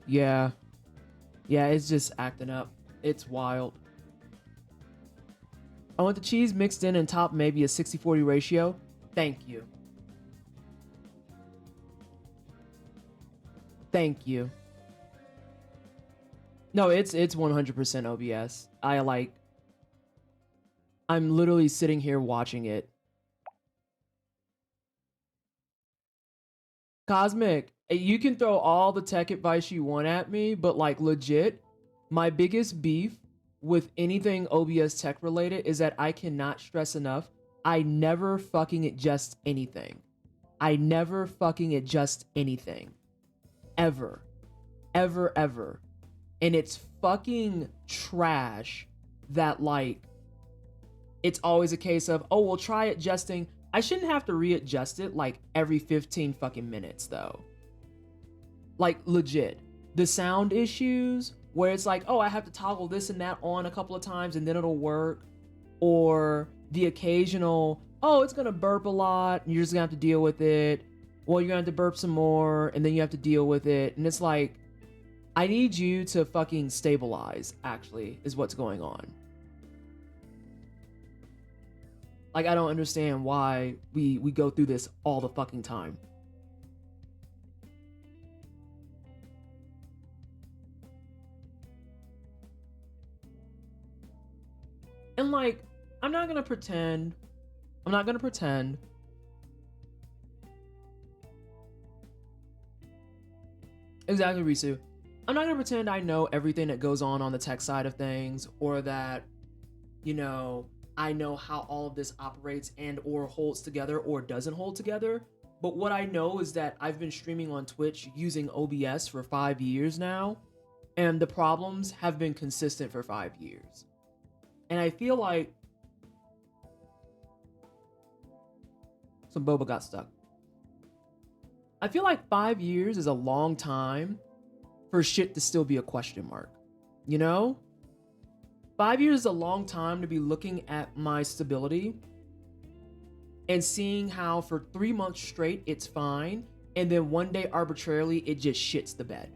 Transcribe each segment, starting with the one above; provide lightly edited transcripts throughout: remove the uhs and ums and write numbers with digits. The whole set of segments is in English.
Yeah. Yeah, it's just acting up. It's wild. I want the cheese mixed in and top maybe a 60-40 ratio. Thank you. Thank you. No, it's 100% OBS. I'm literally sitting here watching it. Cosmic, you can throw all the tech advice you want at me, but like legit, my biggest beef with anything OBS tech related is that I cannot stress enough. I never fucking adjust anything. I never fucking adjust anything. Ever. Ever, ever. And it's fucking trash that like it's always a case of, oh, we'll try adjusting. I shouldn't have to readjust it like every 15 fucking minutes though. Like legit. The sound issues where it's like, oh, I have to toggle this and that on a couple of times and then it'll work. Or the occasional, oh, it's gonna burp a lot and you're just gonna have to deal with it. Well, you're gonna have to burp some more and then you have to deal with it. And it's like, I need you to fucking stabilize, actually, is what's going on. Like, I don't understand why we go through this all the fucking time. And like, I'm not gonna pretend. Exactly, Risu. I'm not gonna pretend I know everything that goes on the tech side of things, or that, you know, I know how all of this operates and or holds together or doesn't hold together. But what I know is that I've been streaming on Twitch using OBS for 5 years now, and the problems have been consistent for 5 years. And I feel like some boba got stuck. I feel like 5 years is a long time for shit to still be a question mark. You know? 5 years is a long time to be looking at my stability and seeing how for 3 months straight it's fine, and then one day arbitrarily it just shits the bed.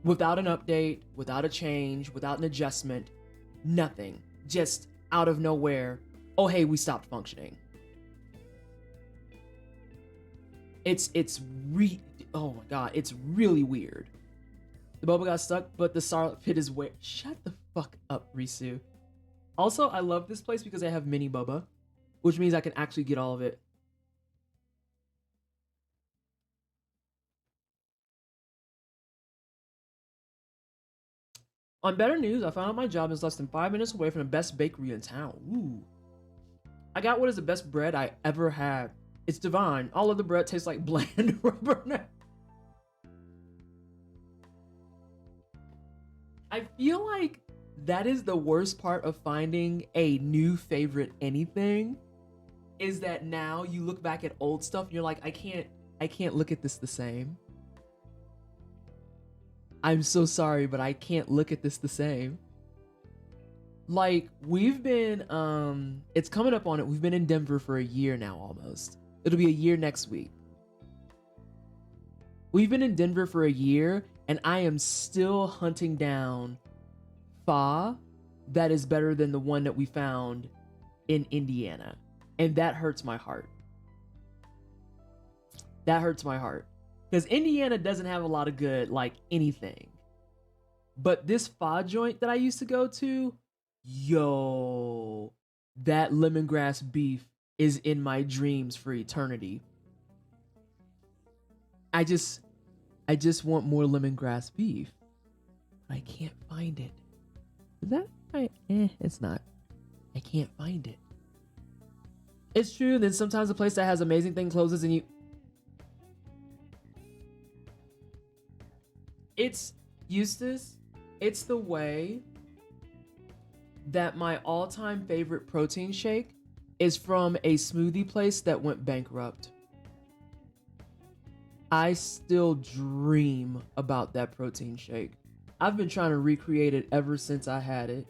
Without an update, without a change, without an adjustment, nothing. Just out of nowhere, oh hey, we stopped functioning. Oh my god, it's really weird. The boba got stuck, but the Sarlacc pit is where. Shut the fuck up, Risu. Also, I love this place because I have mini boba, which means I can actually get all of it. On better news, I found out my job is less than 5 minutes away from the best bakery in town. Ooh. I got what is the best bread I ever had. It's divine. All of the bread tastes like bland rubber. I feel like that is the worst part of finding a new favorite anything, is that now you look back at old stuff and you're like, I can't look at this the same. I'm so sorry, but I can't look at this the same. Like, we've been, it's coming up on it. We've been in Denver for a year now almost. It'll be a year next week. We've been in Denver for a year, and I am still hunting down pho that is better than the one that we found in Indiana. And that hurts my heart. That hurts my heart. Because Indiana doesn't have a lot of good, like, anything. But this pho joint that I used to go to, yo, that lemongrass beef is in my dreams for eternity. I just want more lemongrass beef. I can't find it. Is that right? It's not. I can't find it. It's true. Then sometimes a place that has amazing thing closes and you... It's, Eustace, it's the way that my all-time favorite protein shake is from a smoothie place that went bankrupt. I still dream about that protein shake. I've been trying to recreate it ever since I had it,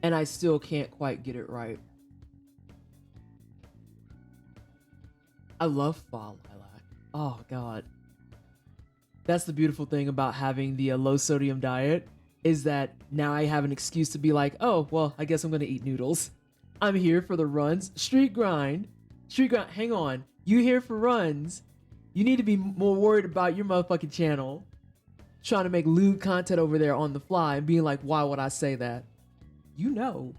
and I still can't quite get it right. I love pho, Lilac. Oh god. That's the beautiful thing about having the low sodium diet is that now I have an excuse to be like, oh, well, I guess I'm gonna eat noodles. I'm here for the runs. Street grind. Street grind. Hang on. You here for runs. You need to be more worried about your motherfucking channel. Trying to make lewd content over there on the fly and being like, why would I say that? You know.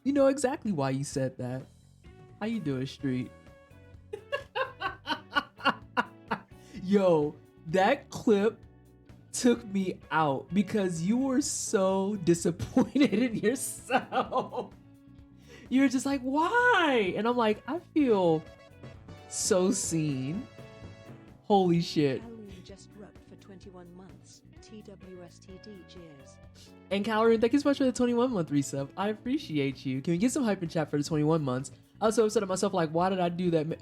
You know exactly why you said that. How you doing, Street? Yo, that clip took me out because you were so disappointed in yourself. You were just like, why? And I'm like, I feel so seen. Holy shit. Amelia just wrote for 21 months. TWSTD, cheers. And Calorie, thank you so much for the 21-month resub. I appreciate you. Can we get some hype in chat for the 21 months? I was so upset at myself, like, why did I do that?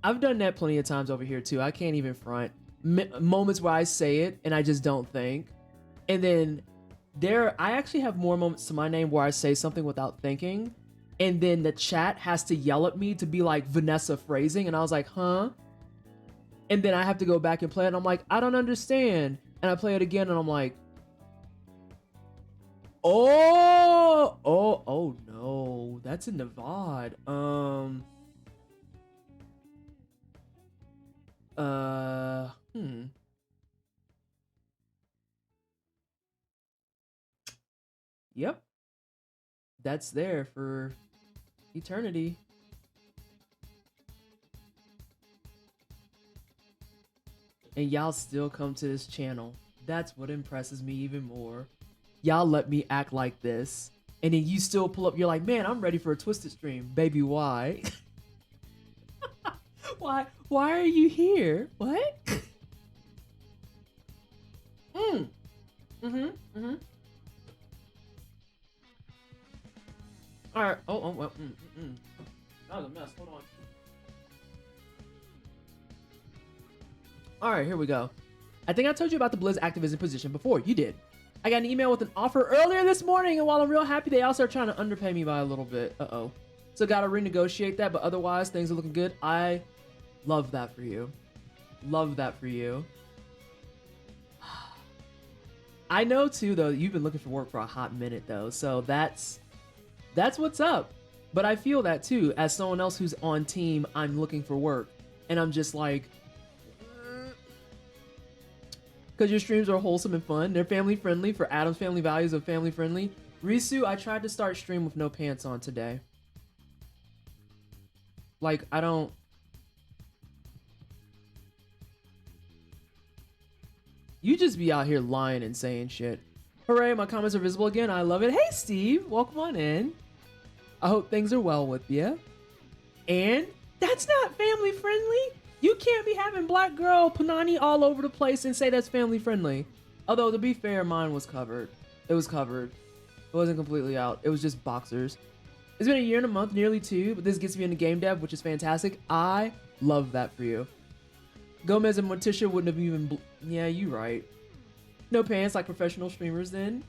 I've done that plenty of times over here too. I can't even front. Moments where I say it and I just don't think. And then I actually have more moments to my name where I say something without thinking. And then the chat has to yell at me to be like Vanessa phrasing. And I was like, huh? And then I have to go back and play it. And I'm like, I don't understand. And I play it again and I'm like, oh no, that's in the VOD. Yep. That's there for eternity. And y'all still come to this channel. That's what impresses me even more. Y'all let me act like this. And then you still pull up, you're like, man, I'm ready for a Twisted stream. Baby, why? Why are you here? What? All right. Well. That was a mess. Hold on. All right, here we go. I think I told you about the Blizz activism position before. You did. I got an email with an offer earlier this morning, and while I'm real happy, they also are trying to underpay me by a little bit. Uh-oh. So got to renegotiate that, but otherwise, things are looking good. I love that for you. Love that for you. I know, too, though, you've been looking for work for a hot minute, though, so that's what's up. But I feel that, too. As someone else who's on team, I'm looking for work, and I'm just like, because your streams are wholesome and fun. They're family friendly for Adam's family values of family friendly. Risu, I tried to start stream with no pants on today. Like, I don't... You just be out here lying and saying shit. Hooray, my comments are visible again. I love it. Hey, Steve. Welcome on in. I hope things are well with you. And that's not family friendly. You can't be having black girl Panani all over the place and say that's family friendly. Although, to be fair, mine was covered. It was covered. It wasn't completely out. It was just boxers. It's been a year and a month, nearly 2, but this gets me into game dev, which is fantastic. I love that for you. Gomez and Morticia wouldn't have even... Yeah, you right. No pants like professional streamers then.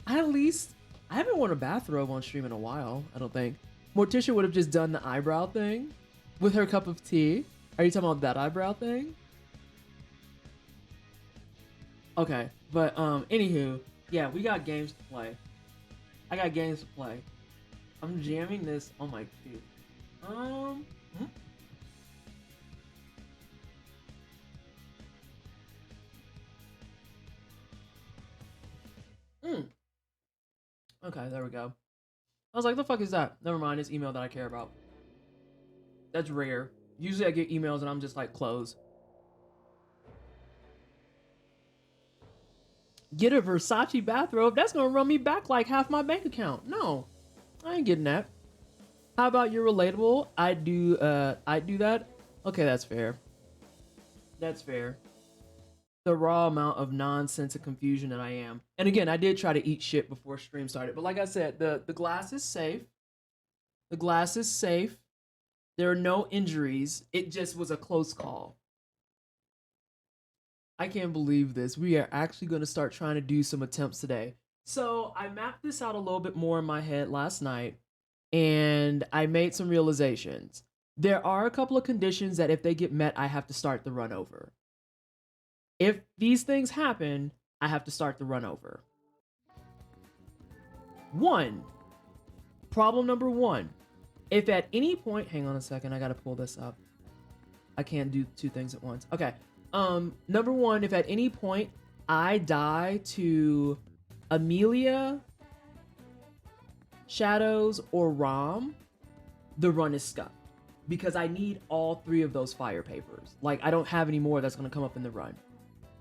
I haven't worn a bathrobe on stream in a while, I don't think. Morticia would have just done the eyebrow thing with her cup of tea. Are you talking about that eyebrow thing? Okay, but anywho, yeah, we got games to play. I got games to play. I'm jamming this on my queue. Okay, there we go. I was like, the fuck is that? Never mind, it's email that I care about. That's rare. Usually I get emails and I'm just like, close. Get a Versace bathrobe? That's gonna run me back like half my bank account. No, I ain't getting that. How about you're relatable? I do that. Okay, that's fair. That's fair. The raw amount of nonsense and confusion that I am. And again, I did try to eat shit before stream started. But like I said, the glass is safe. The glass is safe. There are no injuries. It just was a close call. I can't believe this. We are actually going to start trying to do some attempts today. So I mapped this out a little bit more in my head last night. And I made some realizations. There are a couple of conditions that if they get met, I have to start the run over. If these things happen, I have to start the run over. Problem number one. If at any point, hang on a second, I gotta pull this up. I can't do two things at once. Okay. Number one, if at any point I die to Amelia, Shadows, or Rom, the run is scuffed. Because I need all three of those fire papers. Like, I don't have any more that's gonna come up in the run.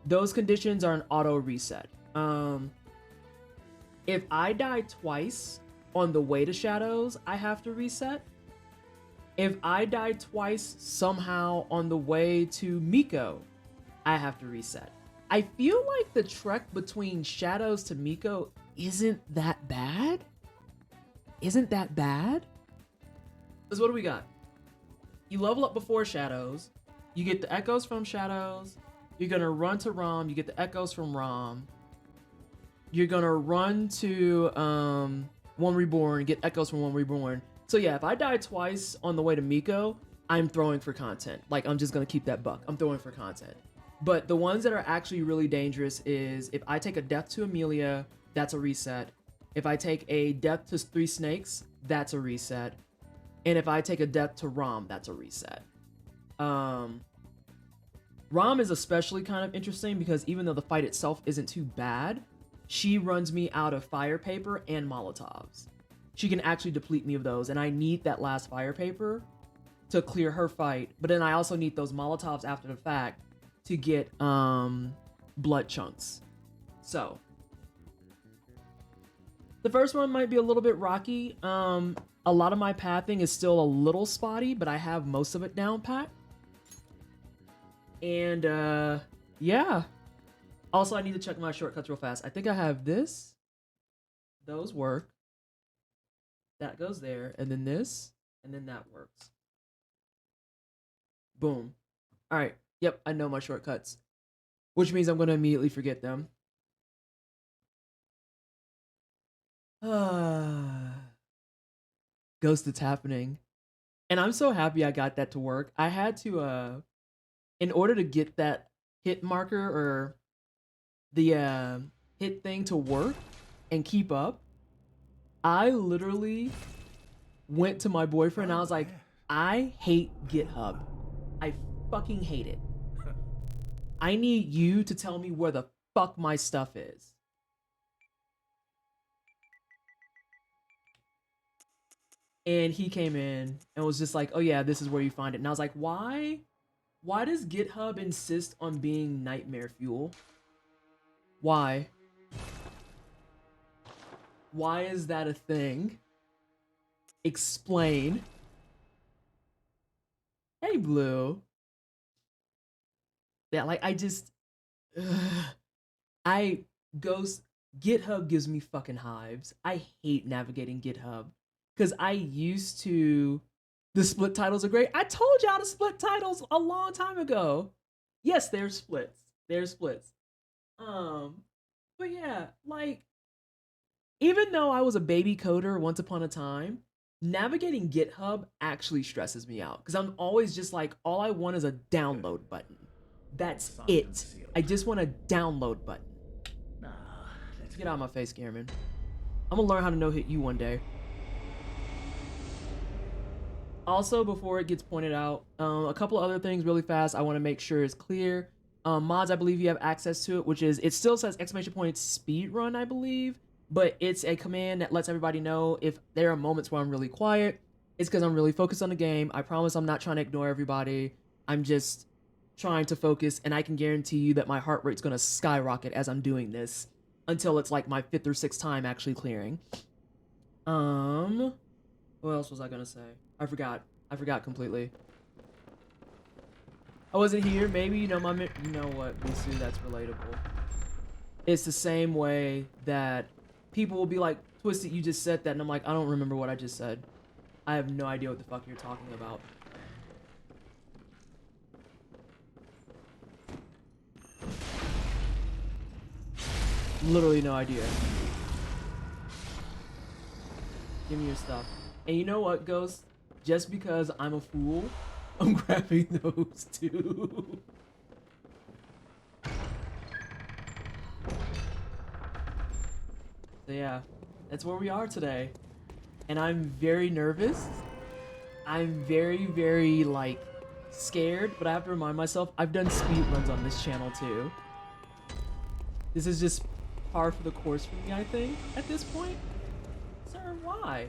Those conditions are an auto reset. If I die twice on the way to Shadows, I have to reset. If I die twice somehow on the way to Miko, I have to reset. I feel like the trek between Shadows to Miko isn't that bad. Isn't that bad? Because what do we got? You level up before Shadows. You get the echoes from Shadows. You're going to run to Rom. You get the echoes from Rom. You're going to run to One Reborn, get echoes from One Reborn. So yeah, if I die twice on the way to Miko, I'm throwing for content. Like, I'm just going to keep that buck. I'm throwing for content. But the ones that are actually really dangerous is if I take a death to Amelia, that's a reset. If I take a death to 3 snakes, that's a reset. And if I take a death to Rom, that's a reset. Rom is especially kind of interesting because even though the fight itself isn't too bad, she runs me out of fire paper and Molotovs. She can actually deplete me of those, and I need that last fire paper to clear her fight. But then I also need those Molotovs after the fact to get blood chunks. So the first one might be a little bit rocky. A lot of my pathing is still a little spotty, but I have most of it down pat. And yeah. Also, I need to check my shortcuts real fast. I think I have this. Those work. That goes there. And then this. And then that works. Boom. All right. Yep, I know my shortcuts. Which means I'm going to immediately forget them. Ghost, it's happening. And I'm so happy I got that to work. I had to, in order to get that hit marker or the hit thing to work and keep up, I literally went to my boyfriend and I was like, I hate GitHub. I fucking hate it. I need you to tell me where the fuck my stuff is. And he came in and was just like, oh yeah, this is where you find it. And I was like, why? Why does GitHub insist on being nightmare fuel? Why? Why is that a thing? Explain. Hey, Blue. Yeah, like, I just... GitHub gives me fucking hives. I hate navigating GitHub. Because I used to... The split titles are great. I told y'all to split titles a long time ago. Yes, there's splits. There's splits. But yeah, like, even though I was a baby coder once upon a time, navigating GitHub actually stresses me out. Because I'm always just like, all I want is a download button. That's it. I just want a download button. Get out of my face, Cameron. I'm gonna learn how to no-hit you one day. Also, before it gets pointed out, a couple other things really fast I want to make sure is clear. Mods, I believe you have access to it, which is, it still says !point speed run, I believe, but it's a command that lets everybody know if there are moments where I'm really quiet, it's because I'm really focused on the game. I promise I'm not trying to ignore everybody. I'm just trying to focus, and I can guarantee you that my heart rate's going to skyrocket as I'm doing this until it's like my 5th or 6th time actually clearing. What else was I going to say? I forgot completely. I wasn't here. Maybe, you know what, Bisu, that's relatable. It's the same way that people will be like, Twisted, you just said that, and I'm like, I don't remember what I just said. I have no idea what the fuck you're talking about. Literally no idea. Give me your stuff. And you know what, Ghost? Just because I'm a fool, I'm grabbing those too. So yeah, that's where we are today. And I'm very nervous. I'm very, very, like, scared, but I have to remind myself, I've done speedruns on this channel too. This is just par for the course for me, I think, at this point. Sir, why?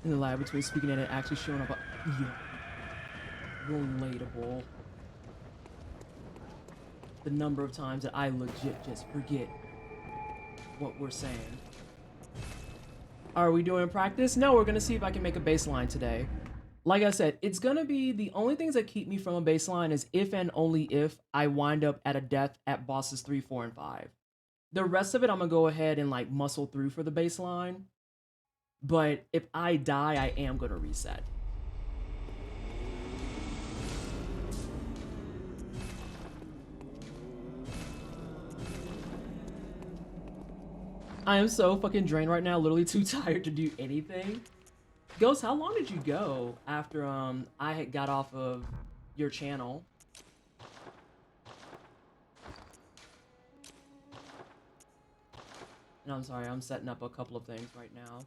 In the laboratory, speaking at it, actually showing up. Yeah. Relatable. The number of times that I legit just forget what we're saying. Are we doing practice? No, we're gonna see if I can make a baseline today. Like I said, it's gonna be the only things that keep me from a baseline is if and only if I wind up at a death at bosses 3, 4, and 5. The rest of it, I'm gonna go ahead and like muscle through for the baseline. But if I die, I am gonna reset. I am so fucking drained right now, literally too tired to do anything. Ghost, how long did you go after I had got off of your channel? And I'm sorry, I'm setting up a couple of things right now.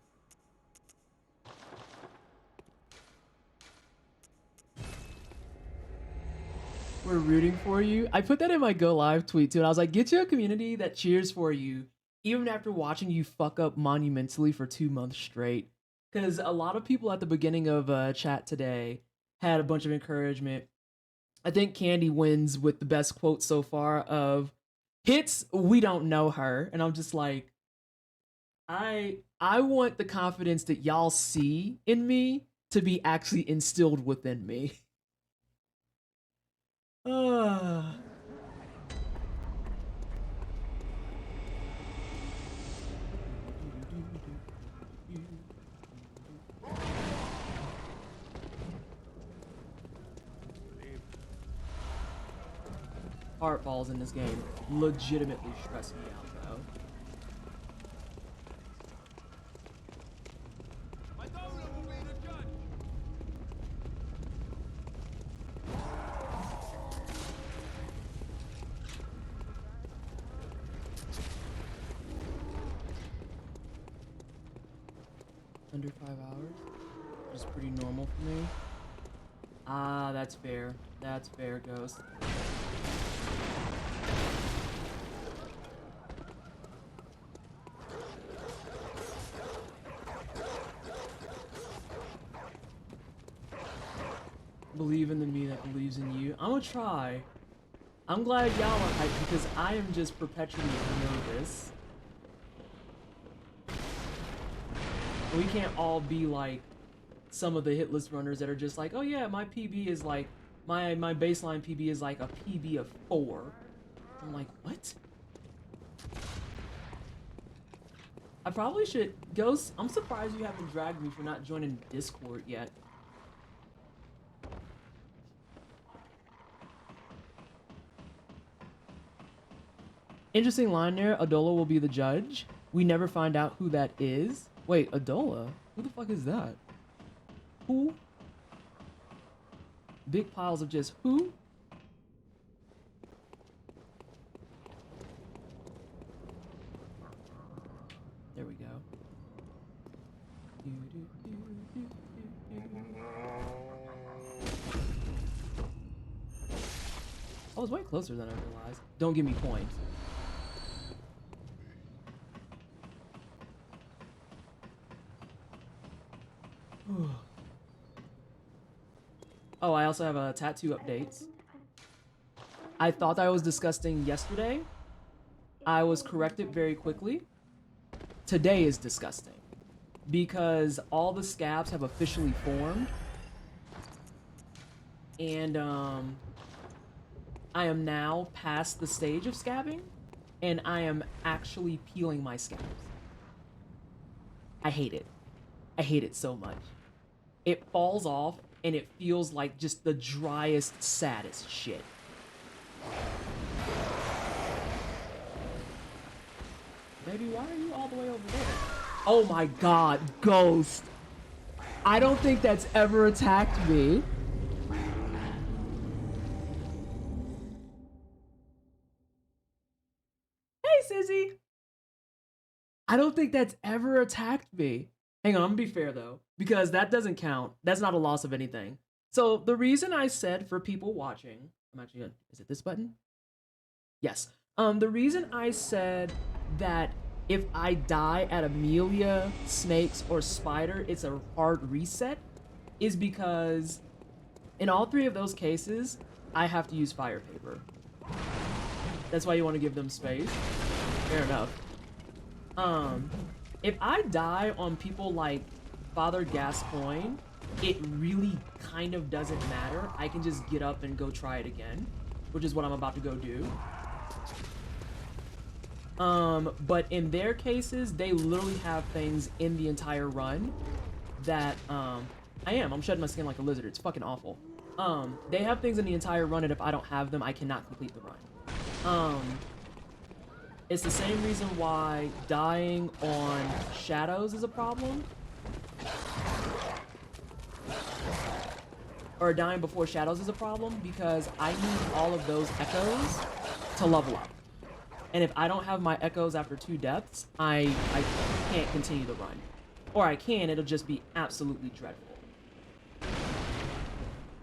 We're rooting for you. I put that in my go live tweet too, and I was like, get you a community that cheers for you, even after watching you fuck up monumentally for 2 months straight. Because a lot of people at the beginning of chat today had a bunch of encouragement. I think Candy wins with the best quote so far of hits, we don't know her. And I'm just like, I want the confidence that y'all see in me to be actually instilled within me. Heart balls in this game legitimately stress me out, though. Under 5 hours, which is pretty normal for me. Ah, that's fair. That's fair, Ghost. Believe in the me that believes in you. I'm gonna try. I'm glad y'all are hyped because I am just perpetually nervous. We can't all be like some of the hit list runners that are just like, oh yeah, my PB is like, my baseline PB is like a PB of 4. I'm like, what? I probably should, Ghost, I'm surprised you haven't dragged me for not joining Discord yet. Interesting line there, Adola will be the judge. We never find out who that is. Wait, Adola? Who the fuck is that? Who? Big piles of just who? There we go. I was way closer than I realized. Don't give me points. Oh, I also have tattoo updates. I thought I was disgusting yesterday. I was corrected very quickly. Today is disgusting because all the scabs have officially formed. And I am now past the stage of scabbing and I am actually peeling my scabs. I hate it. I hate it so much. it falls off and it feels like just the driest, saddest shit. Baby, why are you all the way over there? Oh my god, Ghost. I don't think that's ever attacked me. Hey, Sissy. I don't think that's ever attacked me. Hang on, I'm gonna be fair though, because that doesn't count. That's not a loss of anything. So the reason I said for people watching, I'm actually gonna, is it this button? Yes. The reason I said that if I die at Amelia, Snakes, or Spider, it's a hard reset is because in all three of those cases, I have to use fire paper. That's why you want to give them space. Fair enough. If I die on people like Father Gascoigne, it really kind of doesn't matter. I can just get up and go try it again, which is what I'm about to go do. But in their cases, they literally have things in the entire run that, I'm shedding my skin like a lizard. It's fucking awful. They have things in the entire run, and if I don't have them, I cannot complete the run. It's the same reason why dying on Shadows is a problem. Or dying before Shadows is a problem, because I need all of those echoes to level up. And if I don't have my echoes after 2 deaths, I can't continue the run. Or I can, it'll just be absolutely dreadful.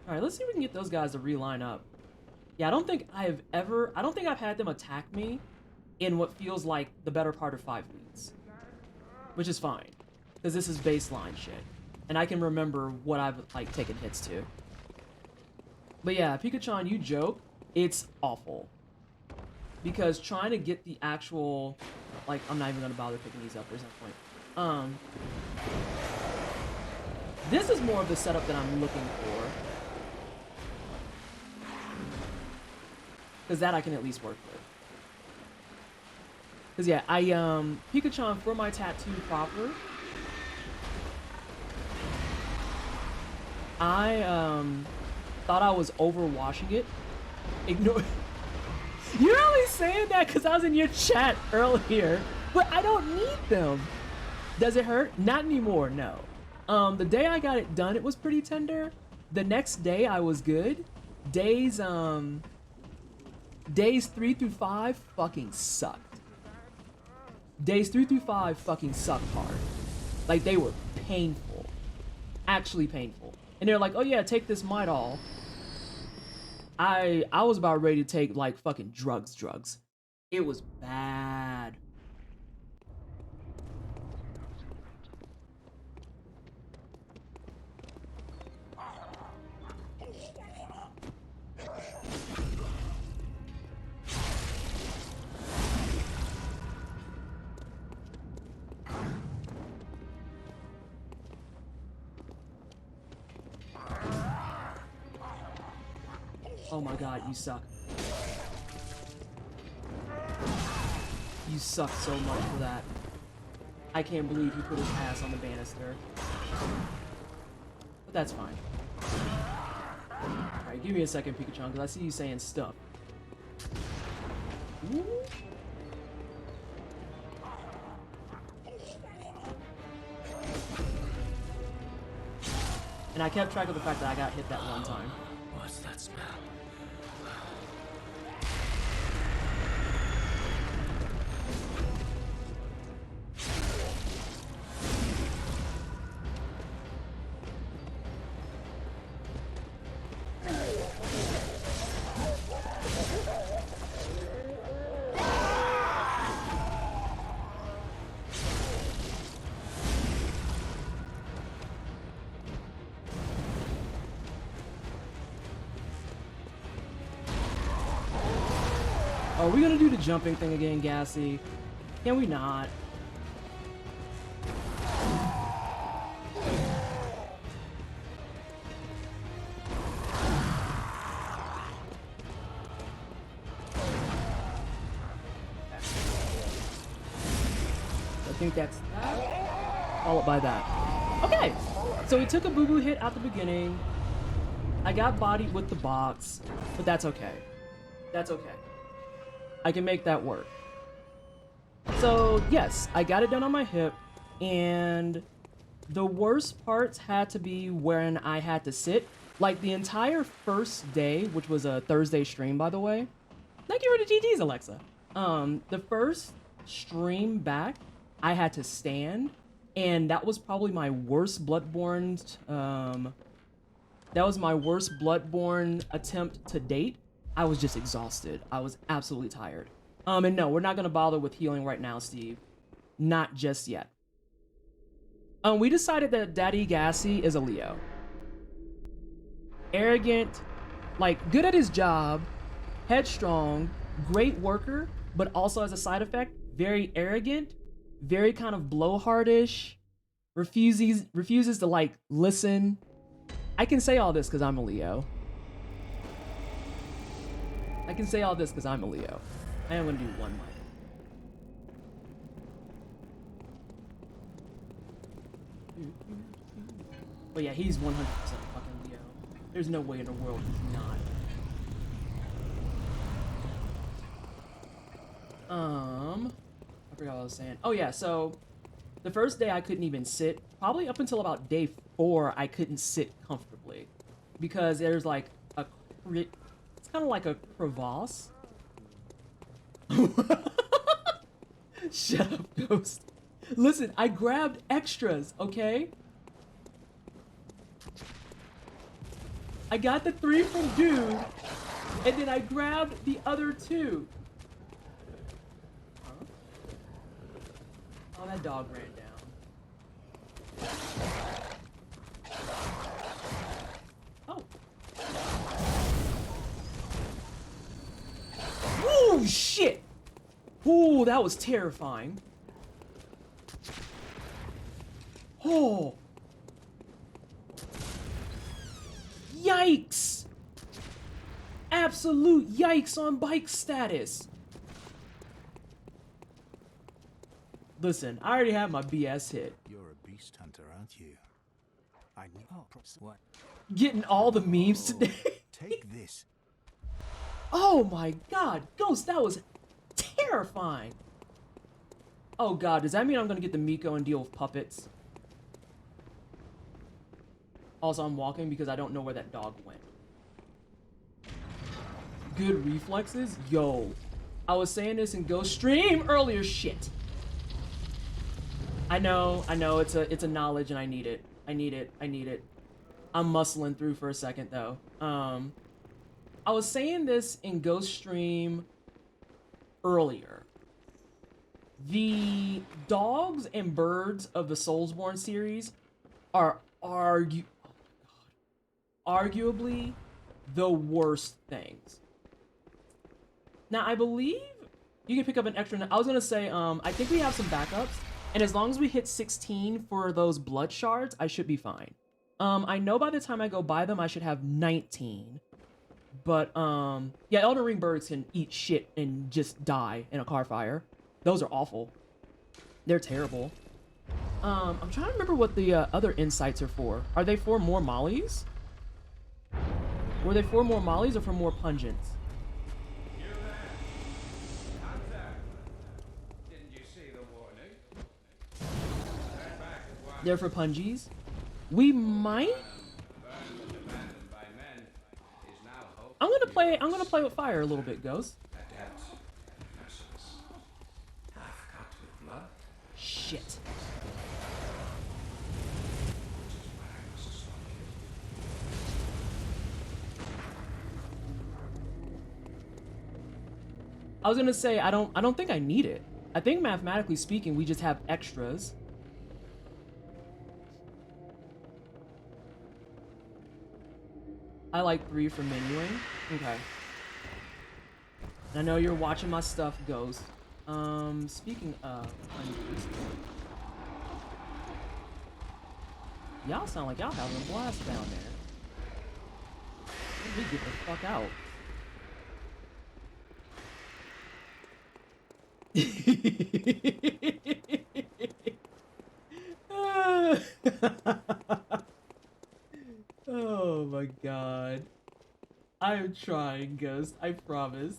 Alright, let's see if we can get those guys to reline up. Yeah, I don't think I've had them attack me in what feels like the better part of 5 weeks. Which is fine, because this is baseline shit. And I can remember what I've, like, taken hits to. But yeah, Pikachu, you joke, it's awful. Because trying to get the actual, like, I'm not even gonna bother picking these up, there's no point. This is more of the setup that I'm looking for. Because that I can at least work with. Because yeah, Pikachu, for my tattoo proper, I, thought I was overwashing it. Ignore... You're only saying that because I was in your chat earlier, but I don't need them. Does it hurt? Not anymore, no. The day I got it done, it was pretty tender. The next day, I was good. Days 3 through 5 fucking sucked. Days 3 through 5 fucking sucked hard. Like, they were painful. Actually painful. And they're like, oh yeah, take this Midol. I was about ready to take, like, fucking drugs. It was bad. Oh my god, you suck. You suck so much for that. I can't believe he put his ass on the banister. But that's fine. Alright, give me a second, Pikachu, because I see you saying stuff. Ooh. And I kept track of the fact that I got hit that one time. What's that smell? Are we gonna do the jumping thing again, Gassy? Can we not? I think that's that. Followed by that. Okay, so we took a boo-boo hit at the beginning. I got bodied with the box, but that's okay. That's okay. I can make that work. So yes, I got it done on my hip, and the worst parts had to be when I had to sit. Like the entire first day, which was a Thursday stream, by the way. Thank you for the GGs, Alexa. The first stream back, I had to stand, and that was probably my worst Bloodborne. That was my worst Bloodborne attempt to date. I was just exhausted. I was absolutely tired. And no, we're not gonna bother with healing right now, Steve. Not just yet. We decided that Daddy Gassy is a Leo. Arrogant, like good at his job, headstrong, great worker, but also as a side effect, very arrogant, very kind of blowhardish, refuses to like listen. I can say all this because I'm a Leo. I can say all this because I'm a Leo. I am gonna do one mic. But yeah, he's 100% fucking Leo. There's no way in the world he's not. I forgot what I was saying. Oh yeah, so the first day I couldn't even sit. Probably up until about day 4, I couldn't sit comfortably because there's like a it's kind of like a crevasse. Shut up, Ghost. Listen, I grabbed extras, okay? I got the 3 from Dude, and then I grabbed the other 2. Huh? Oh, that dog ran down. Oh. Ooh, shit! Ooh, that was terrifying. Oh. Yikes! Absolute yikes on bike status. Listen, I already have my BS hit. You're a beast hunter, aren't you? I knew. Oh, what? Getting all the memes today. Take this. Oh my god, Ghost, that was terrifying. Oh god, does that mean I'm gonna get the Miko and deal with puppets? Also, I'm walking because I don't know where that dog went. Good reflexes? Yo. I was saying this in Ghost Stream earlier, shit. I know, it's a knowledge and I need it. I need it. I'm muscling through for a second though. I was saying this in Ghost Stream earlier. The dogs and birds of the Soulsborne series are arguably the worst things. Now, I believe you can pick up an extra. I was gonna say, I think we have some backups, and as long as we hit 16 for those blood shards, I should be fine. I know by the time I go buy them, I should have 19. But, yeah, Elden Ring birds can eat shit and just die in a car fire. Those are awful. They're terrible. I'm trying to remember what the other insights are for. Are they for more mollies? Were they for more mollies or for more pungents? They're for pungies? We might. I'm gonna play with fire a little bit, Ghost. Shit. I was gonna say I don't think I need it. I think mathematically speaking, we just have extras. I like 3 for menuing. Okay. I know you're watching my stuff, Ghost. Speaking of unused, y'all sound like y'all having a blast down there. Let me get the fuck out. Oh my god. I am trying, Ghost. I promise.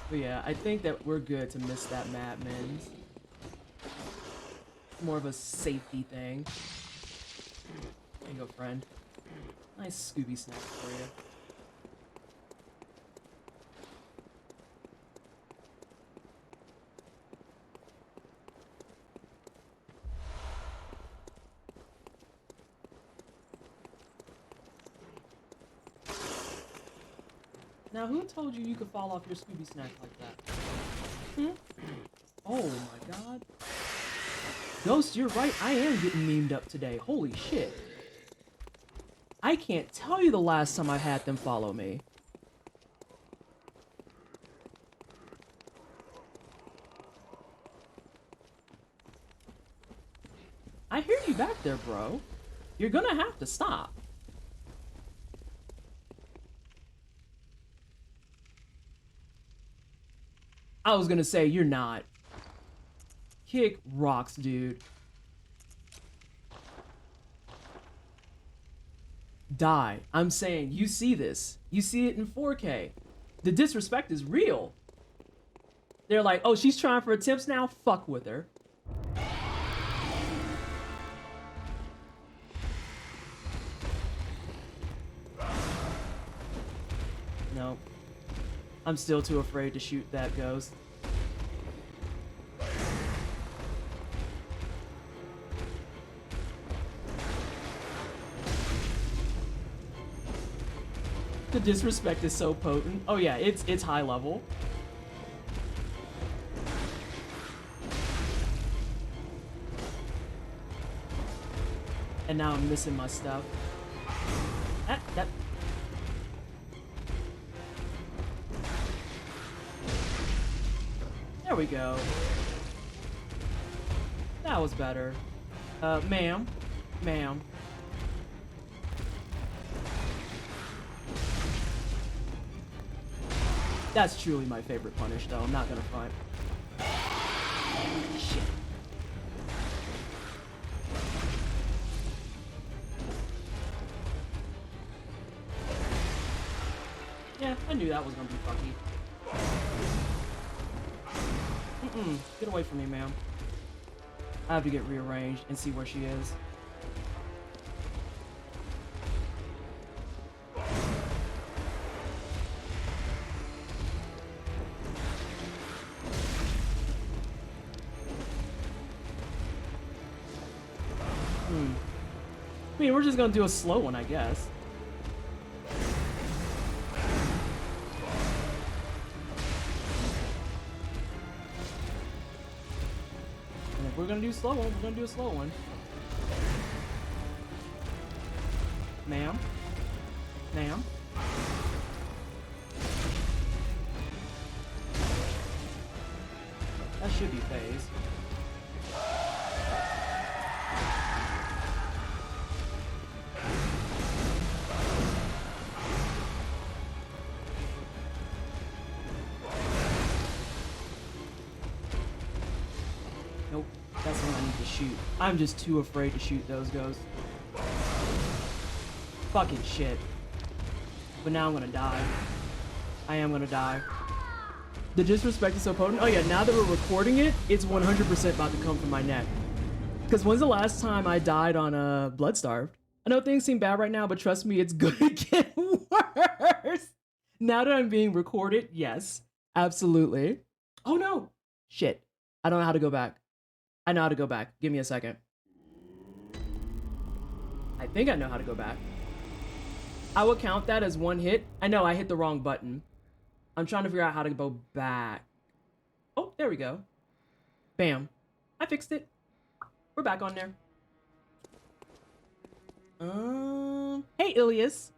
But yeah, I think that we're good to miss that map, man. More of a safety thing. There you go, friend. Nice Scooby snack for you. Now, who told you you could fall off your Scooby snack like that? Hmm? Oh my god. Ghost, you're right. I am getting memed up today. Holy shit. I can't tell you the last time I had them follow me. I hear you back there, bro. You're gonna have to stop. I was gonna say, you're not. Kick rocks, dude. Die. I'm saying, you see this. You see it in 4K. The disrespect is real. They're like, oh, she's trying for attempts now? Fuck with her. No. I'm still too afraid to shoot that ghost. The disrespect is so potent. Oh yeah, it's high level. And now I'm missing my stuff. That. There we go. That was better. Ma'am. Ma'am. That's truly my favorite punish, though. I'm not gonna front. Shit. Yeah, I knew that was gonna be fucky. Get away from me, ma'am. I have to get rearranged and see where she is. I mean, we're just gonna do a slow one, I guess. And if we're gonna do slow one, we're gonna do a slow one. Ma'am? Ma'am? That should be phase. Nope, that's what I need to shoot. I'm just too afraid to shoot those ghosts. Fucking shit. But now I'm gonna die. I am gonna die. The disrespect is so potent. Oh yeah, now that we're recording it, it's 100% about to come from my neck. Because when's the last time I died on Bloodstarved? I know things seem bad right now, but trust me, it's gonna get worse. Now that I'm being recorded, yes, absolutely. Oh no, shit. I don't know how to go back. I know how to go back. Give me a second. I think I know how to go back. I would count that as one hit. I know I hit the wrong button. I'm trying to figure out how to go back. Oh, there we go. Bam. I fixed it. We're back on there. Hey, Ilias.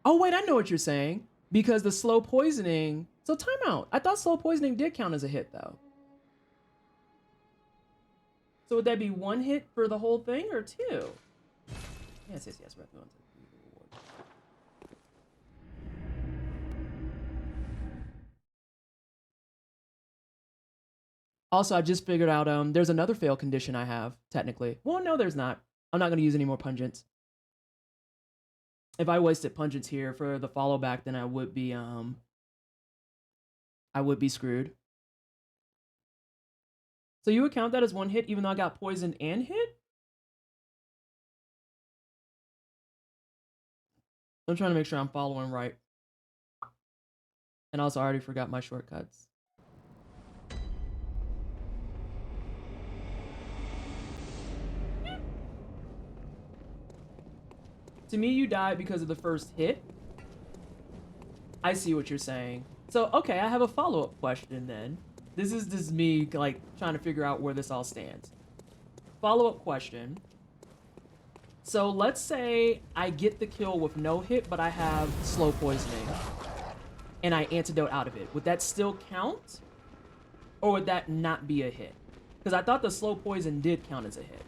Oh, wait, I know what you're saying. Because the slow poisoning... So, timeout. I thought slow poisoning did count as a hit, though. So, would that be one hit for the whole thing, or two? Yes, yes, yes. We're going to the reward. Also, I just figured out there's another fail condition I have, technically. Well, no, there's not. I'm not going to use any more pungents. If I wasted pungents here for the follow back, then I would be screwed. So you would count that as one hit even though I got poisoned and hit? I'm trying to make sure I'm following right. And also, I already forgot my shortcuts. To me, you died because of the first hit. I see what you're saying. So, okay, I have a follow-up question then. This is just me, like, trying to figure out where this all stands. Follow-up question. So, let's say I get the kill with no hit, but I have slow poisoning. And I antidote out of it. Would that still count? Or would that not be a hit? Because I thought the slow poison did count as a hit.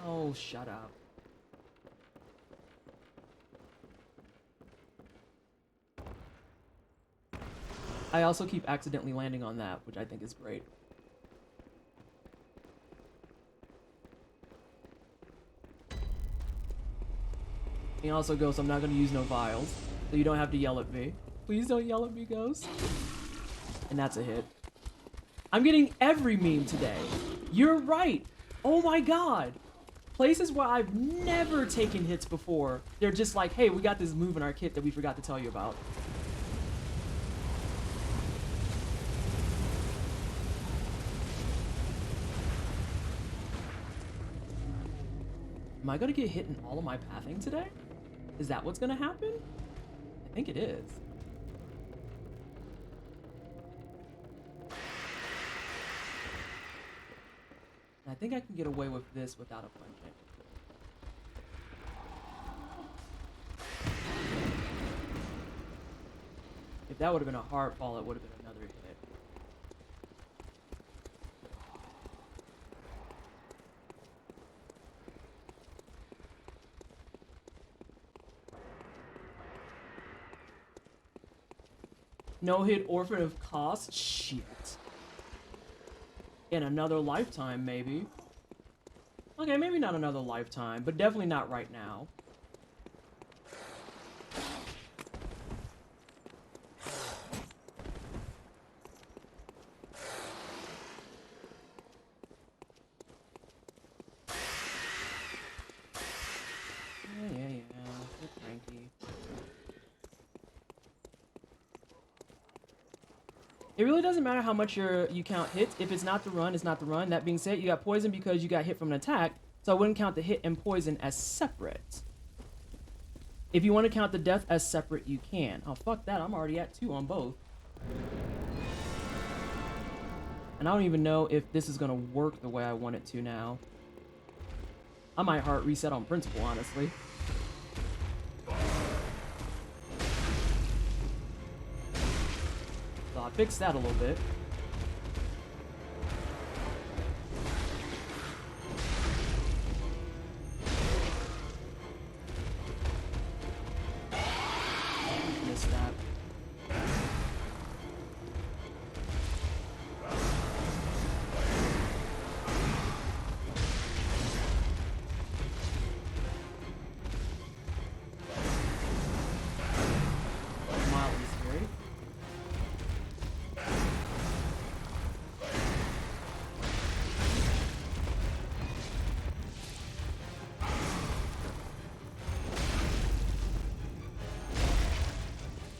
Oh, shut up. I also keep accidentally landing on that, which I think is great. He also goes, I'm not going to use no vials, so you don't have to yell at me. Please don't yell at me, Ghost. And that's a hit. I'm getting every meme today. You're right. Oh my god. Places where I've never taken hits before, they're just like, hey, we got this move in our kit that we forgot to tell you about. Am I gonna get hit in all of my pathing today? Is that what's gonna happen? I think it is. I think I can get away with this without a pungent. If that would have been a hard fall, it would have been another hit. No hit orphan of cost? Shit. In another lifetime, maybe. Okay, maybe not another lifetime, but definitely not right now. Yeah. Get cranky. It really doesn't matter how much you count hits. If it's not the run, it's not the run. That being said, you got poison because you got hit from an attack, so I wouldn't count the hit and poison as separate. If you want to count the death as separate, you can. Oh, fuck that. I'm already at 2 on both. And I don't even know if this is going to work the way I want it to now. I might hard reset on principle, honestly. So I fixed that a little bit. Missed that. Mildly scary.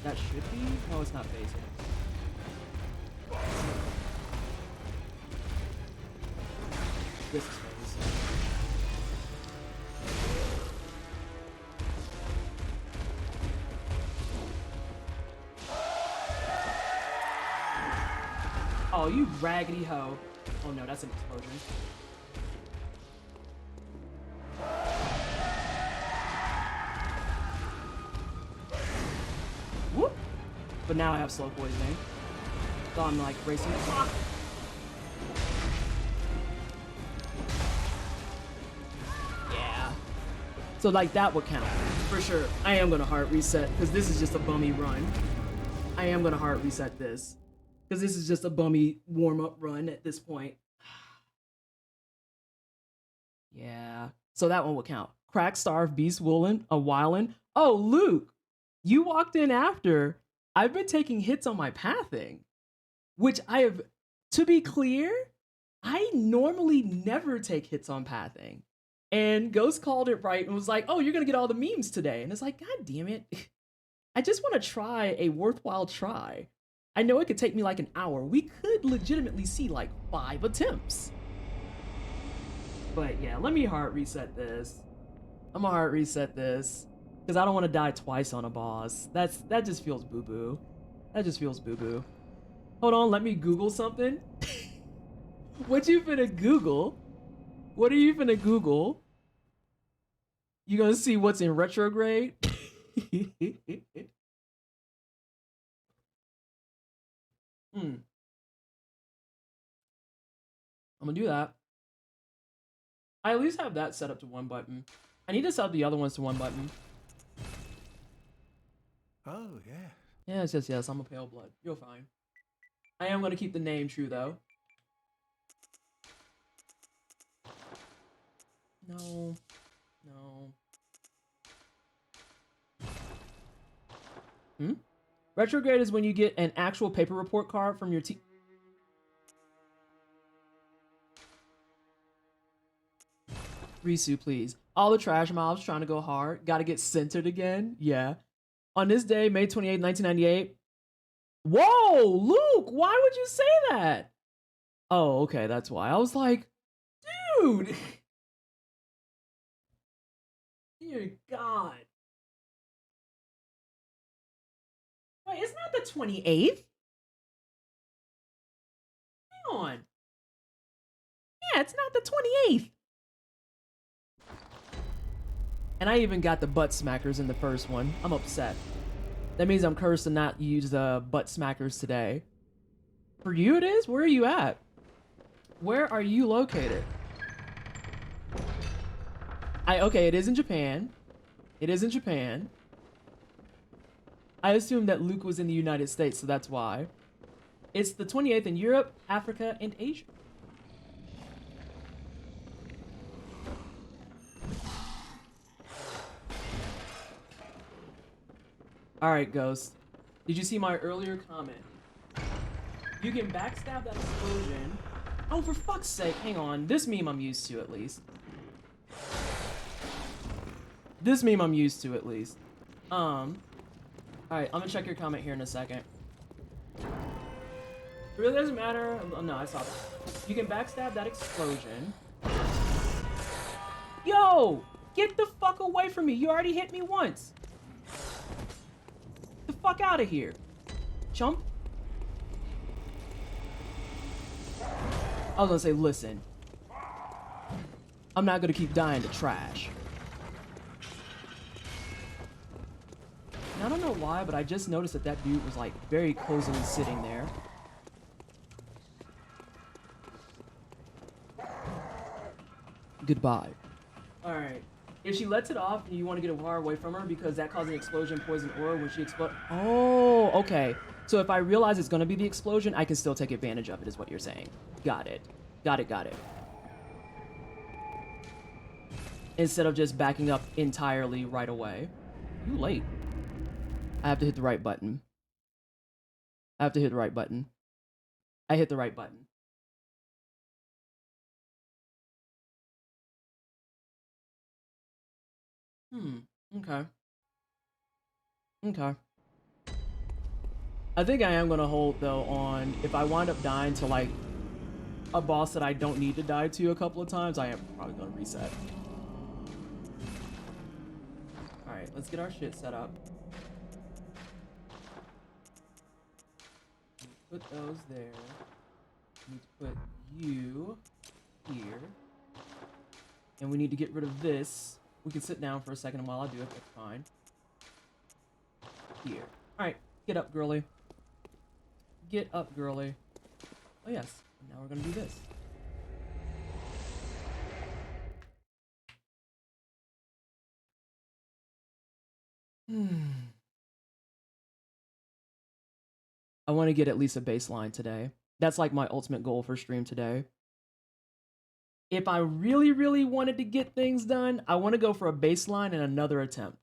That should be? No, it's not phasing. This is phase. Oh, you raggedy hoe. Oh no, that's an explosion. Whoop! But now I have slow poisoning. So I'm like racing the clock. Yeah. So like that would count. For sure. I am gonna hard reset because this is just a bummy run. I am gonna hard reset this because this is just a bummy warm-up run at this point. Yeah. So that one will count. Crack, Starve, Beast, Woolen, a Wildin. Oh, Luke, you walked in after. I've been taking hits on my pathing, which I have, to be clear, I normally never take hits on pathing. And Ghost called it right and was like, oh, you're going to get all the memes today. And it's like, God damn it. I just want to try a worthwhile try. I know it could take me like an hour. We could legitimately see like 5 attempts. But yeah, let me hard reset this. I'm gonna hard reset this because I don't want to die twice on a boss. That just feels boo-boo. That just feels boo-boo. Hold on, let me Google something. What you finna Google? What are you finna Google? You gonna see what's in retrograde? I'm gonna do that. I at least have that set up to 1 button. I need to set up the other ones to 1 button. Oh, yeah. Yes, I'm a pale blood. You're fine. I am gonna keep the name true though. No. Retrograde is when you get an actual paper report card from your team. Risu, please. All the trash mobs trying to go hard. Gotta get centered again. Yeah. On this day, May 28, 1998. Whoa, Luke, why would you say that? Oh, okay, that's why. I was like, dude. Dear God. Wait, it's not the 28th? Hang on. Yeah, it's not the 28th. And I even got the butt smackers in the first one. I'm upset. That means I'm cursed to not use the butt smackers today. For you it is? Where are you at? Where are you located? Okay, it is in Japan. It is in Japan. I assumed that Luke was in the United States, so that's why. It's the 28th in Europe, Africa, and Asia. Alright, Ghost. Did you see my earlier comment? You can backstab that explosion. Oh, for fuck's sake, hang on. This meme I'm used to, at least. This meme I'm used to, at least. Alright, I'm gonna check your comment here in a second. It really doesn't matter. Oh, no, I saw that. You can backstab that explosion. Yo! Get the fuck away from me. You already hit me once. Get the fuck out of here. Chump. I was gonna say, listen. I'm not gonna keep dying to trash. And I don't know why, but I just noticed that that dude was like very cozily sitting there. Goodbye. Alright. If she lets it off, you want to get far away from her because that causes an explosion, poison, or when she explodes. Oh, okay. So if I realize it's going to be the explosion, I can still take advantage of it, is what you're saying. Got it. Got it. Instead of just backing up entirely right away. You late. I have to hit the right button. I hit the right button. Okay. I think I am gonna hold, though, on if I wind up dying to, like, a boss that I don't need to die to a couple of times, I am probably gonna reset. Alright, let's get our shit set up. Put those there. Need to put you here. And we need to get rid of this. We can sit down for a second while I do it, that's fine. Here. Alright, get up, girly. Get up, girly. Oh yes, now we're gonna do this. I want to get at least a baseline today. That's like my ultimate goal for stream today. If I really, really wanted to get things done, I want to go for a baseline and another attempt.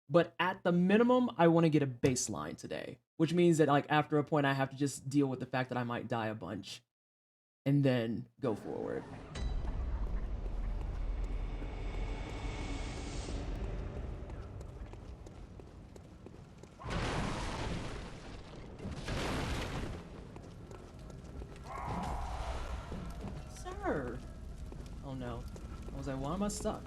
But at the minimum, I want to get a baseline today, which means that like after a point, I have to just deal with the fact that I might die a bunch and then go forward. Sir. Oh no. I was like, why am I stuck?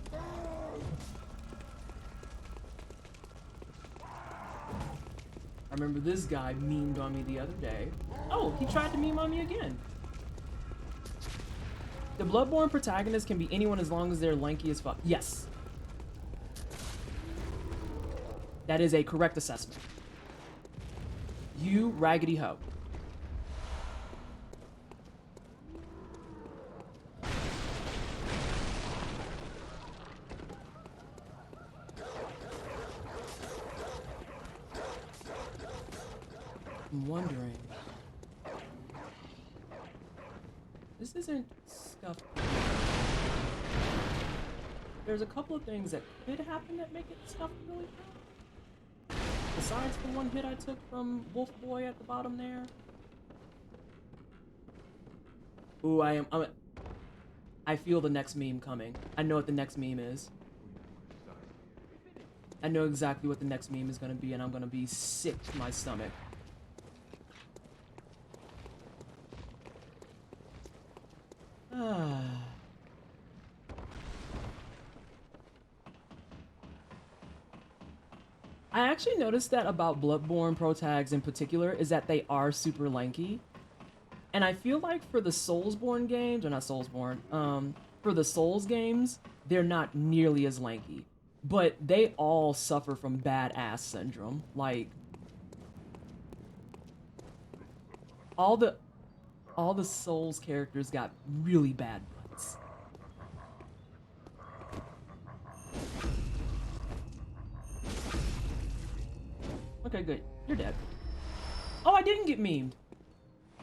I remember this guy memed on me the other day. Oh, he tried to meme on me again. The Bloodborne protagonist can be anyone as long as they're lanky as fuck. Yes. That is a correct assessment. You raggedy hoe. I'm wondering. This isn't scuffed. There's a couple of things that could happen that make it scuffed really bad. Besides the one hit I took from Wolf Boy at the bottom there. Ooh, I feel the next meme coming. I know what the next meme is. I know exactly what the next meme is gonna be, and I'm gonna be sick to my stomach. I actually noticed that about Bloodborne pro tags in particular is that they are super lanky. And I feel like for the Soulsborne games, or not Soulsborne, for the Souls games, they're not nearly as lanky. But they all suffer from badass syndrome. Like, all the Souls characters got really bad butts. Okay, good. You're dead. Oh, I didn't get memed.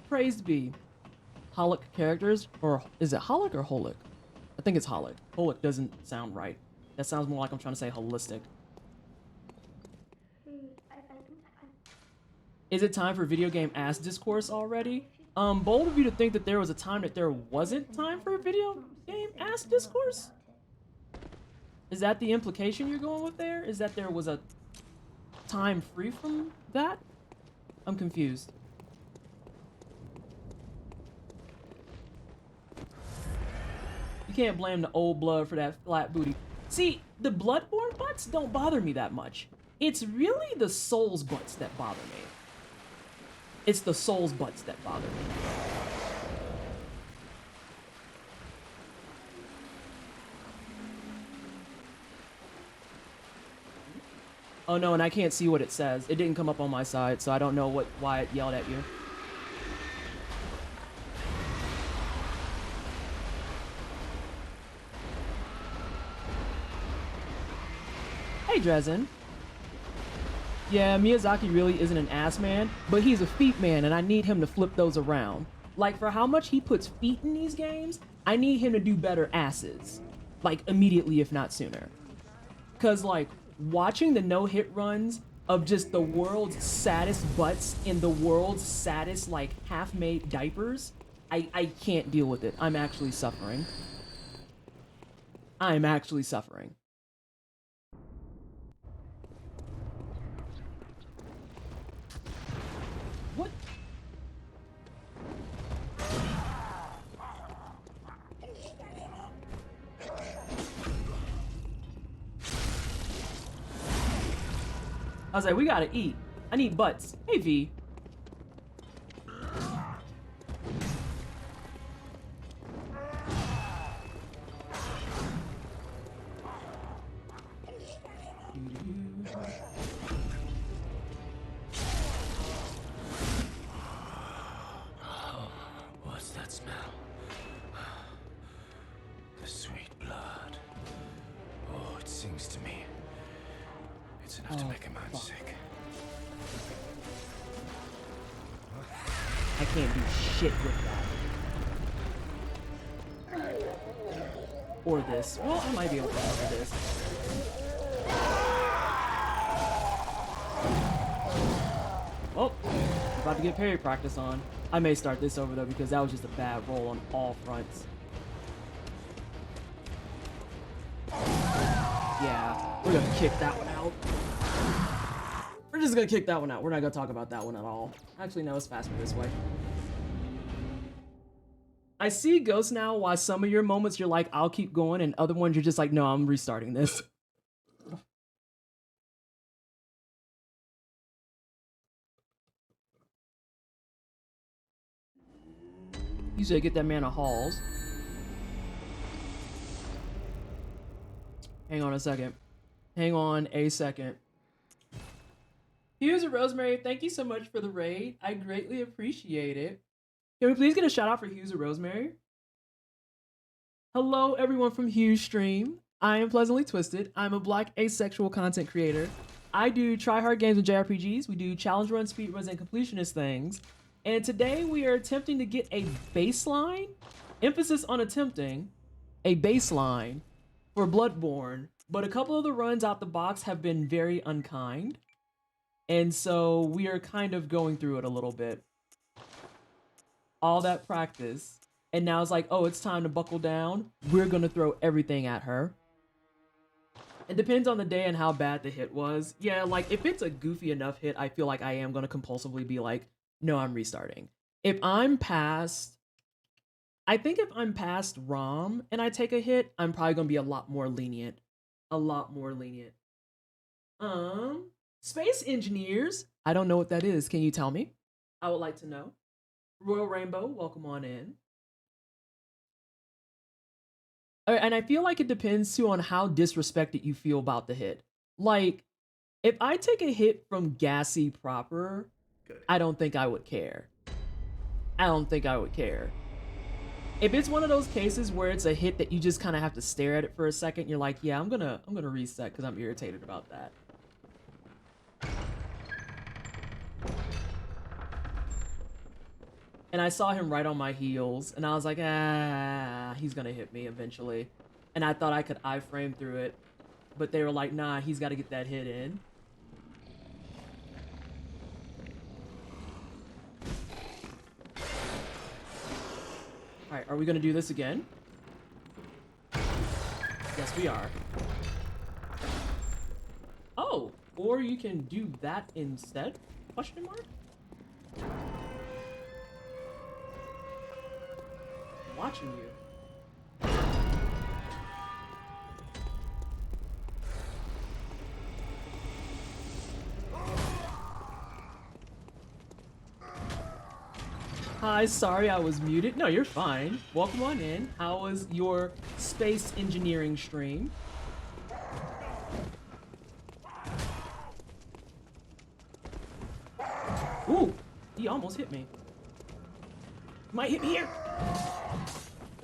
Praised be. Holic characters, or is it Holic or Holic? I think it's Holic. Holic doesn't sound right. That sounds more like I'm trying to say holistic. Is it time for video game ass discourse already? Bold of you to think that there was a time that there wasn't time for video game ass discourse? Is that the implication you're going with there? Is that there was a time free from that? I'm confused. You can't blame the old blood for that flat booty. See, the Bloodborne butts don't bother me that much. It's really the Souls butts that bother me. It's the Souls butts that bother me. Oh no, and I can't see what it says. It didn't come up on my side, so I don't know why it yelled at you. Hey, Dresden. Yeah, Miyazaki really isn't an ass man, but he's a feet man, and I need him to flip those around. Like, for how much he puts feet in these games, I need him to do better asses. Like, immediately, if not sooner. Because, like, watching the no-hit runs of just the world's saddest butts in the world's saddest, like, half-made diapers, I can't deal with it. I'm actually suffering. I'm actually suffering. What? I was like, we gotta eat. I need butts. Hey, V. What's that smell? The sweet blood. Oh, it sings to me. It's That's enough to make a man fuck. sick. I can't do shit with that. Or this. Well, I might be able to cover this. Oh, about to get parry practice on. I may start this over though because that was just a bad roll on all fronts. Yeah, we're gonna kick that one out. We're just gonna kick that one out. We're not gonna talk about that one at all. Actually, no, it's faster this way. I see Ghost now why some of your moments you're like, I'll keep going, and other ones you're just like, no, I'm restarting this. You should get that man a Halls. Hang on a second. Hang on a second. Hughes and Rosemary, thank you so much for the raid. I greatly appreciate it. Can we please get a shout out for Hughes and Rosemary? Hello, everyone from Hughes Stream. I am Pleasantly Twisted. I'm a Black asexual content creator. I do try-hard games and JRPGs. We do challenge runs, speed runs, and completionist things. And today we are attempting to get a baseline, emphasis on attempting, a baseline for Bloodborne. But a couple of the runs out the box have been very unkind. And so we are kind of going through it a little bit. All that practice. And now it's like, oh, it's time to buckle down. We're going to throw everything at her. It depends on the day and how bad the hit was. Yeah, like if it's a goofy enough hit, I feel like I am going to compulsively be like, no, I'm restarting. If I'm past, I think if I'm past ROM and I take a hit, I'm probably going to be a lot more lenient. A lot more lenient. Space Engineers. I don't know what that is. Can you tell me? I would like to know. Royal Rainbow, welcome on in. And I feel like it depends too on how disrespected you feel about the hit. Like, if I take a hit from Gassy proper, I don't think I would care. I don't think I would care. If it's one of those cases where it's a hit that you just kind of have to stare at it for a second, you're like, yeah, I'm gonna reset because I'm irritated about that. And I saw him right on my heels, and I was like, ah, he's gonna hit me eventually. And I thought I could iframe through it, but they were like, nah, he's got to get that hit in. All right, are we gonna do this again? Yes, we are. Oh, or you can do that instead? Question mark? Watching you. Hi, sorry I was muted. No, you're fine. Welcome on in. How was your space engineering stream? Ooh, he almost hit me. Might hit me here.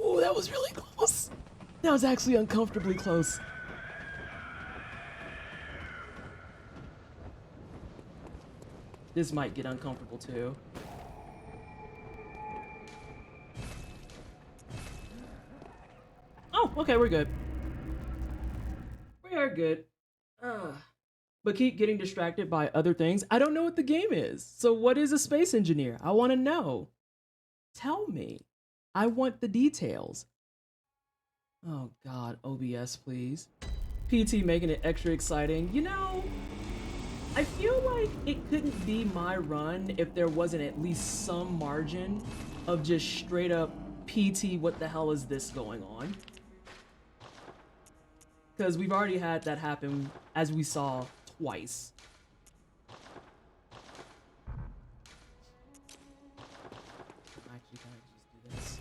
Ooh, that was really close. That was actually uncomfortably close. This might get uncomfortable too. Oh, okay, we're good. We are good. But keep getting distracted by other things. I don't know what the game is. So what is a space engineer? I want to know. Tell me. I want the details. Oh God, OBS, please. PT making it extra exciting. You know, I feel like it couldn't be my run if there wasn't at least some margin of just straight up PT, what the hell is this going on? Because we've already had that happen, as we saw, twice. Actually, can I just do this?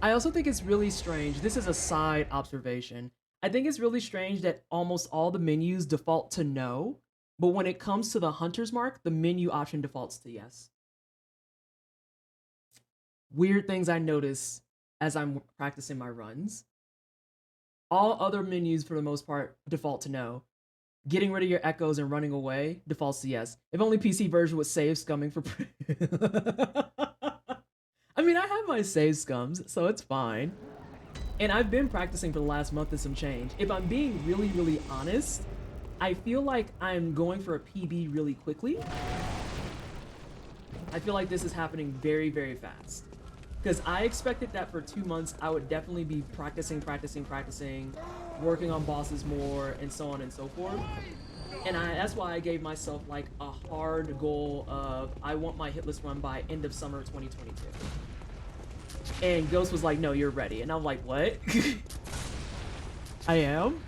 I also think it's really strange. This is a side observation. I think it's really strange that almost all the menus default to no, but when it comes to the hunter's mark, the menu option defaults to yes. Weird things I notice as I'm practicing my runs. All other menus, for the most part, default to no. Getting rid of your echoes and running away defaults to yes. If only PC version would save scumming for. I mean, I have my save scums, so it's fine. And I've been practicing for the last month and some change. If I'm being really, really honest, I feel like I'm going for a PB really quickly. I feel like this is happening very, very fast. Because I expected that for 2 months, I would definitely be practicing, working on bosses more, and so on and so forth. And that's why I gave myself like a hard goal of I want my hit list run by end of summer 2022. And Ghost was like, no, you're ready. And I'm like, what? I am?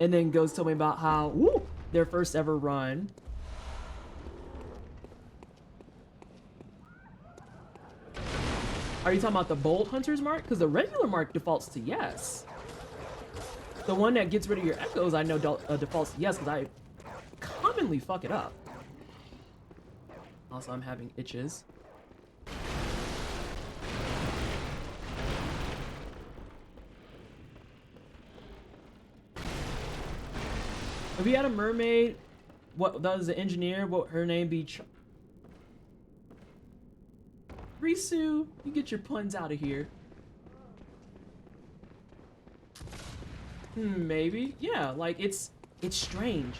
And then Ghost told me about how, woo, their first ever run. Are you talking about the Bold Hunter's mark? Because the regular mark defaults to yes. The one that gets rid of your echoes, I know defaults to yes, because I commonly fuck it up. Also, I'm having itches. If you had a mermaid, what does the engineer? What her name be? Risu, you get your puns out of here. Maybe. Yeah, like it's strange.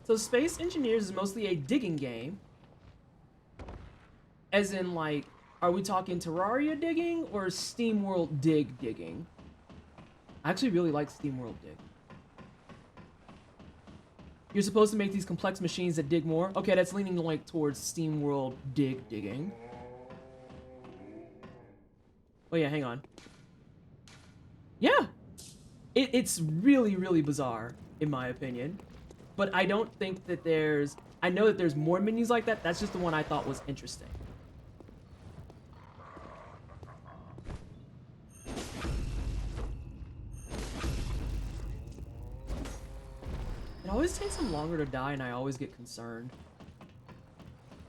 So Space Engineers is mostly a digging game. As in, like, are we talking Terraria digging or SteamWorld digging? I actually really like SteamWorld dig. You're supposed to make these complex machines that dig more. Okay, that's leaning like towards SteamWorld digging. Oh yeah, hang on. Yeah, it's really, really bizarre in my opinion. But I don't think that there's... I know that there's more menus like that. That's just the one I thought was interesting. It always takes them longer to die, and I always get concerned.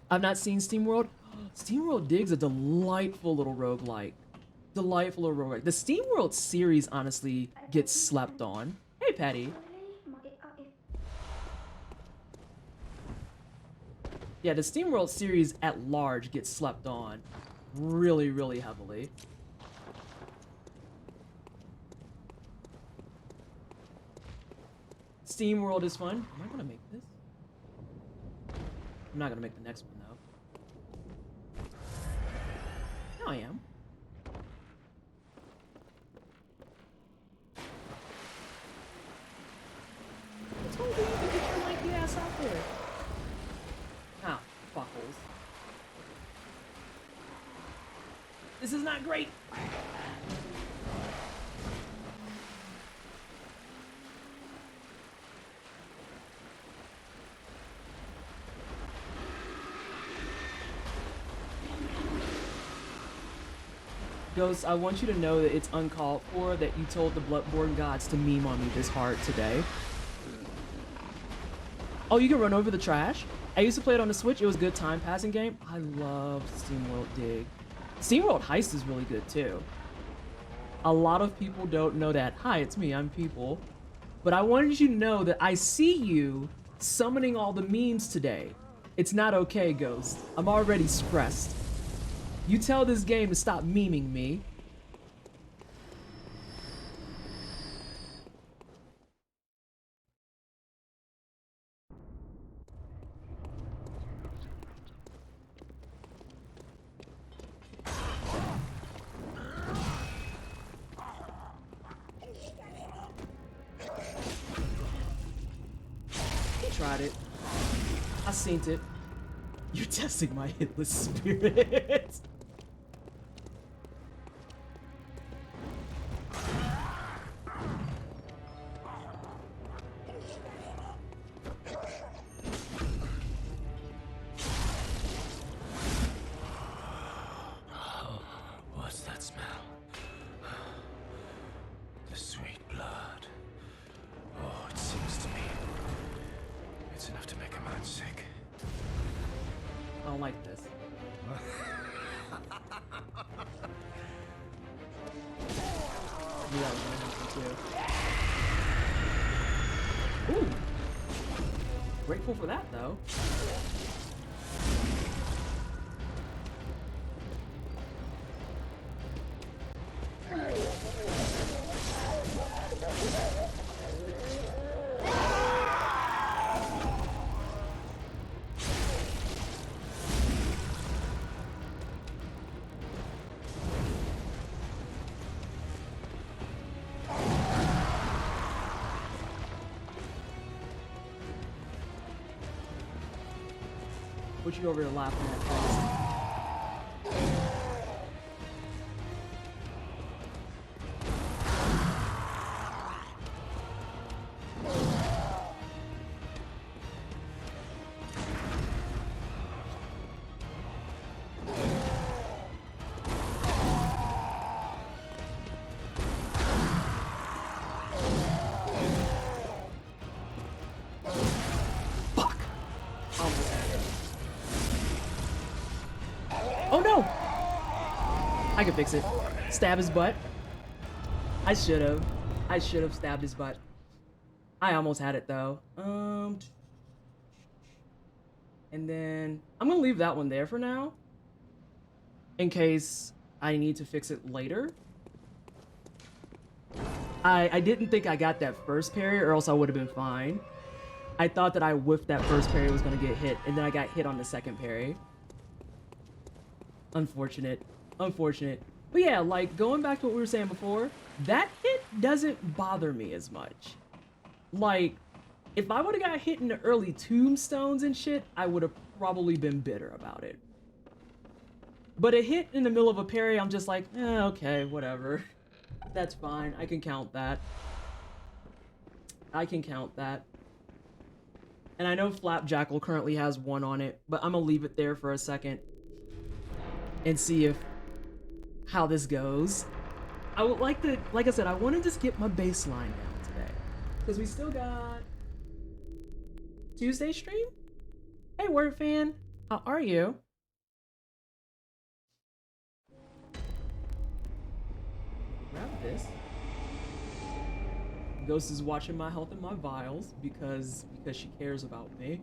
I've not seen SteamWorld. SteamWorld Dig's a delightful little roguelike. Delightful little roguelike. The SteamWorld series, honestly, gets slept on. Hey, Patty. Yeah, the SteamWorld series at large gets slept on really, really heavily. SteamWorld is fun. Am I gonna make this? I'm not gonna make the next one though. No, I am. I told you to get your lanky ass out there. Ah, fuckles. This is not great. Ghost, I want you to know that it's uncalled for that you told the Bloodborne gods to meme on me this hard today. Oh, you can run over the trash? I used to play it on the Switch. It was a good time passing game. I love SteamWorld Dig. SteamWorld Heist is really good too. A lot of people don't know that. Hi, it's me, I'm People. But I wanted you to know that I see you summoning all the memes today. It's not okay, Ghost. I'm already stressed. You tell this game to stop memeing me. Tried it. I seen it. You're testing my hitless spirit. What's that smell? The sweet blood. Oh, it seems to me it's enough to make a man sick. I don't like this. knew that was gonna happen too. Ooh. Grateful for that though. What you over there laughing at, guys? Fuck! Almost had it. Oh no! I can fix it. Stab his butt. I should have. I should have stabbed his butt. I almost had it though. And then I'm gonna leave that one there for now, in case I need to fix it later. I didn't think I got that first parry, or else I would have been fine. I thought that I whiffed that first parry was gonna get hit, and then I got hit on the second parry. Unfortunate. Unfortunate. But yeah, like, going back to what we were saying before, that hit doesn't bother me as much. Like, if I would have got hit in the early tombstones and shit, I would have probably been bitter about it. But a hit in the middle of a parry, I'm just like, okay, whatever. That's fine. I can count that. I can count that. And I know Flapjackal currently has 1 on it, but I'm gonna leave it there for a second and see how this goes. I would like to, like I said, I want to just get my baseline down today, because we still got Tuesday stream. Hey, Word Fan, how are you? Grab this. Ghost is watching my health and my vials because she cares about me.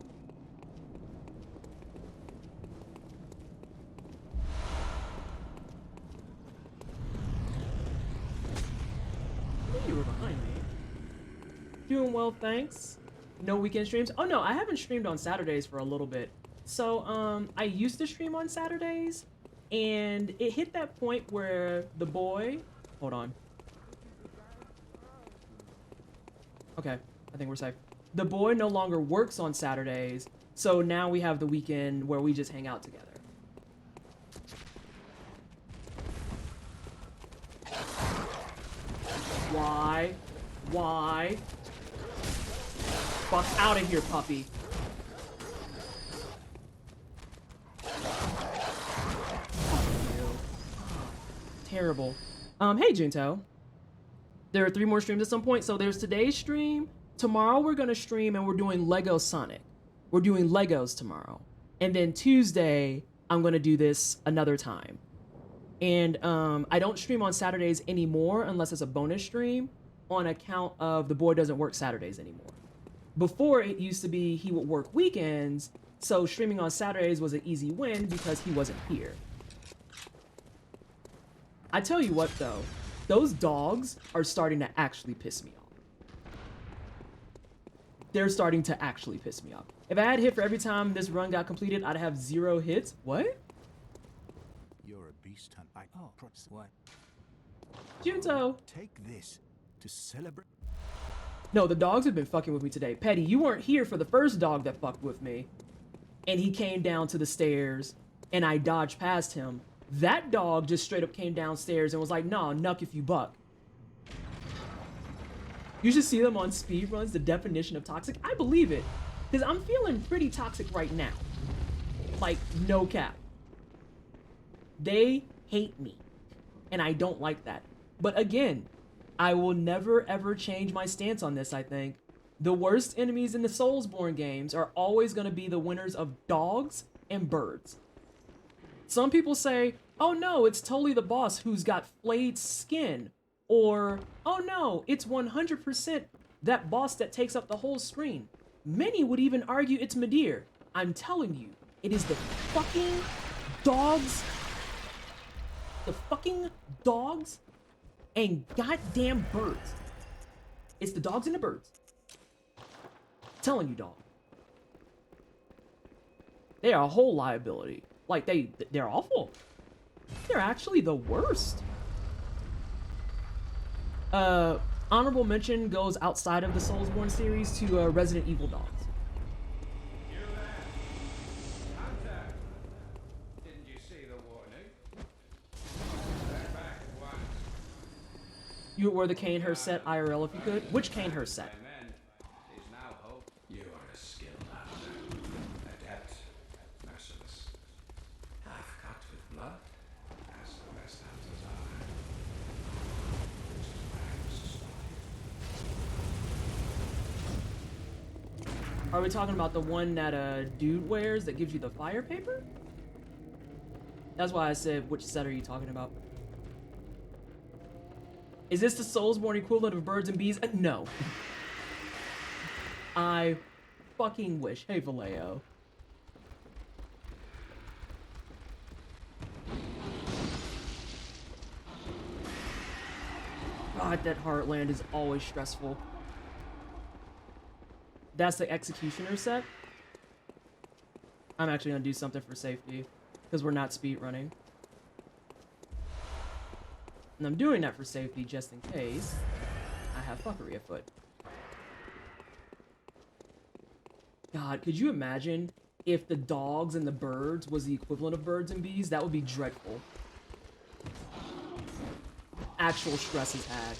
You were behind me. Doing well, thanks. No weekend streams? Oh no, I haven't streamed on Saturdays for a little bit. So, I used to stream on Saturdays, and it hit that point where the boy... Hold on. Okay, I think we're safe. The boy no longer works on Saturdays, so now we have the weekend where we just hang out together. Why? Why? Fuck out of here, puppy. Fuck you. Terrible. Hey, Junto. There are 3 more streams at some point. So there's today's stream. Tomorrow we're gonna stream and we're doing Lego Sonic. We're doing Legos tomorrow. And then Tuesday, I'm gonna do this another time. And I don't stream on Saturdays anymore unless it's a bonus stream, on account of the boy doesn't work Saturdays anymore. Before, it used to be he would work weekends, so streaming on Saturdays was an easy win because he wasn't here. I tell you what though, those dogs are starting to actually piss me off. They're starting to actually piss me off. If I had hit for every time this run got completed, I'd have 0 hits. What? You're a beast hunt. What? Junto! Take this to celebrate. No, the dogs have been fucking with me today. Petty, you weren't here for the first dog that fucked with me. And he came down to the stairs, and I dodged past him. That dog just straight up came downstairs and was like, nah, nuck if you buck. You should see them on speedruns, the definition of toxic. I believe it, because I'm feeling pretty toxic right now. Like, no cap. They hate me, and I don't like that. But again, I will never ever change my stance on this, I think. The worst enemies in the Soulsborne games are always going to be the winners of dogs and birds. Some people say, oh no, it's totally the boss who's got flayed skin. Or, oh no, it's 100% that boss that takes up the whole screen. Many would even argue it's Midir. I'm telling you, it is the fucking dogs. The fucking dogs and goddamn birds. It's the dogs and the birds. Telling you, dog. They are a whole liability. Like, they're awful. They're actually the worst. Honorable mention goes outside of the Soulsborne series to Resident Evil dogs. You there? Hunter! Didn't you see the warning? Stand back at once. You would wear the Kanehurst set IRL if you could. Which Kanehurst set? Men is now hope. You are a skilled hunter. Adept. Merciless. Half-cut with blood. As the best hunters are. Which is why I was aspired. Are we talking about the one that a dude wears that gives you the fire paper? That's why I said, which set are you talking about? Is this the Soulsborne equivalent of birds and bees? No. I fucking wish. Hey, Vallejo. God, that Heartland is always stressful. That's the Executioner set. I'm actually gonna do something for safety, because we're not speed running. And I'm doing that for safety just in case I have fuckery afoot. God, could you imagine if the dogs and the birds was the equivalent of birds and bees? That would be dreadful. Actual stress is had.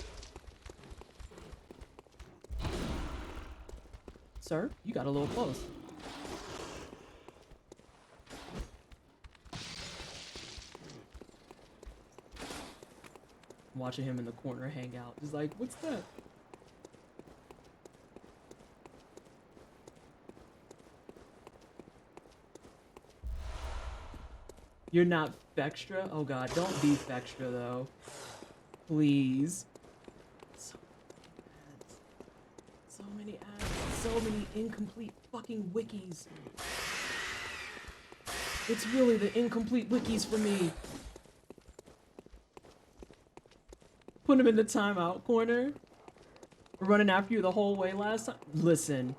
Sir, you got a little close. Watching him in the corner hang out. Just like, what's that? You're not Fextra? Oh god, don't be Fextra though. Please. So many ads. So many incomplete fucking wikis. It's really the incomplete wikis for me. Put him in the timeout corner. Running after you the whole way last time. Listen.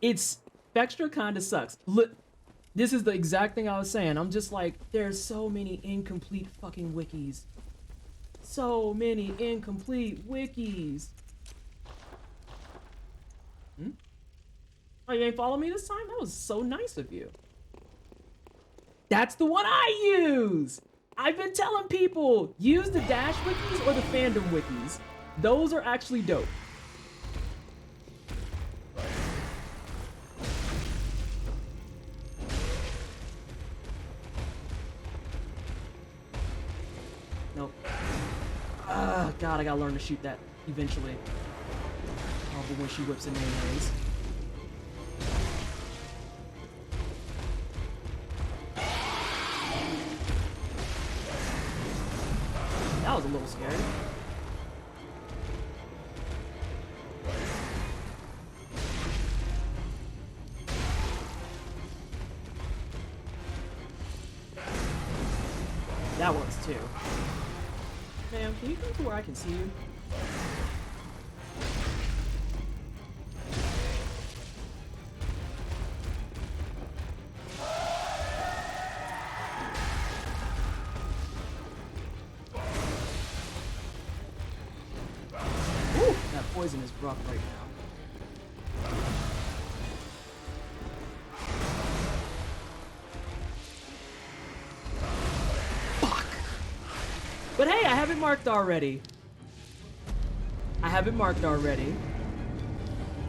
It's... Fextra kinda sucks. Look. This is the exact thing I was saying. I'm just like, there's so many incomplete fucking wikis. So many incomplete wikis. Hmm? Oh, you ain't follow me this time? That was so nice of you. That's the one I use! I've been telling people, use the Dash wikis or the fandom wikis. Those are actually dope. Nope. Ah, God, I gotta learn to shoot that eventually. Oh, but when she whips in mayonnaise. That was a little scary. That works too. Ma'am, can you come to where I can see you? Ooh, that poison is rough right now. Fuck! But hey, I have it marked already. I have it marked already.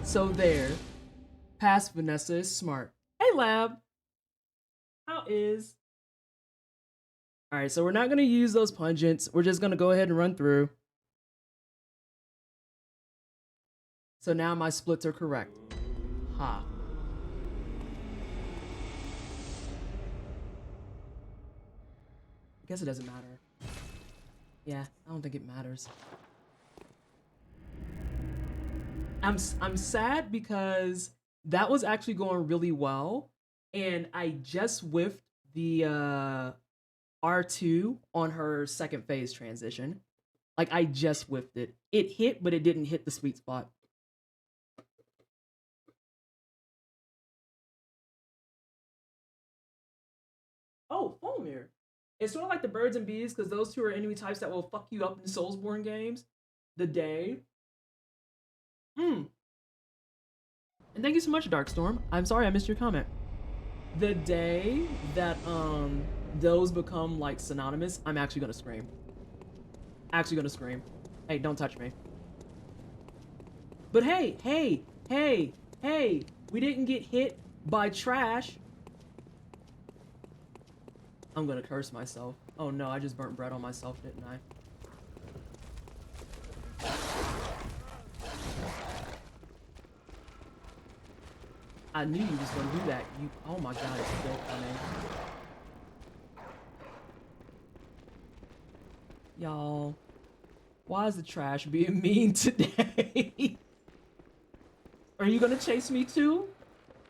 So there. Past Vanessa is smart. Hey, Lab. How is? Alright, so we're not going to use those pungents. We're just going to go ahead and run through. So now my splits are correct. Ha. I guess it doesn't matter. Yeah, I don't think it matters. I'm sad because that was actually going really well, and I just whiffed the R2 on her second phase transition. Like I just whiffed it. It hit, but it didn't hit the sweet spot. Oh, Fulmir. It's sort of like the birds and bees, because those two are enemy types that will fuck you up in Soulsborne games. The day. Hmm. And thank you so much, Darkstorm. I'm sorry I missed your comment. The day that those become like synonymous, I'm actually gonna scream. Actually gonna scream. Hey, don't touch me. But hey, hey, hey, hey, we didn't get hit by trash. I'm gonna curse myself. Oh no, I just burnt bread on myself, didn't I? I knew you was gonna do that. You, oh my god, it's still coming. Y'all, why is the trash being mean today? Are you gonna chase me too?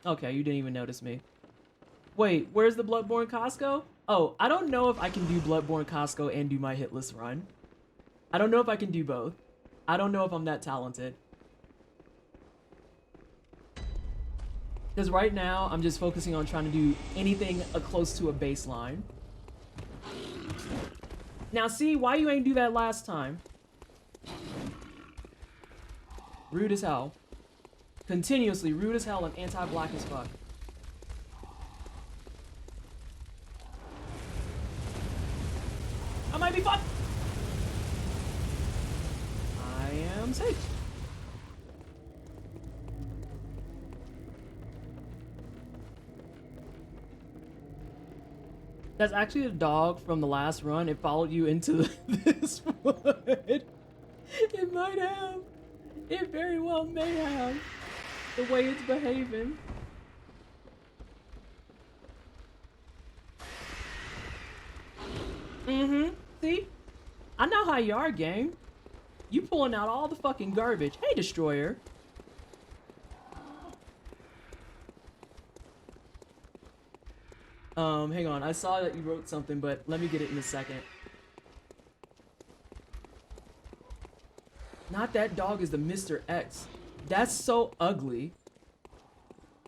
Okay, you didn't even notice me. Wait, where's the Bloodborne Costco? Oh, I don't know if I can do Bloodborne Costco and do my hitless run. I don't know if I can do both. I don't know if I'm that talented. Because right now, I'm just focusing on trying to do anything close to a baseline. Now see, why you ain't do that last time? Rude as hell. Continuously rude as hell and anti-black as fuck. I might be fucked. I am safe. That's actually a dog from the last run. It followed you into this wood. It might have. It very well may have. The way it's behaving. Mm-hmm. See? I know how you are, gang. You pulling out all the fucking garbage. Hey, Destroyer. Hang on. I saw that you wrote something, but let me get it in a second. Not that dog is the Mr. X. That's so ugly.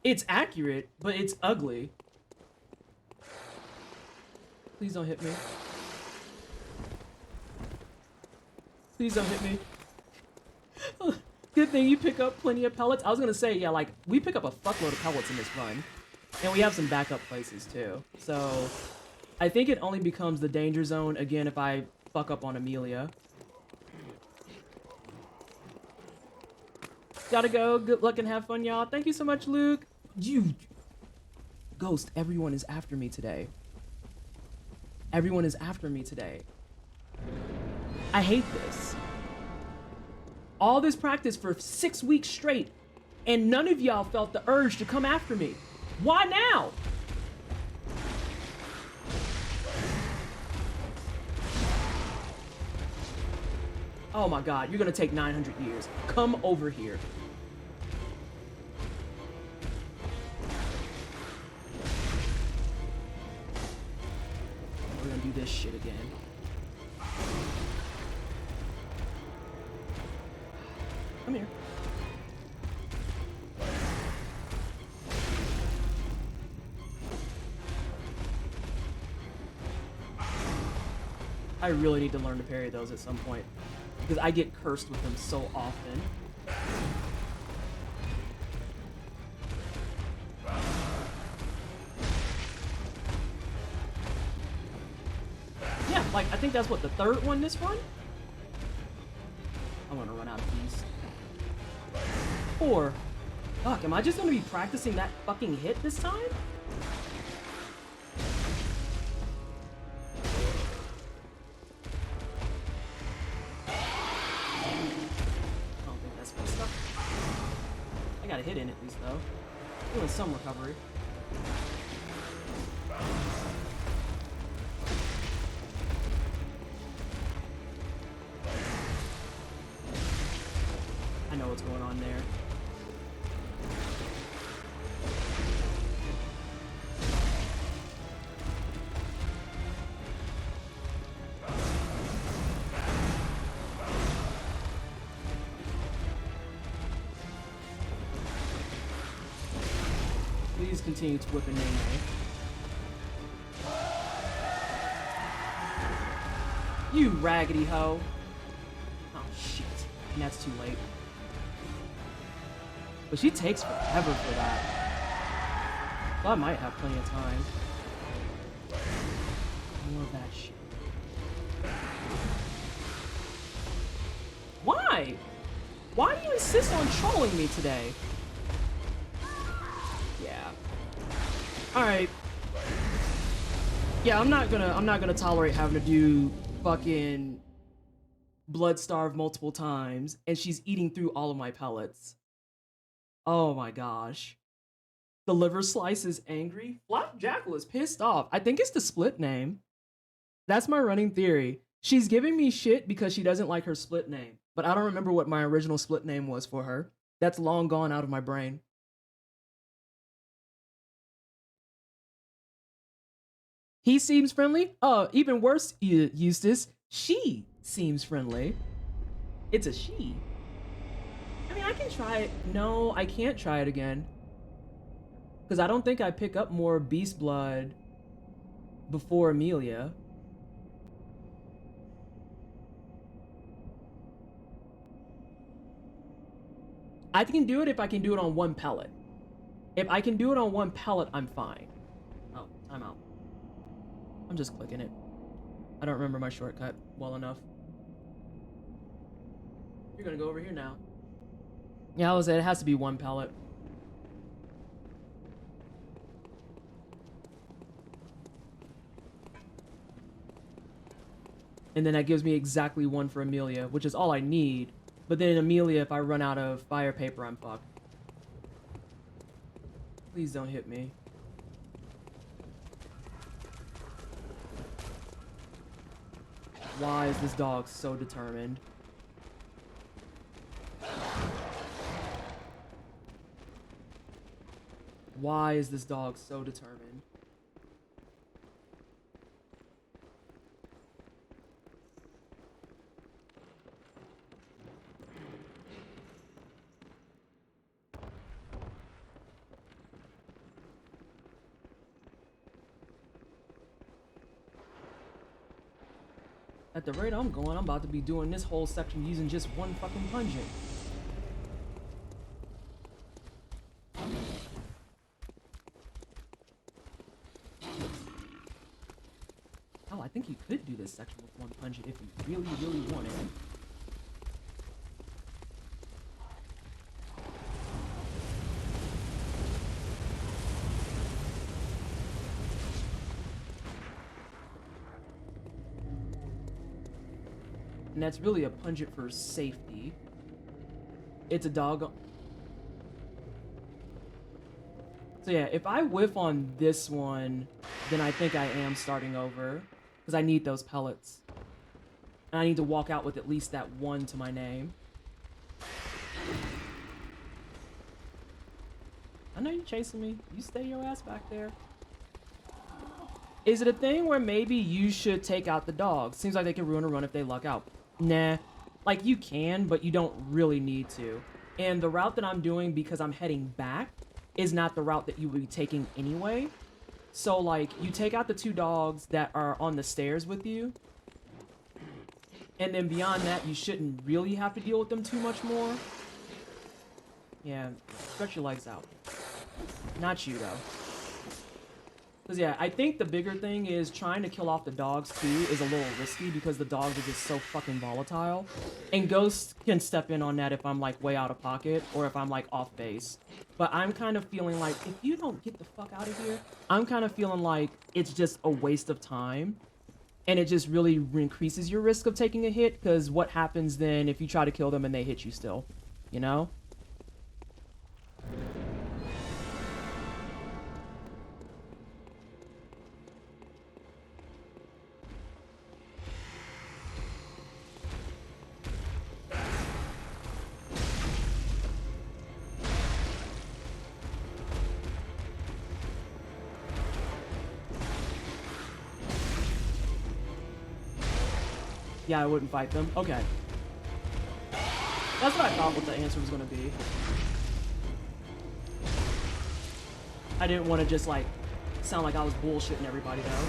It's accurate, but it's ugly. Please don't hit me. Please don't hit me. Good thing you pick up plenty of pellets. I was gonna say, yeah, like, we pick up a fuckload of pellets in this run. And we have some backup places, too. So, I think it only becomes the danger zone, again, if I fuck up on Amelia. Gotta go. Good luck and have fun, y'all. Thank you so much, Luke. You... Ghost, everyone is after me today. Everyone is after me today. I hate this. All this practice for 6 weeks straight, and none of y'all felt the urge to come after me. Why now? Oh my god, you're gonna take 900 years. Come over here. We're gonna do this shit again. Come here. I really need to learn to parry those at some point, because I get cursed with them so often. Yeah, like, I think that's what, the third one this run? I'm gonna run out of these. 4. Fuck, am I just gonna be practicing that fucking hit this time? I got a hit in at least, though. Doing some recovery. what's going on there. Please continue to whip a Nene. You raggedy hoe. Oh shit. And that's too late. But she takes forever for that. Well, I might have plenty of time. More of that shit. Why? Why do you insist on trolling me today? Yeah. Alright. Yeah, I'm not gonna tolerate having to do fucking blood starve multiple times, and she's eating through all of my pellets. Oh my gosh. The liver slice is angry. Flap Jackal is pissed off. I think it's the split name. That's my running theory. She's giving me shit because she doesn't like her split name, but I don't remember what my original split name was for her. That's long gone out of my brain. He seems friendly. Even worse, Eustace. She seems friendly. It's a she. I mean, I can try it. No, I can't try it again. Because I don't think I pick up more beast blood before Amelia. I can do it if I can do it on one pellet. If I can do it on one pellet, I'm fine. Oh, I'm out. I'm just clicking it. I don't remember my shortcut well enough. You're gonna go over here now. Yeah, it has to be one pellet. And then that gives me exactly one for Amelia, which is all I need. But then Amelia, if I run out of fire paper, I'm fucked. Please don't hit me. Why is this dog so determined? Why is this dog so determined? At the rate I'm going, I'm about to be doing this whole section using just one fucking pungent. Oh, I think you could do this section with one pungent if you really, really wanted. And that's really a pungent for safety. It's a dog. So yeah, if I whiff on this one, then I think I am starting over. Because I need those pellets. And I need to walk out with at least that one to my name. I know you're chasing me. You stay your ass back there. Is it a thing where maybe you should take out the dogs? Seems like they can ruin a run if they luck out. Nah. Like, you can, but you don't really need to. And the route that I'm doing, because I'm heading back, is not the route that you would be taking anyway. So, like, you take out the two dogs that are on the stairs with you. And then beyond that, you shouldn't really have to deal with them too much more. Yeah, stretch your legs out. Not you, though. Because, yeah, I think the bigger thing is trying to kill off the dogs, too, is a little risky because the dogs are just so fucking volatile. And Ghost can step in on that if I'm, like, way out of pocket or if I'm, like, off base. But I'm kind of feeling like, if you don't get the fuck out of here, I'm kind of feeling like it's just a waste of time. And it just really increases your risk of taking a hit, because what happens then if you try to kill them and they hit you still? You know? Yeah, I wouldn't fight them. Okay. That's what I thought what the answer was gonna be. I didn't want to just, like, sound like I was bullshitting everybody, though.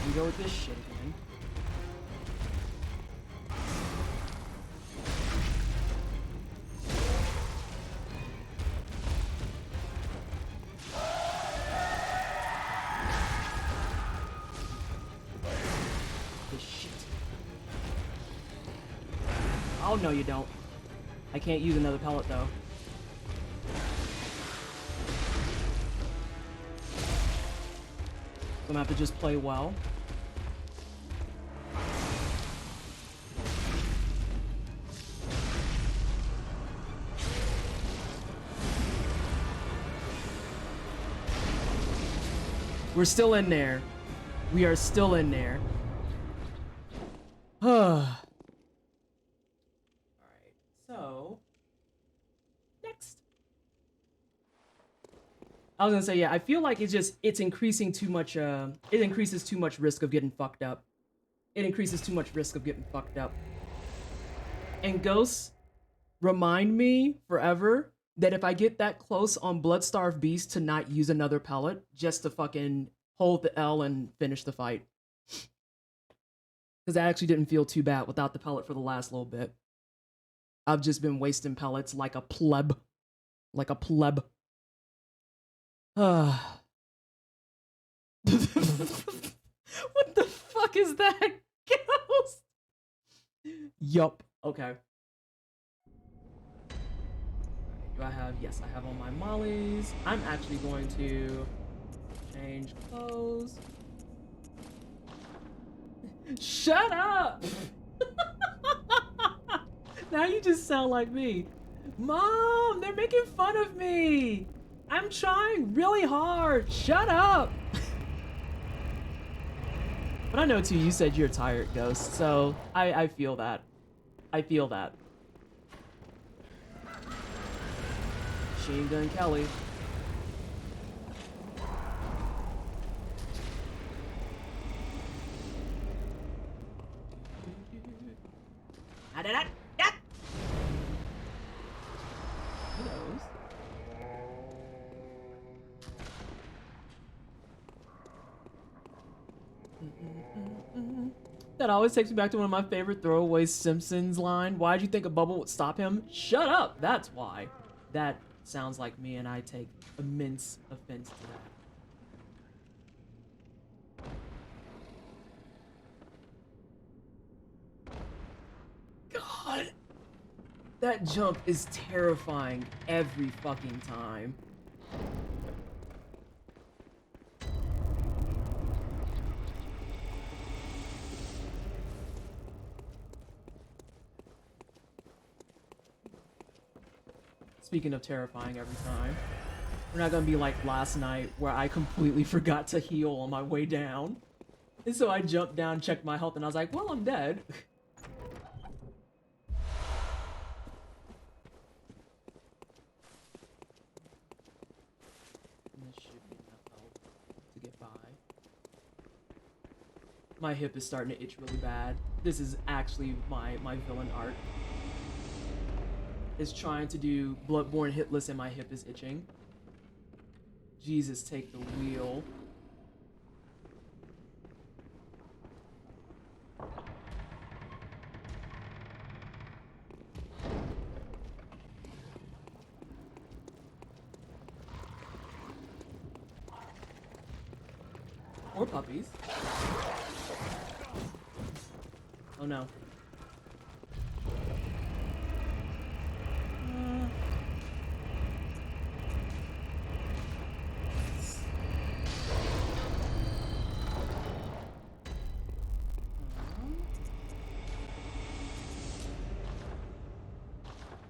We go with this shit again. This shit. Oh, no, you don't. I can't use another pellet, though. I'm gonna have to just play well. We're still in there. We are still in there. Alright, so next. I was gonna say, yeah, I feel like it's increasing too much, it increases too much risk of getting fucked up. It increases too much risk of getting fucked up. And ghosts remind me forever that if I get that close on Bloodstarved Beast to not use another pellet, just to fucking hold the L and finish the fight. Because I actually didn't feel too bad without the pellet for the last little bit. I've just been wasting pellets like a pleb. Like a pleb. What the fuck is that? Ghost? Yup. Okay. Do I have? Yes, I have all my mollies. I'm actually going to change clothes. Shut up! Now you just sound like me. Mom, they're making fun of me. I'm trying really hard. Shut up. But I know too, you said you're tired, Ghost, so I feel that. I feel that. Machine Gun Kelly. That always takes me back to one of my favorite throwaway Simpsons line. Why'd you think a bubble would stop him? Shut up! That's why. That sounds like me, and I take immense offense to that. God! That jump is terrifying every fucking time. Speaking of terrifying every time, we're not gonna be like last night where I completely forgot to heal on my way down. And so I jumped down, checked my health, and I was like, well, I'm dead. And this should be enough health to get by. My hip is starting to itch really bad. This is actually my villain art. Is trying to do Bloodborne hitless and my hip is itching. Jesus, take the wheel. Or puppies. Oh no.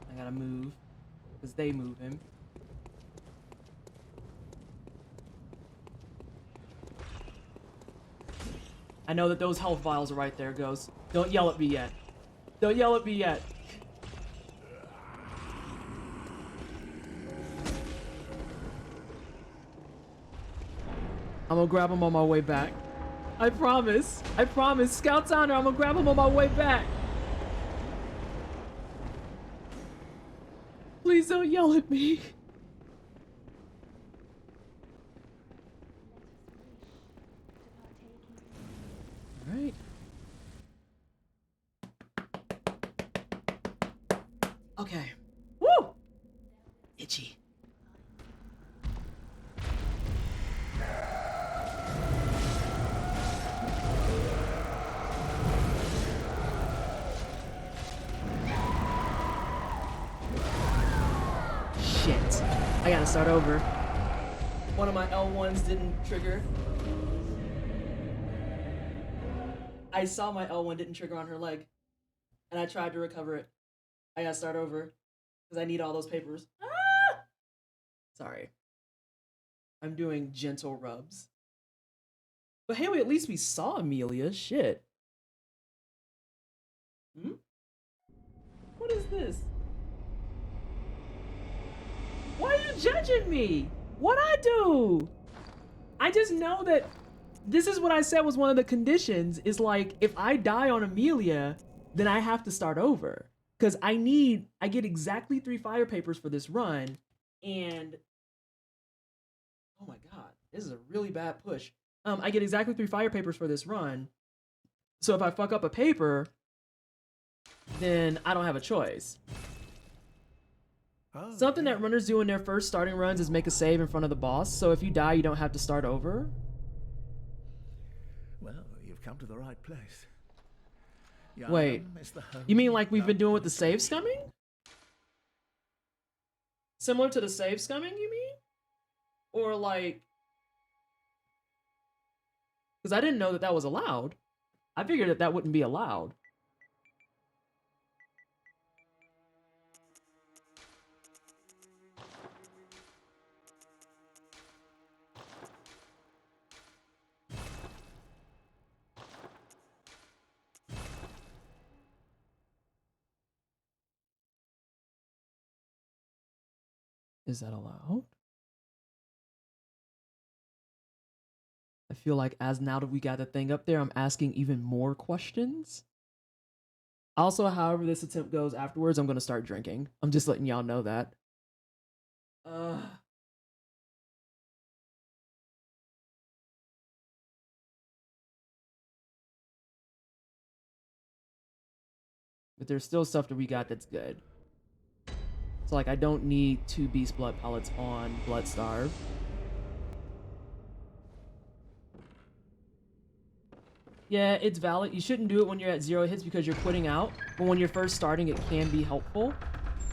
I gotta move, because they move him. I know that those health vials are right there, Ghost. Don't yell at me yet. Don't yell at me yet. I'm gonna grab him on my way back. I promise. I promise. Scout's honor, I'm gonna grab him on my way back. Please don't yell at me. All right. Okay. Woo! Itchy. Shit. I gotta start over. One of my L1s didn't trigger. I saw my L1 didn't trigger on her leg. And I tried to recover it. I gotta start over. Because I need all those papers. Ah! Sorry. I'm doing gentle rubs. But hey, at least we saw Amelia. Shit. Hmm? What is this? Why are you judging me? What'd I do? I just know that this is what I said was one of the conditions, is like, if I die on Amelia, then I have to start over. Because I get exactly 3 fire papers for this run, and oh my god, this is a really bad push. I get exactly 3 fire papers for this run, so if I fuck up a paper, then I don't have a choice. Oh, something that runners do in their first starting runs is make a save in front of the boss, so if you die, you don't have to start over. Well, you've come to the right place. Wait, you mean like we've been doing with the save scumming? Similar to the save scumming, you mean? Or like... Because I didn't know that that was allowed. I figured that that wouldn't be allowed. Is that allowed? I feel like as now that we got the thing up there, I'm asking even more questions. Also, however this attempt goes afterwards, I'm going to start drinking. I'm just letting y'all know that. But there's still stuff that we got that's good. So like, I don't need 2 Beast Blood pellets on Bloodstarve. Yeah, it's valid. You shouldn't do it when you're at 0 hits because you're putting out. But when you're first starting, it can be helpful.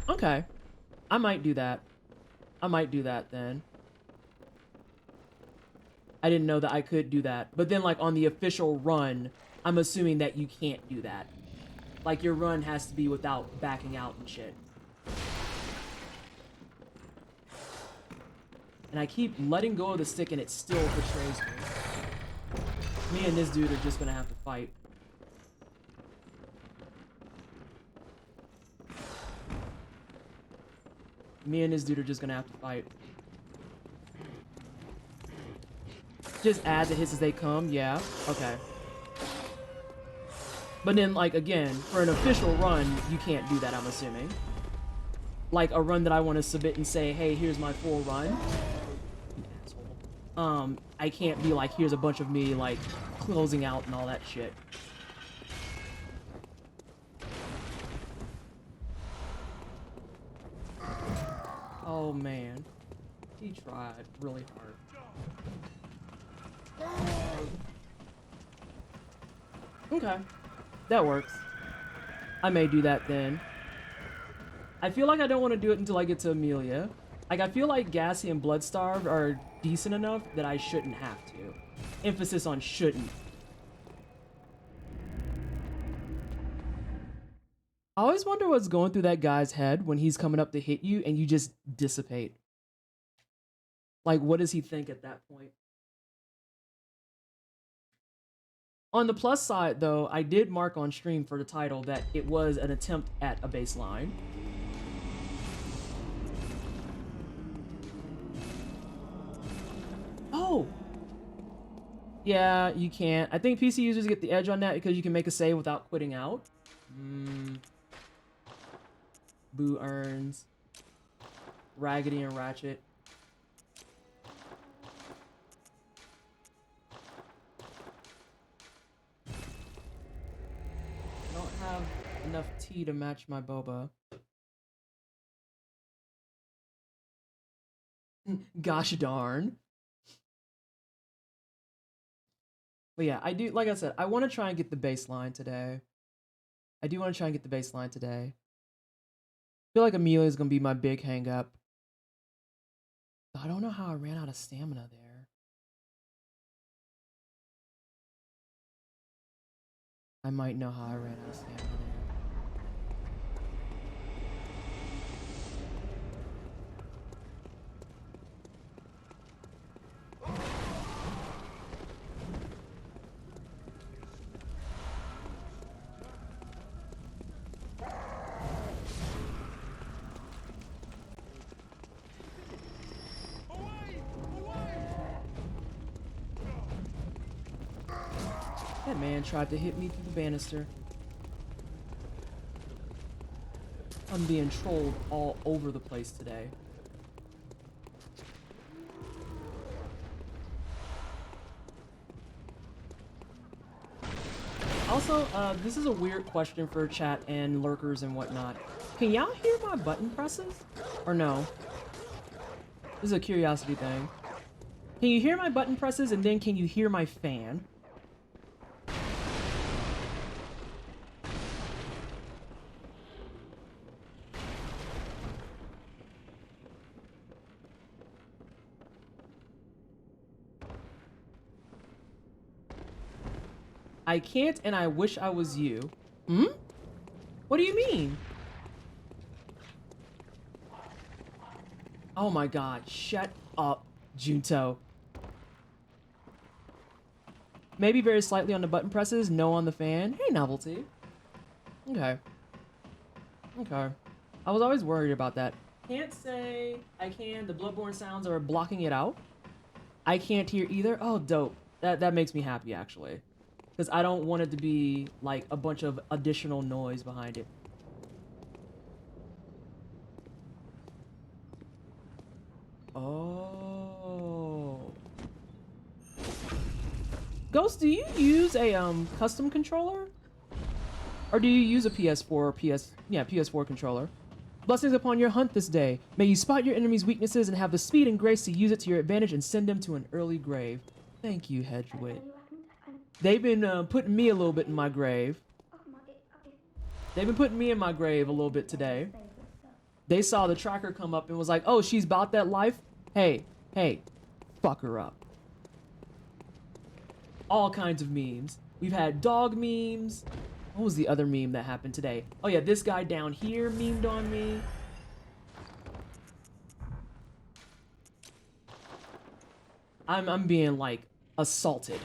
Okay. I might do that. I might do that then. I didn't know that I could do that. But then like on the official run, I'm assuming that you can't do that. Like your run has to be without backing out and shit. And I keep letting go of the stick and it still betrays me. Me and this dude are just gonna have to fight. Me and this dude are just gonna have to fight. Just add the hits as they come, yeah, okay. But then, like, again, for an official run, you can't do that, I'm assuming. Like, a run that I want to submit and say, hey, here's my full run. I can't be like, here's a bunch of me, like, closing out and all that shit. Oh, man. He tried really hard. Okay. That works. I may do that then. I feel like I don't want to do it until I get to Amelia. Like, I feel like Gassy and Bloodstarved are decent enough that I shouldn't have to. Emphasis on shouldn't. I always wonder what's going through that guy's head when he's coming up to hit you and you just dissipate. Like, what does he think at that point? On the plus side, though, I did mark on stream for the title that it was an attempt at a baseline. Oh! Yeah, you can't. I think PC users get the edge on that because you can make a save without quitting out. Boo earns. Raggedy and Ratchet. I don't have enough tea to match my boba. Gosh darn. But yeah, I do, like I said, I want to try and get the baseline today. I do want to try and get the baseline today. I feel like Amelia is going to be my big hang up. I don't know how I ran out of stamina there. I might know how I ran out of stamina there. That man tried to hit me through the banister. I'm being trolled all over the place today. Also, this is a weird question for chat and lurkers and whatnot. Can y'all hear my button presses? Or no? This is a curiosity thing. Can you hear my button presses and then can you hear my fan? I can't and I wish I was you. Hmm? What do you mean? Oh my god, shut up, Junto. Maybe very slightly on the button presses, no on the fan. Hey, Novelty. Okay. Okay. I was always worried about that. Can't say I can. The Bloodborne sounds are blocking it out. I can't hear either. Oh, dope. That makes me happy, actually. Because I don't want it to be, like, a bunch of additional noise behind it. Oh. Ghost, do you use a custom controller? Or do you use a PS4 or PS4 controller? Blessings upon your hunt this day. May you spot your enemy's weaknesses and have the speed and grace to use it to your advantage and send them to an early grave. Thank you, Hedgewit. They've been putting me a little bit in my grave. They've been putting me in my grave a little bit today. They saw the tracker come up and was like, oh, she's about that life? Hey, fuck her up. All kinds of memes. We've had dog memes. What was the other meme that happened today? Oh yeah, this guy down here memed on me. I'm being, like, assaulted.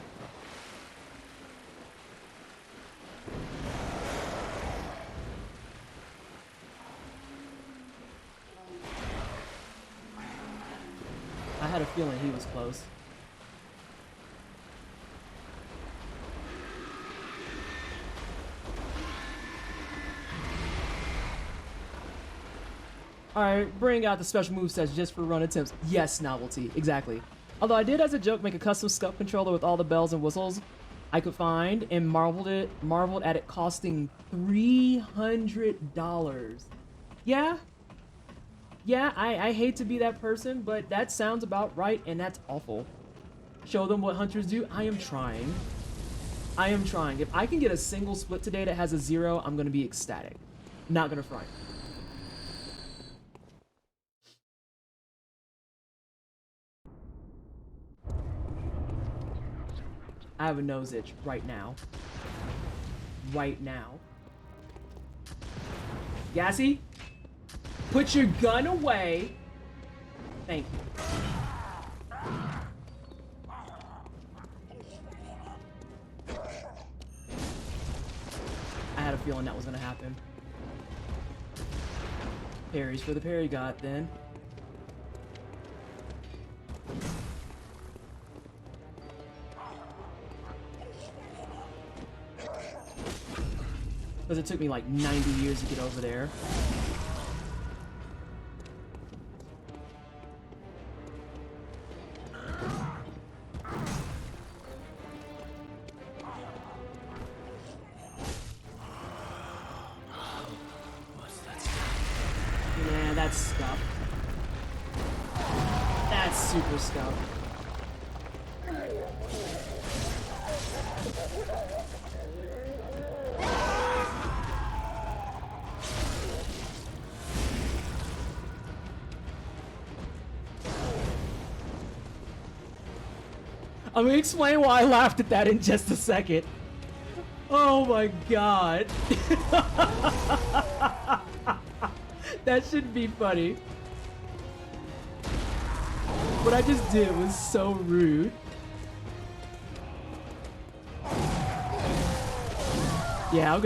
I had a feeling he was close. Alright, bring out the special movesets just for run attempts. Yes, Novelty, exactly. Although I did, as a joke, make a custom scuff controller with all the bells and whistles I could find and marveled at it costing $300. Yeah, I hate to be that person, but that sounds about right, and that's awful. Show them what hunters do. I am trying. If I can get a single split today that has a 0, I'm gonna be ecstatic. Not gonna front. I have a nose itch right now. Right now. Gassy? Put your gun away. Thank you. I had a feeling that was gonna happen. Parries for the parry god then. Because it took me like 90 years to get over there. Yeah, that's stuff. That's super stuff. I'm gonna explain why I laughed at that in just a second. Oh my god. That shouldn't be funny. What I just did was so rude. Yeah, I'm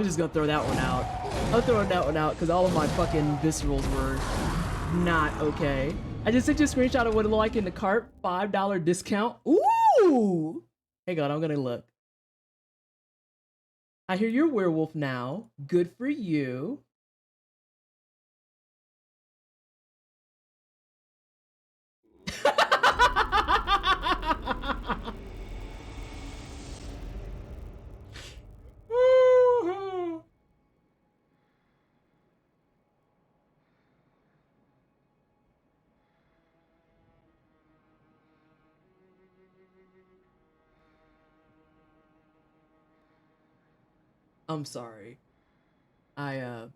just gonna throw that one out. I'm throwing that one out because all of my fucking viscerals were not okay. I just sent you a screenshot of what it looked like in the cart. $5 discount. Ooh! Hang on, I'm gonna look. I hear you're a werewolf now. Good for you. I'm sorry. I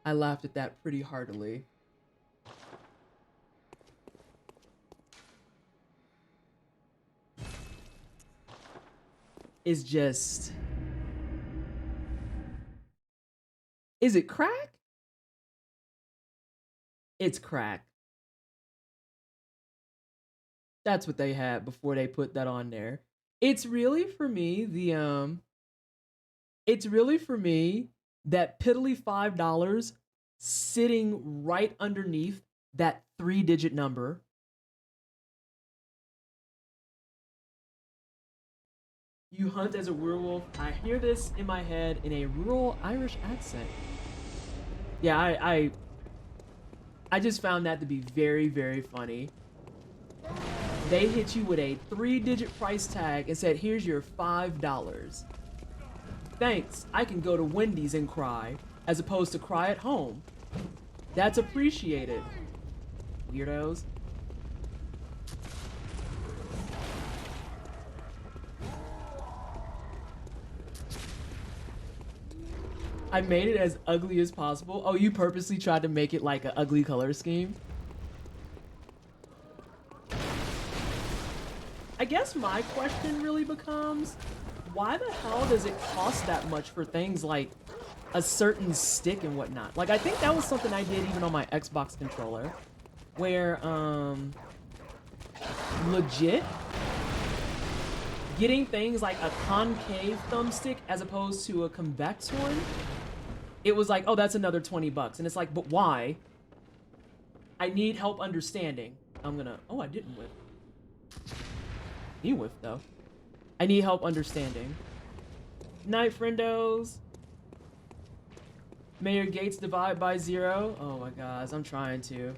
laughed at that pretty heartily. It's just... Is it crack? It's crack. That's what they had before they put that on there. It's really for me it's really for me that piddly $5 sitting right underneath that 3-digit number. You hunt as a werewolf. I hear this in my head in a rural Irish accent. Yeah, I just found that to be very, very funny. They hit you with a 3-digit price tag and said, here's your $5. Thanks, I can go to Wendy's and cry, as opposed to cry at home. That's appreciated. Weirdos. I made it as ugly as possible. Oh, you purposely tried to make it like an ugly color scheme? I guess my question really becomes, why the hell does it cost that much for things like a certain stick and whatnot? Like, I think that was something I did even on my Xbox controller, where, legit, getting things like a concave thumbstick as opposed to a convex one, it was like, oh, that's another 20 bucks. And it's like, but why? I need help understanding. I'm gonna, oh, I didn't whip. You whiffed though. I need help understanding. Night, friendos. Mayor Gates divide by 0. Oh my gosh, I'm trying to.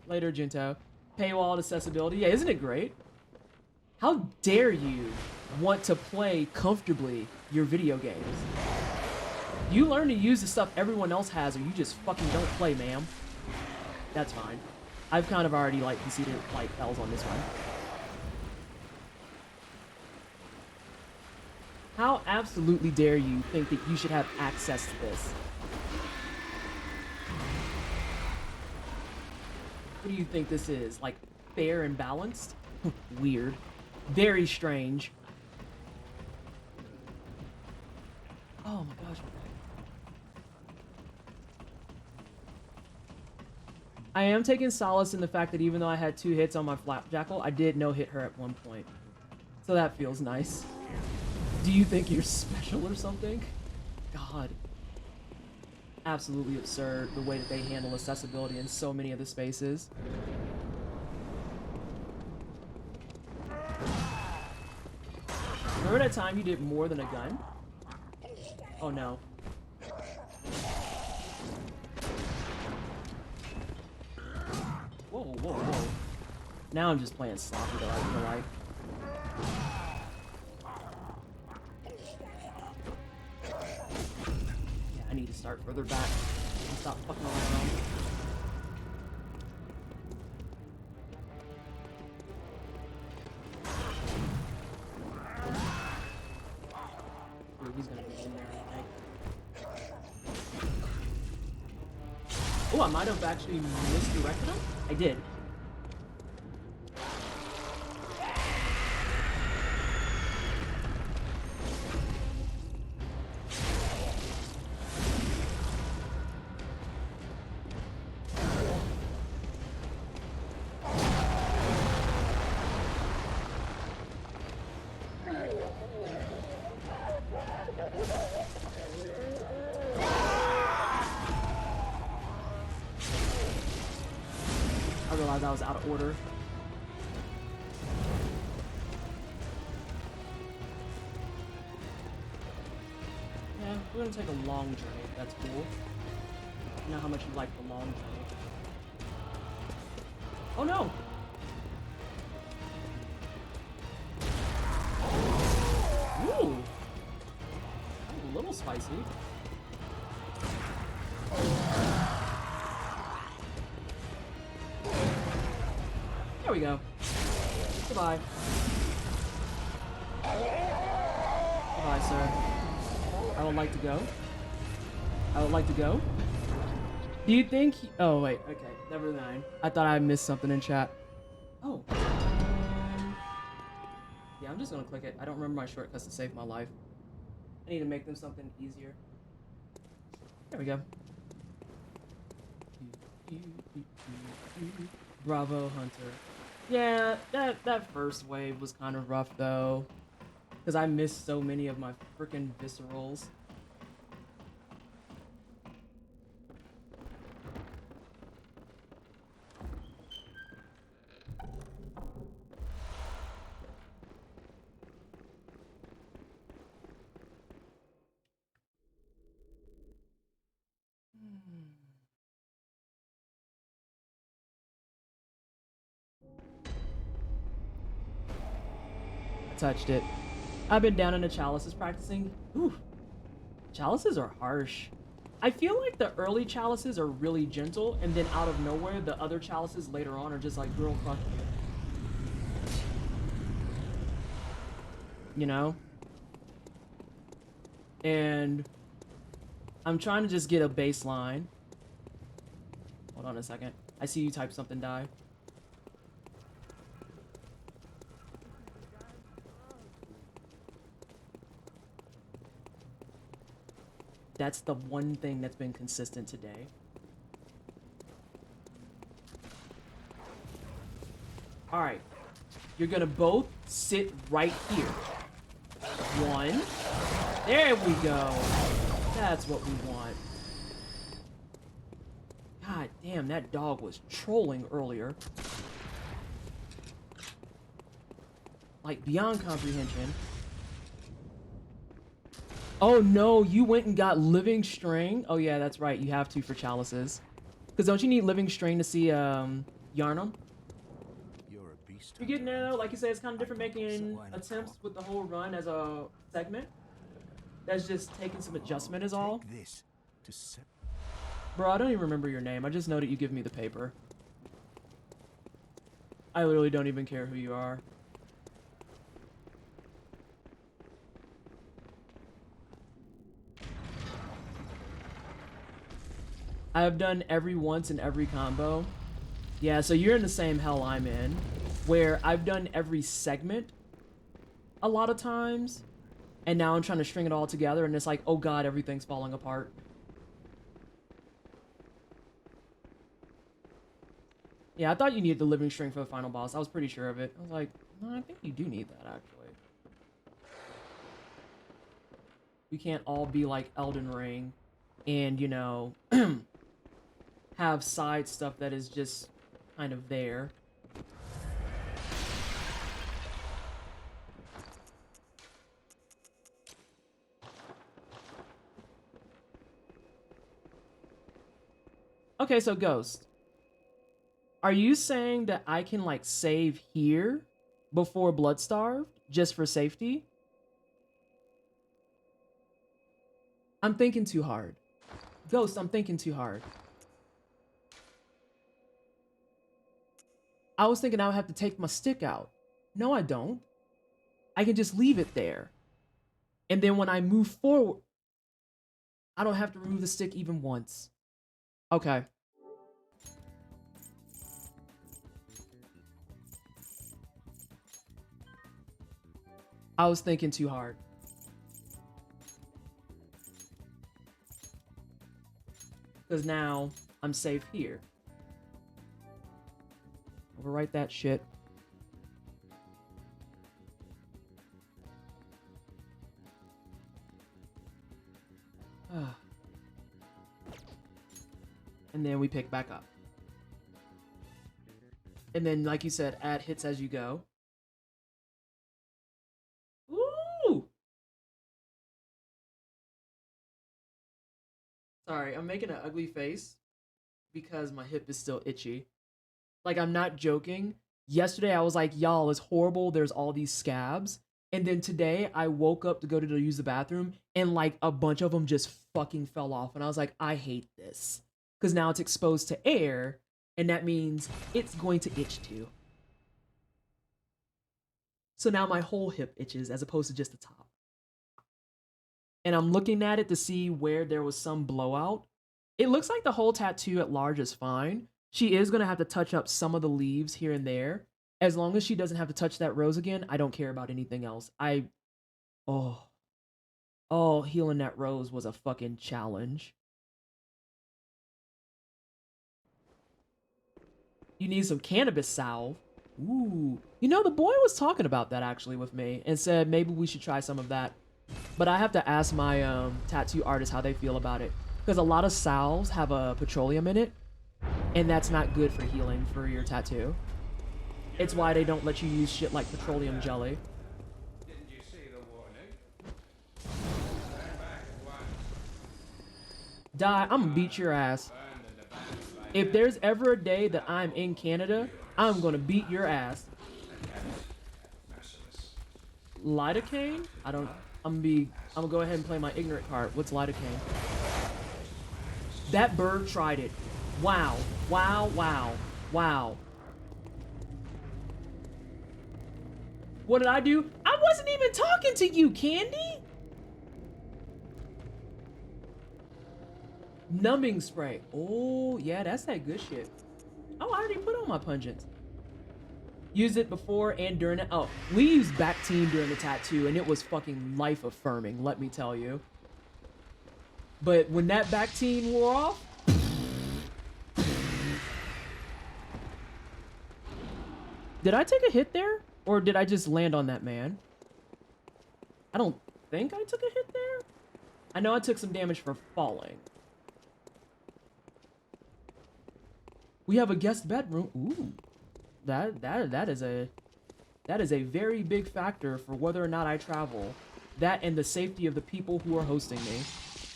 Later, Junto. Paywall accessibility. Yeah, isn't it great? How dare you want to play comfortably your video games? You learn to use the stuff everyone else has, or you just fucking don't play, ma'am. That's fine. I've kind of already, like, conceded, like, L's on this one. How absolutely dare you think that you should have access to this? What do you think this is? Like, fair and balanced? Weird. Very strange. Oh my gosh. I am taking solace in the fact that even though I had 2 hits on my Flapjackal, I did no-hit her at one point. So that feels nice. Do you think you're special or something? God. Absolutely absurd the way that they handle accessibility in so many of the spaces. Remember that time you did more than a gun? Oh no. Whoa, whoa, whoa. Now I'm just playing sloppy though, I feel like. Yeah, I need to start further back and stop fucking around. Ooh, he's gonna be in there, I think. Oh, I might have actually misdirected him? I did. I realized I was out of order. Yeah, we're gonna take a long journey. That's cool. I know how much you like the long journey. Oh no! Ooh! A little spicy. There we go. Goodbye. Goodbye, sir. I would like to go. I would like to go. Do you think he... Oh, wait. Okay. Never mind. I thought I missed something in chat. Oh. Yeah, I'm just gonna click it. I don't remember my shortcuts to save my life. I need to make them something easier. There we go. Bravo, Hunter. Yeah, that first wave was kind of rough, though. Because I missed so many of my freaking viscerals. Touched it. I've been down in the chalices practicing. Ooh, chalices are harsh. I feel like the early chalices are really gentle, and then out of nowhere, the other chalices later on are just like, girl, fuck you. You know? And I'm trying to just get a baseline. Hold on a second. I see you type something, die. That's the one thing that's been consistent today. All right. You're gonna both sit right here. One. There we go. That's what we want. God damn, that dog was trolling earlier. Like, beyond comprehension. Oh no, you went and got living string? Oh yeah, that's right, you have to for chalices. Because don't you need living string to see Yarnum? You're a beast. You're getting there though, like you said, it's kind of different making attempts with the whole run as a segment. That's just taking some adjustment is all. This to set. Bro, I don't even remember your name. I just know that you give me the paper. I literally don't even care who you are. I have done every once in every combo. Yeah, so you're in the same hell I'm in, where I've done every segment a lot of times, and now I'm trying to string it all together, and it's like, oh god, everything's falling apart. Yeah, I thought you needed the living string for the final boss. I was pretty sure of it. I was like, no, I think you do need that, actually. We can't all be like Elden Ring and, you know, have side stuff that is just kind of there. Okay, so Ghost, are you saying that I can like save here before Bloodstarved just for safety? I'm thinking too hard. Ghost, I'm thinking too hard. I was thinking I would have to take my stick out. No, I don't. I can just leave it there. And then when I move forward, I don't have to remove the stick even once. Okay. I was thinking too hard. Because now I'm safe here. Overwrite that shit. And then we pick back up. And then, like you said, add hits as you go. Ooh! Sorry, I'm making an ugly face because my hip is still itchy. Like, I'm not joking. Yesterday, I was like, y'all, it's horrible. There's all these scabs. And then today, I woke up to go to use the bathroom, and like a bunch of them just fucking fell off. And I was like, I hate this. Because now it's exposed to air, and that means it's going to itch too. So now my whole hip itches as opposed to just the top. And I'm looking at it to see where there was some blowout. It looks like the whole tattoo at large is fine. She is going to have to touch up some of the leaves here and there. As long as she doesn't have to touch that rose again, I don't care about anything else. Oh, healing that rose was a fucking challenge. You need some cannabis salve. Ooh. You know, the boy was talking about that actually with me and said maybe we should try some of that. But I have to ask my tattoo artist how they feel about it. Because a lot of salves have a petroleum in it. And that's not good for healing for your tattoo. It's why they don't let you use shit like petroleum jelly. Didn't you see the warning? Stand back at once. Die, I'm gonna beat your ass. Burned and abandoned by If there's ever a day that I'm in Canada, I'm gonna beat your ass. merciless. Lidocaine? I'm gonna go ahead and play my ignorant card. What's lidocaine? That bird tried it. Wow. Wow, wow, wow. What did I do? I wasn't even talking to you, Candy! Numbing spray. Oh, yeah, that's that good shit. Oh, I already put on my pungent. Use it before and during it. Oh, we used Bactine during the tattoo, and it was fucking life-affirming, let me tell you. But when that Bactine wore off, did I take a hit there? Or did I just land on that man? I don't think I took a hit there. I know I took some damage for falling. We have a guest bedroom. Ooh. That is a very big factor for whether or not I travel. That and the safety of the people who are hosting me.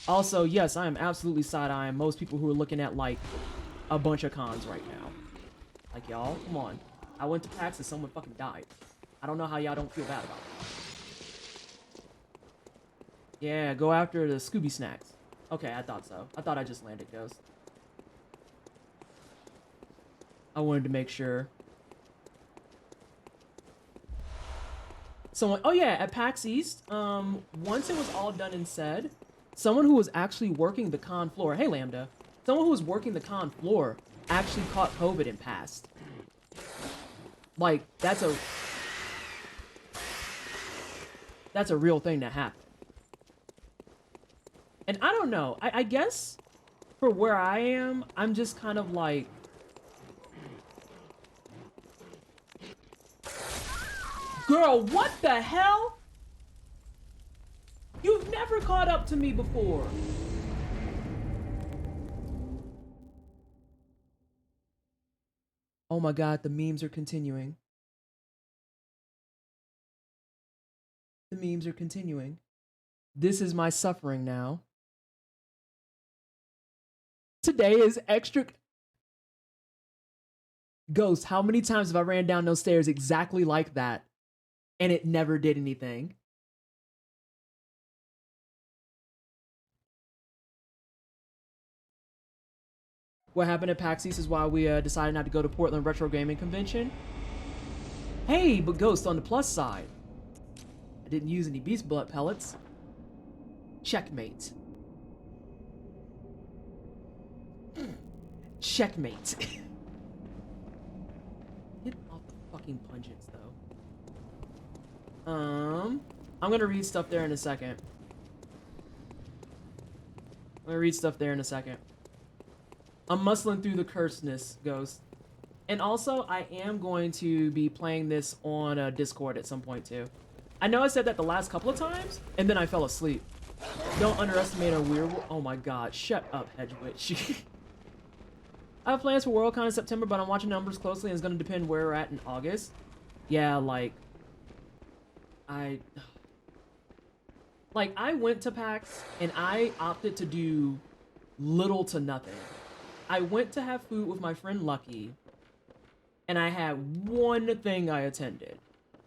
Also, yes, I am absolutely side-eyeing most people who are looking at like a bunch of cons right now. Like, y'all, come on. I went to PAX and someone fucking died. I don't know how y'all don't feel bad about it. Yeah, go after the Scooby Snacks. Okay, I thought so. I thought I just landed, Ghost. I wanted to make sure. Someone, oh yeah, at PAX East, once it was all done and said, someone who was actually working the con floor, hey Lambda, someone who was working the con floor actually caught COVID and passed. Like, that's a real thing that happened. And I don't know, I guess for where I am, I'm just kind of like, girl, what the hell? You've never caught up to me before. Oh my god, the memes are continuing. The memes are continuing. This is my suffering now. Today is extra. Ghost, how many times have I ran down those stairs exactly like that and it never did anything? What happened at PAX East is why we decided not to go to Portland Retro Gaming Convention. Hey, but Ghost, on the plus side, I didn't use any beast blood pellets. Checkmate. Checkmate. Get off the fucking pungents, though. I'm gonna read stuff there in a second. I'm muscling through the cursedness, Ghost. And also, I am going to be playing this on Discord at some point, too. I know I said that the last couple of times, and then I fell asleep. Don't underestimate a werewolf. Oh my god, shut up, Hedgewitch. I have plans for Worldcon in September, but I'm watching numbers closely, and it's going to depend where we're at in August. Yeah, like, I went to PAX, and I opted to do little to nothing. I went to have food with my friend Lucky, and I had one thing I attended.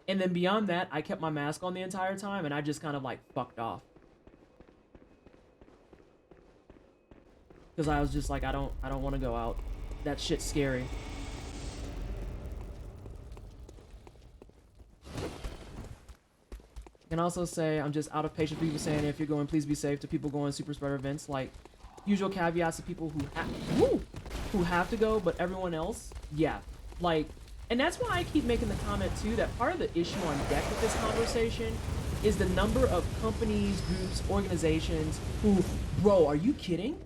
And then beyond that, I kept my mask on the entire time, and I just kind of, like, fucked off. Because I was just like, I don't want to go out. That shit's scary. I can also say I'm just out of patience with people saying if you're going, please be safe, to people going super spreader events. Like, usual caveats to people who have to go, but everyone else, yeah. Like, and that's why I keep making the comment too that part of the issue on deck with this conversation is the number of companies, groups, organizations who, bro, are you kidding?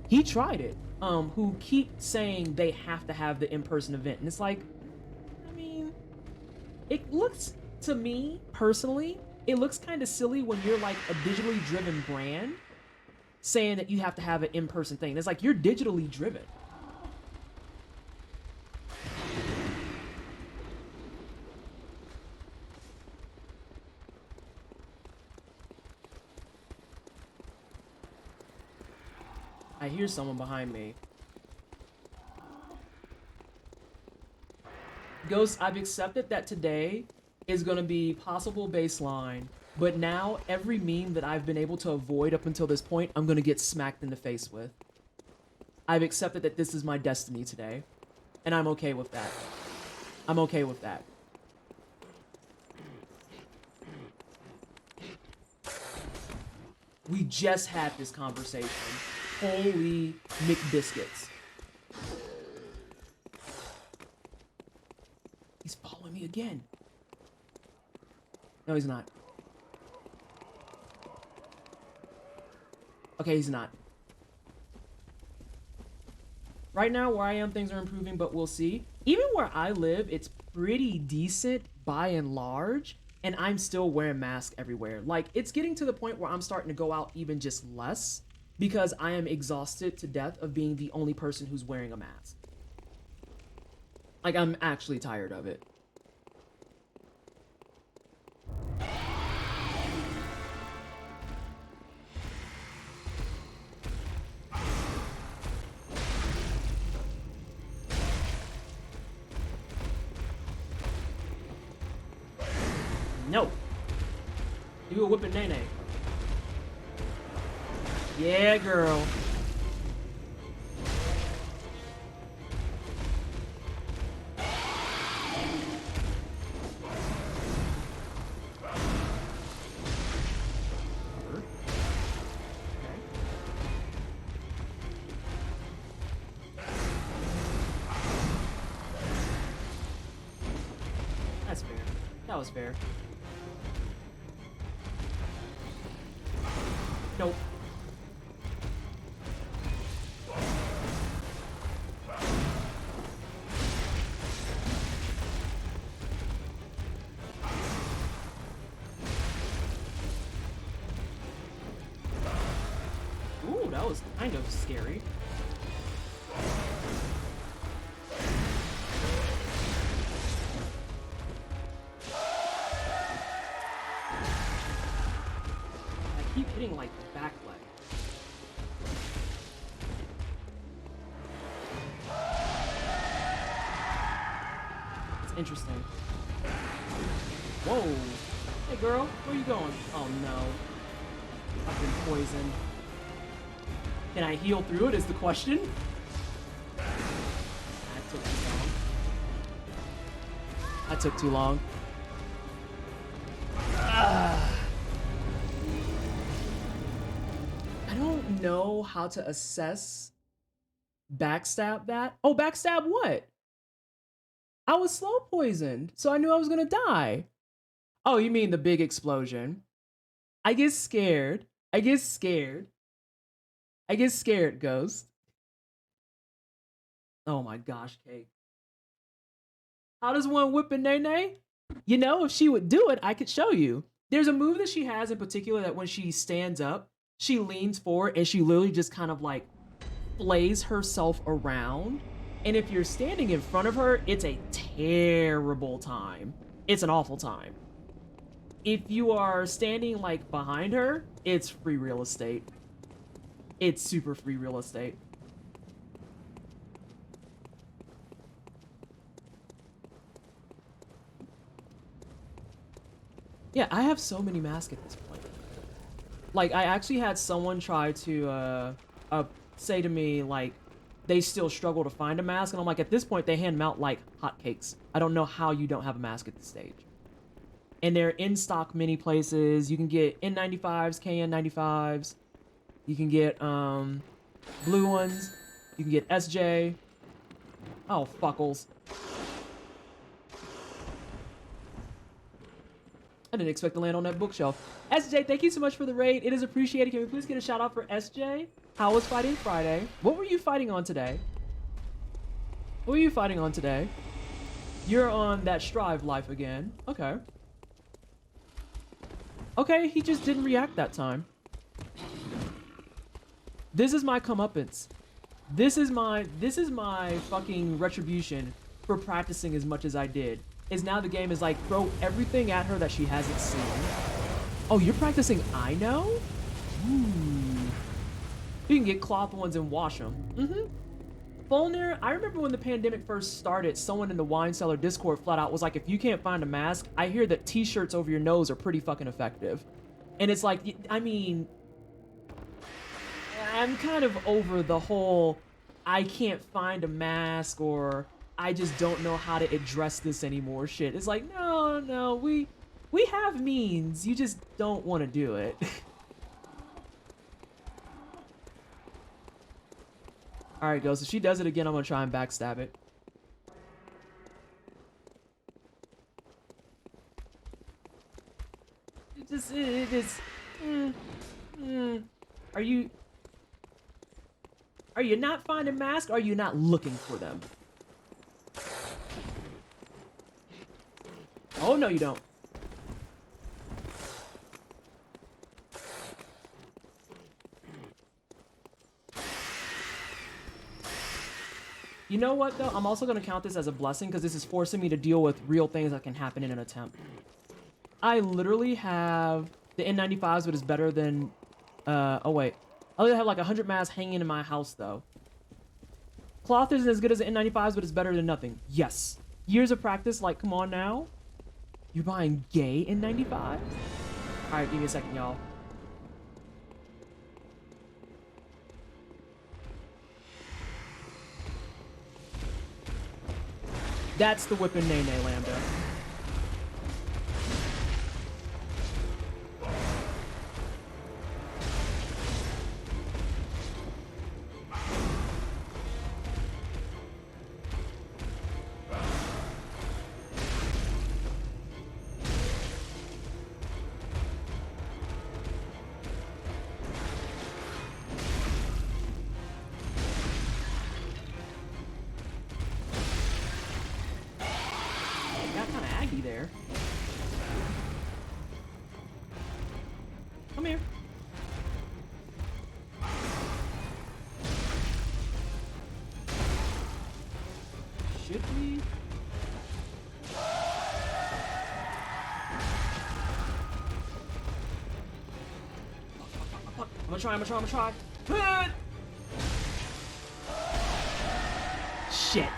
He tried it. Who keep saying they have to have the in-person event. And it's like, I mean, it looks, to me, personally, it looks kind of silly when you're like a digitally driven brand saying that you have to have an in-person thing. It's like, you're digitally driven. I hear someone behind me. Ghost, I've accepted that today is going to be possible baseline, but now every meme that I've been able to avoid up until this point, I'm going to get smacked in the face with. I've accepted that this is my destiny today, and I'm okay with that. I'm okay with that. We just had this conversation. Holy McBiscuits. He's following me again. No, he's not. Okay, he's not. Right now, where I am, things are improving, but we'll see. Even where I live, it's pretty decent by and large, and I'm still wearing masks everywhere. Like, it's getting to the point where I'm starting to go out even just less, because I am exhausted to death of being the only person who's wearing a mask. Like, I'm actually tired of it. No. You a whipping nay-nay. Yeah, girl. That's fair. That was fair. Nope. Ooh, that was kind of scary. I keep hitting like the back leg. interesting. Whoa. Hey, girl. Where you going? Oh, no. I've been poisoned. Can I heal through it is the question. That took too long. That took too long. I don't know how to assess backstab that. Oh, backstab what? I was slow poisoned, so I knew I was gonna die. Oh, you mean the big explosion? I get scared. I get scared. I get scared, Ghost. Oh my gosh, Cake. How does one whip a nay-nay? You know, if she would do it, I could show you. There's a move that she has in particular that when she stands up, she leans forward and she literally just kind of like flays herself around. And if you're standing in front of her, it's a terrible time. It's an awful time. If you are standing like behind her, it's free real estate. It's super free real estate. Yeah, I have so many masks at this point. Like, I actually had someone try to say to me, like, they still struggle to find a mask. And I'm like, at this point, they hand them out like hotcakes. I don't know how you don't have a mask at this stage. And they're in stock many places. You can get N95s, KN95s. You can get blue ones. You can get SJ. Oh, fuckles. I didn't expect to land on that bookshelf. SJ, thank you so much for the raid. It is appreciated. Can we please get a shout out for SJ? How was fighting Friday? What were you fighting on today? What were you fighting on today? You're on that Strive life again. Okay. Okay, he just didn't react that time. This is my comeuppance. This is my fucking retribution for practicing as much as I did. Is now the game is like, throw everything at her that she hasn't seen. Oh, you're practicing I know? Ooh. You can get cloth ones and wash them. Fulner, I remember when the pandemic first started, someone in the Wine Cellar Discord flat out was like, if you can't find a mask, I hear that t-shirts over your nose are pretty fucking effective. And it's like, I mean, I'm kind of over the whole, I can't find a mask or I just don't know how to address this anymore shit. It's like, no, we have means. You just don't want to do it. All right, Ghost. If she does it again, I'm gonna try and backstab it. It is. Are you not finding masks? Or are you not looking for them? Oh no, you don't. You know what, though? I'm also going to count this as a blessing because this is forcing me to deal with real things that can happen in an attempt. I literally have the N95s, but it's better than... oh, wait. I literally have like 100 masks hanging in my house, though. Cloth isn't as good as the N95s, but it's better than nothing. Yes. Years of practice, like, come on now. You're buying gay N95s? All right, give me a second, y'all. That's the whipping Nene Lambda. There. Come here. Should we? I'm gonna try. Shit.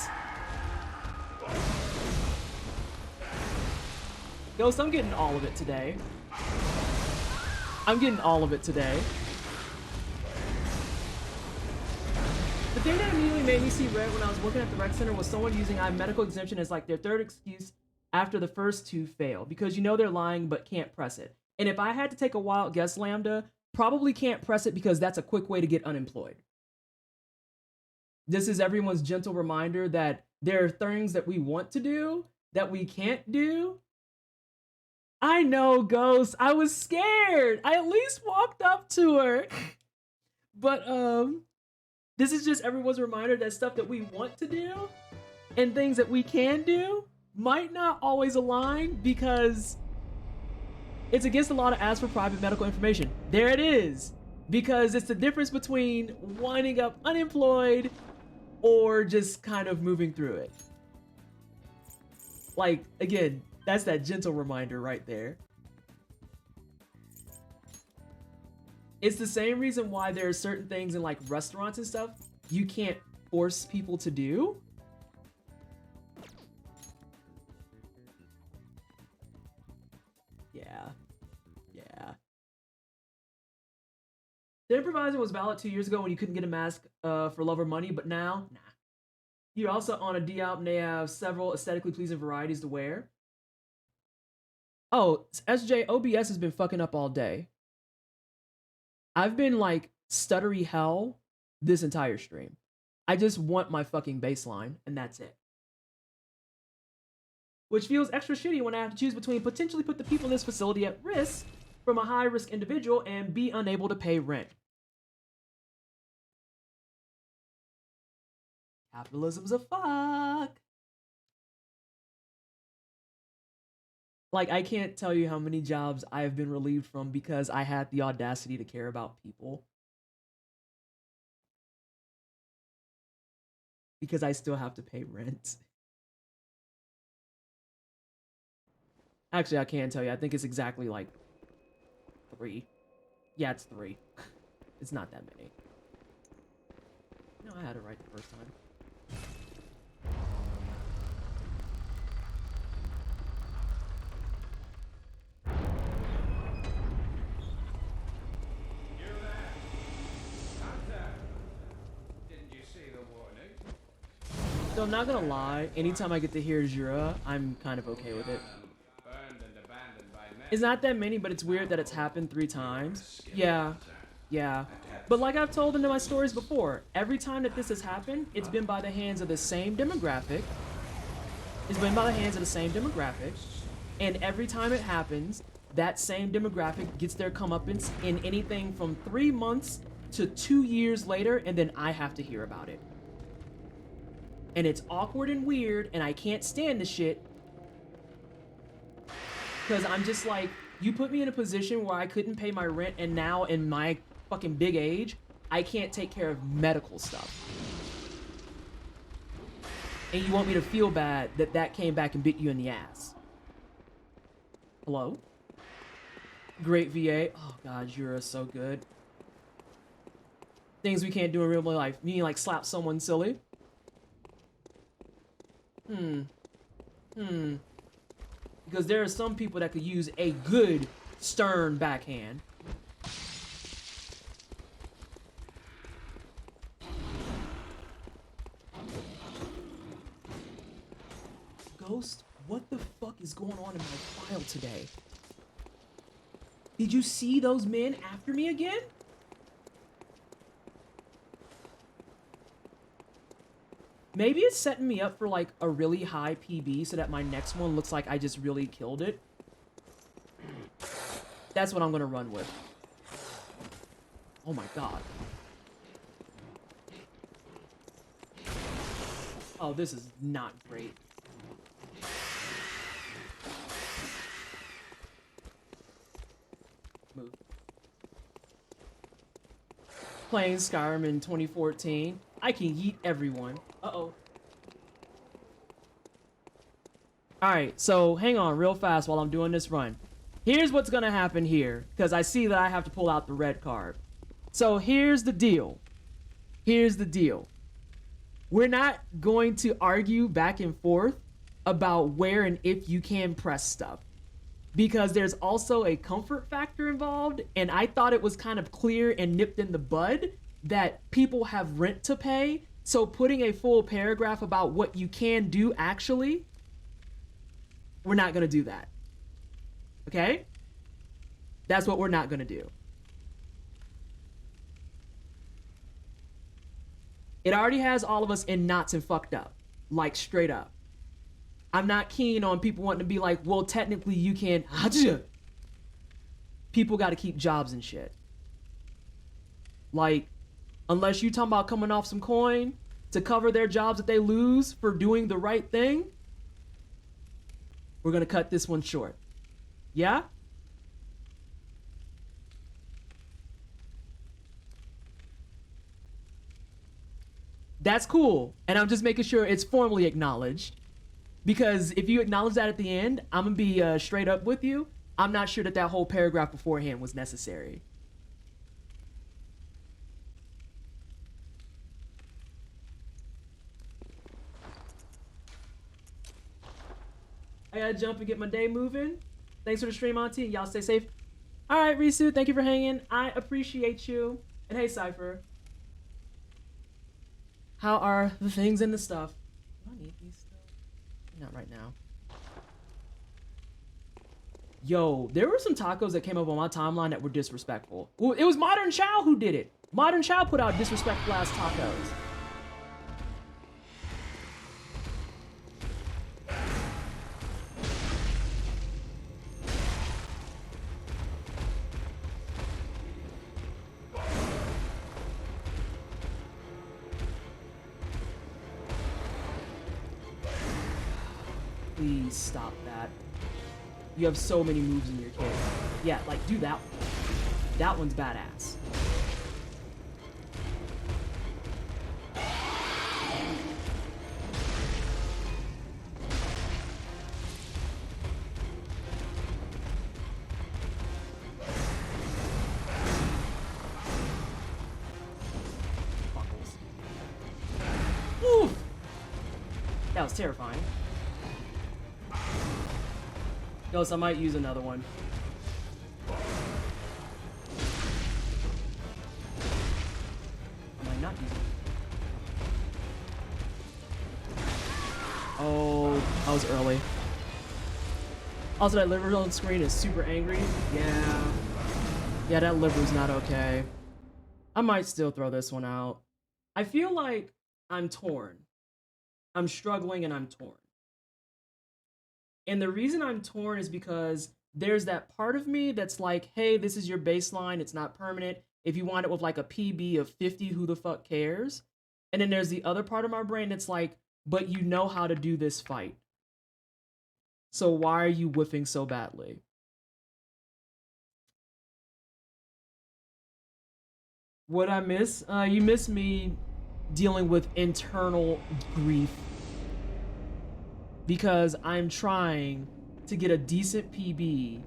Ghost, I'm getting all of it today. I'm getting all of it today. The thing that immediately made me see red when I was working at the rec center was someone using I have medical exemption as like their third excuse after the first two fail, because you know they're lying but can't press it. And if I had to take a wild guess, Lambda, probably can't press it because that's a quick way to get unemployed. This is everyone's gentle reminder that there are things that we want to do that we can't do. I know, Ghost. I was scared. I at least walked up to her. But this is just everyone's reminder that stuff that we want to do and things that we can do might not always align because it's against the law to ask for private medical information. There it is. Because it's the difference between winding up unemployed or just kind of moving through it. Like, again, that's that gentle reminder right there. It's the same reason why there are certain things in like restaurants and stuff you can't force people to do. Yeah. The improviser was valid 2 years ago when you couldn't get a mask for love or money, but now, nah. You're also on a D album, they have several aesthetically pleasing varieties to wear. Oh, SJ, OBS has been fucking up all day. I've been like stuttery hell this entire stream. I just want my fucking baseline, and that's it. Which feels extra shitty when I have to choose between potentially put the people in this facility at risk from a high-risk individual and be unable to pay rent. Capitalism's a fuck. Like, I can't tell you how many jobs I have been relieved from because I had the audacity to care about people. Because I still have to pay rent. Actually, I can tell you. I think it's exactly like 3. Yeah, it's 3. It's not that many. No, I had it right the first time. So I'm not gonna lie, anytime I get to hear Jura, I'm kind of okay with it. It's not that many, but it's weird that it's happened 3 times. Yeah. But like I've told into my stories before, every time that this has happened, it's been by the hands of the same demographic. And every time it happens, that same demographic gets their comeuppance in anything from 3 months to 2 years later, and then I have to hear about it. And it's awkward and weird, and I can't stand the shit. Because I'm just like, you put me in a position where I couldn't pay my rent, and now in my fucking big age, I can't take care of medical stuff. And you want me to feel bad that that came back and bit you in the ass. Hello? Great VA. Oh god, you're so good. Things we can't do in real life. You mean like slap someone silly? Because there are some people that could use a good, stern backhand. Ghost, what the fuck is going on in my file today? Did you see those men after me again? Maybe it's setting me up for like a really high PB so that my next one looks like I just really killed it. That's what I'm gonna run with. Oh my god. Oh, this is not great. Move. Playing Skyrim in 2014. I can yeet everyone. Uh-oh. Alright, so hang on real fast while I'm doing this run. Here's what's gonna happen here, because I see that I have to pull out the red card. So here's the deal. We're not going to argue back and forth about where and if you can press stuff. because there's also a comfort factor involved, and I thought it was kind of clear and nipped in the bud that people have rent to pay. So putting a full paragraph about what you can do actually, we're not gonna do that. Okay? That's what we're not gonna do. It already has all of us in knots and fucked up, like straight up. I'm not keen on people wanting to be like, well, technically you can. People got to keep jobs and shit. Like, unless you talking about coming off some coin to cover their jobs that they lose for doing the right thing, we're gonna cut this one short. Yeah? That's cool. And I'm just making sure it's formally acknowledged. Because if you acknowledge that at the end, I'm gonna be straight up with you. I'm not sure that that whole paragraph beforehand was necessary. I gotta jump and get my day moving. Thanks for the stream, Auntie. Y'all stay safe. All right, Risu, thank you for hanging. I appreciate you. And hey, Cypher. How are the things and the stuff? Do I need these still? Not right now. Yo, there were some tacos that came up on my timeline that were disrespectful. Well, it was Modern Chow who did it. Modern Chow put out disrespectful ass tacos. Please stop that. You have so many moves in your kit. Yeah, like, do that one. That one's badass. Oof! That was terrifying. Ghost, I might use another one. Am I not using it? Oh, I was early. Also, that liver on screen is super angry. Yeah. Yeah, that liver's not okay. I might still throw this one out. I feel like I'm torn. I'm struggling and I'm torn. And the reason I'm torn is because there's that part of me that's like, hey, this is your baseline. It's not permanent. If you want it with like a PB of 50, who the fuck cares? And then there's the other part of my brain that's like, but you know how to do this fight. So why are you whiffing so badly? What I miss? You miss me dealing with internal grief. Because I'm trying to get a decent PB.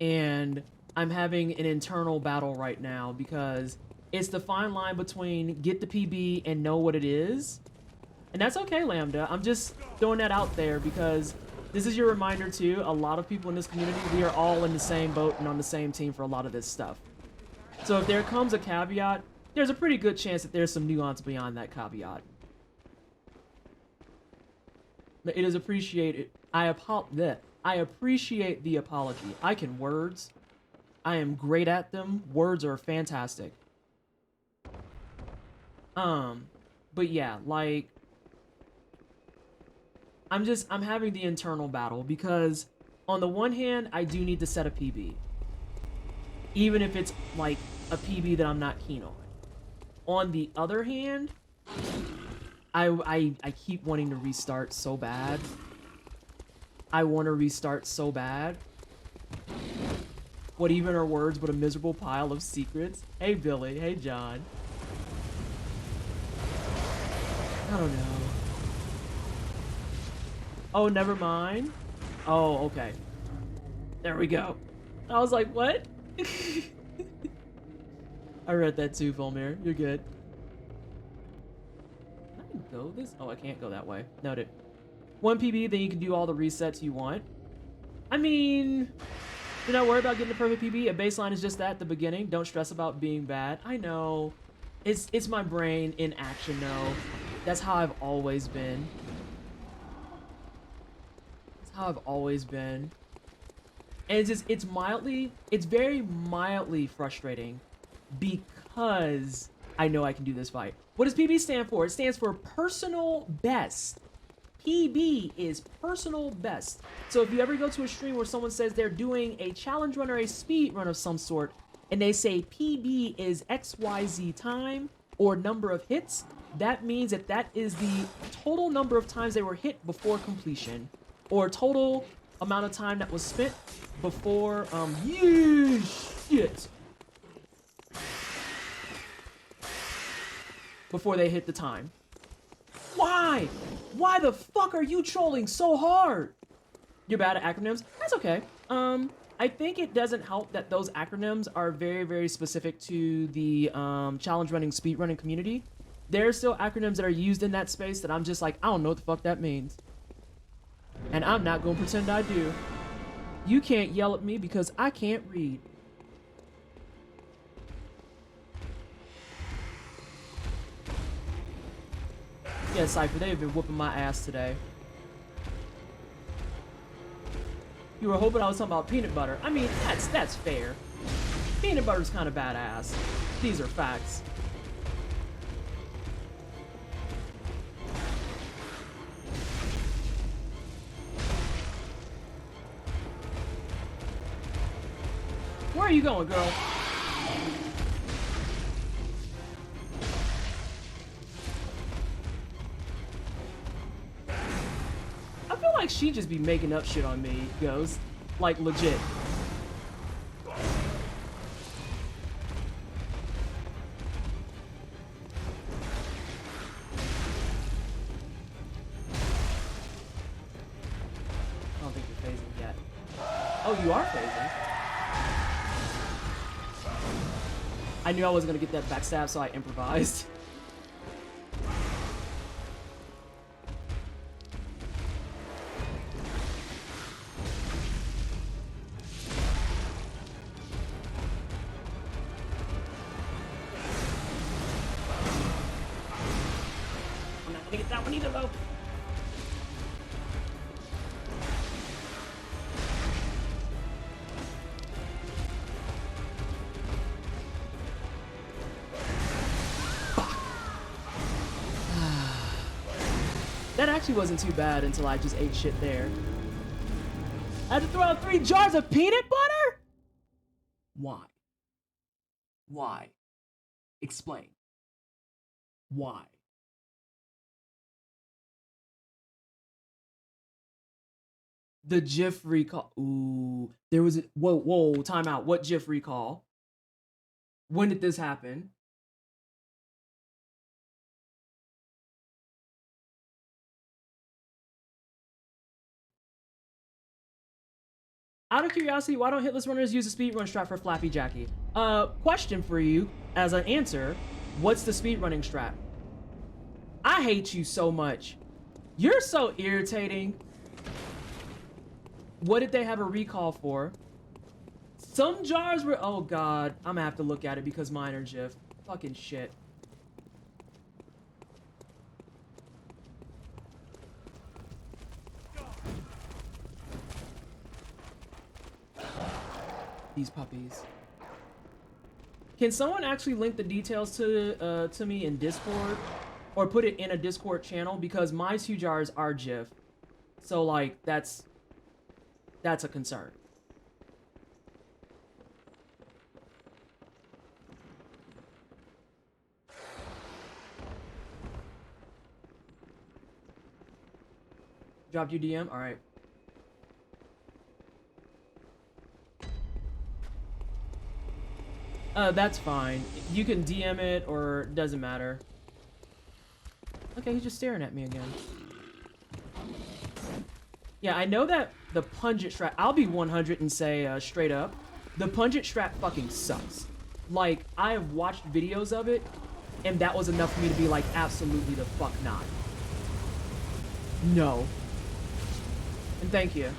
And I'm having an internal battle right now because it's the fine line between get the PB and know what it is. And that's okay, Lambda. I'm just throwing that out there because this is your reminder too. A lot of people in this community, we are all in the same boat and on the same team for a lot of this stuff. So if there comes a caveat, there's a pretty good chance that there's some nuance beyond that caveat. It is appreciated. I appreciate the apology. I can words. I am great at them. Words are fantastic. But yeah, like, I'm having the internal battle because on the one hand, I do need to set a PB. Even if it's like a PB that I'm not keen on. On the other hand, I keep wanting to restart so bad. I want to restart so bad. What even are words but a miserable pile of secrets? Hey Billy, hey John. I don't know. Oh, never mind. Oh, okay. There we go. I was like, what? I read that too, Volmir. You're good. Can I go this? Oh, I can't go that way. Noted. 1 PB, then you can do all the resets you want. I mean, do not worry about getting the perfect PB. A baseline is just that, the beginning. Don't stress about being bad. I know. It's my brain in action, though. That's how I've always been. That's how I've always been. And it's very mildly frustrating because I know I can do this fight. What does PB stand for? It stands for personal best. PB is personal best. So if you ever go to a stream where someone says they're doing a challenge run or a speed run of some sort, and they say PB is XYZ time or number of hits, that means that that is the total number of times they were hit before completion, or total amount of time that was spent before, shit. Before they hit the time. Why? Why the fuck are you trolling so hard? You're bad at acronyms? That's okay. I think it doesn't help that those acronyms are very, very specific to the challenge running, speed running community. There are still acronyms that are used in that space that I'm just like, I don't know what the fuck that means. And I'm not gonna pretend I do. You can't yell at me because I can't read. Yeah, Cypher, they've been whooping my ass today. You were hoping I was talking about peanut butter. I mean, that's fair. Peanut butter's kind of badass. These are facts. Where are you going, girl? I feel like she just be making up shit on me, Ghost. Like, legit. I don't think you're phasing yet. Oh, you are phasing. I knew I wasn't gonna get that backstab, so I improvised. I'm not gonna get that one either, though. That actually wasn't too bad until I just ate shit there. I had to throw out 3 jars of peanut butter? Why? Why? Explain. Why? The GIF recall. Ooh, there was a whoa, time out. What GIF recall? When did this happen? Out of curiosity, why don't hitless runners use a speedrun strat for Flappy Jackie? Question for you as an answer. What's the speedrunning strat? I hate you so much. You're so irritating. What did they have a recall for? Some jars were, oh god, I'm gonna have to look at it because mine are GIF. Fucking shit. These puppies. Can someone actually link the details to me in Discord, or put it in a Discord channel, because my 2 jars are GIF, so like that's a concern. Dropped you DM? All right. That's fine. You can DM it, or doesn't matter. Okay, he's just staring at me again. Yeah, I know that the pungent strat, I'll be 100 and say straight up, the pungent strat fucking sucks. Like, I have watched videos of it, and that was enough for me to be like, absolutely the fuck not. No. And thank you.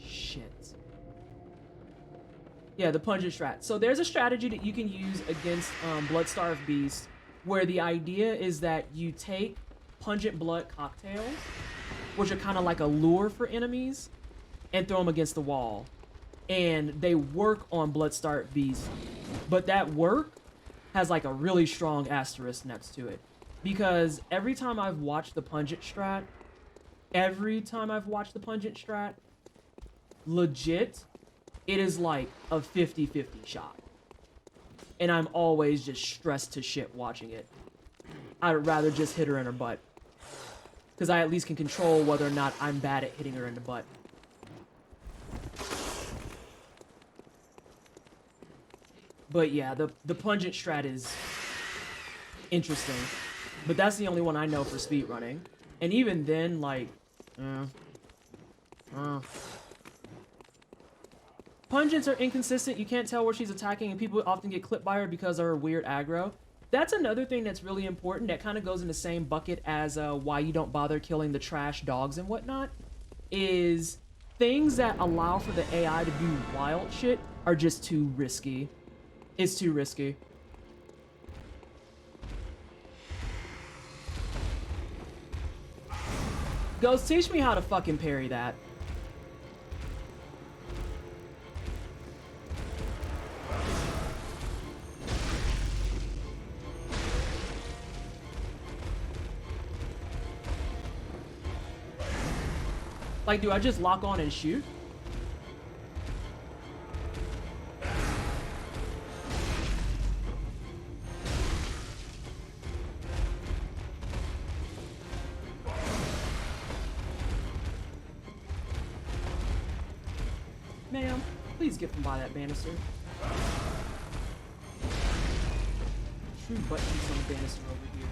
Shit. Yeah, the pungent strat. So there's a strategy that you can use against blood-starved beasts, where the idea is that you take pungent blood cocktails, which are kind of like a lure for enemies, and throw them against the wall. And they work on blood-starved beasts, but that work has like a really strong asterisk next to it. Because every time I've watched the pungent strat, legit, it is like a 50-50 shot. And I'm always just stressed to shit watching it. I'd rather just hit her in her butt. Because I at least can control whether or not I'm bad at hitting her in the butt. But yeah, the pungent strat is interesting. But that's the only one I know for speedrunning. And even then, like... Pungents are inconsistent. You can't tell where she's attacking, and people often get clipped by her because of her weird aggro. That's another thing that's really important that kind of goes in the same bucket as why you don't bother killing the trash dogs and whatnot, is things that allow for the AI to do wild shit are just too risky. It's too risky. Ghost, teach me how to fucking parry that. Like, do I just lock on and shoot? Ma'am, please get from by that banister. True butt cheeks on the banister over here.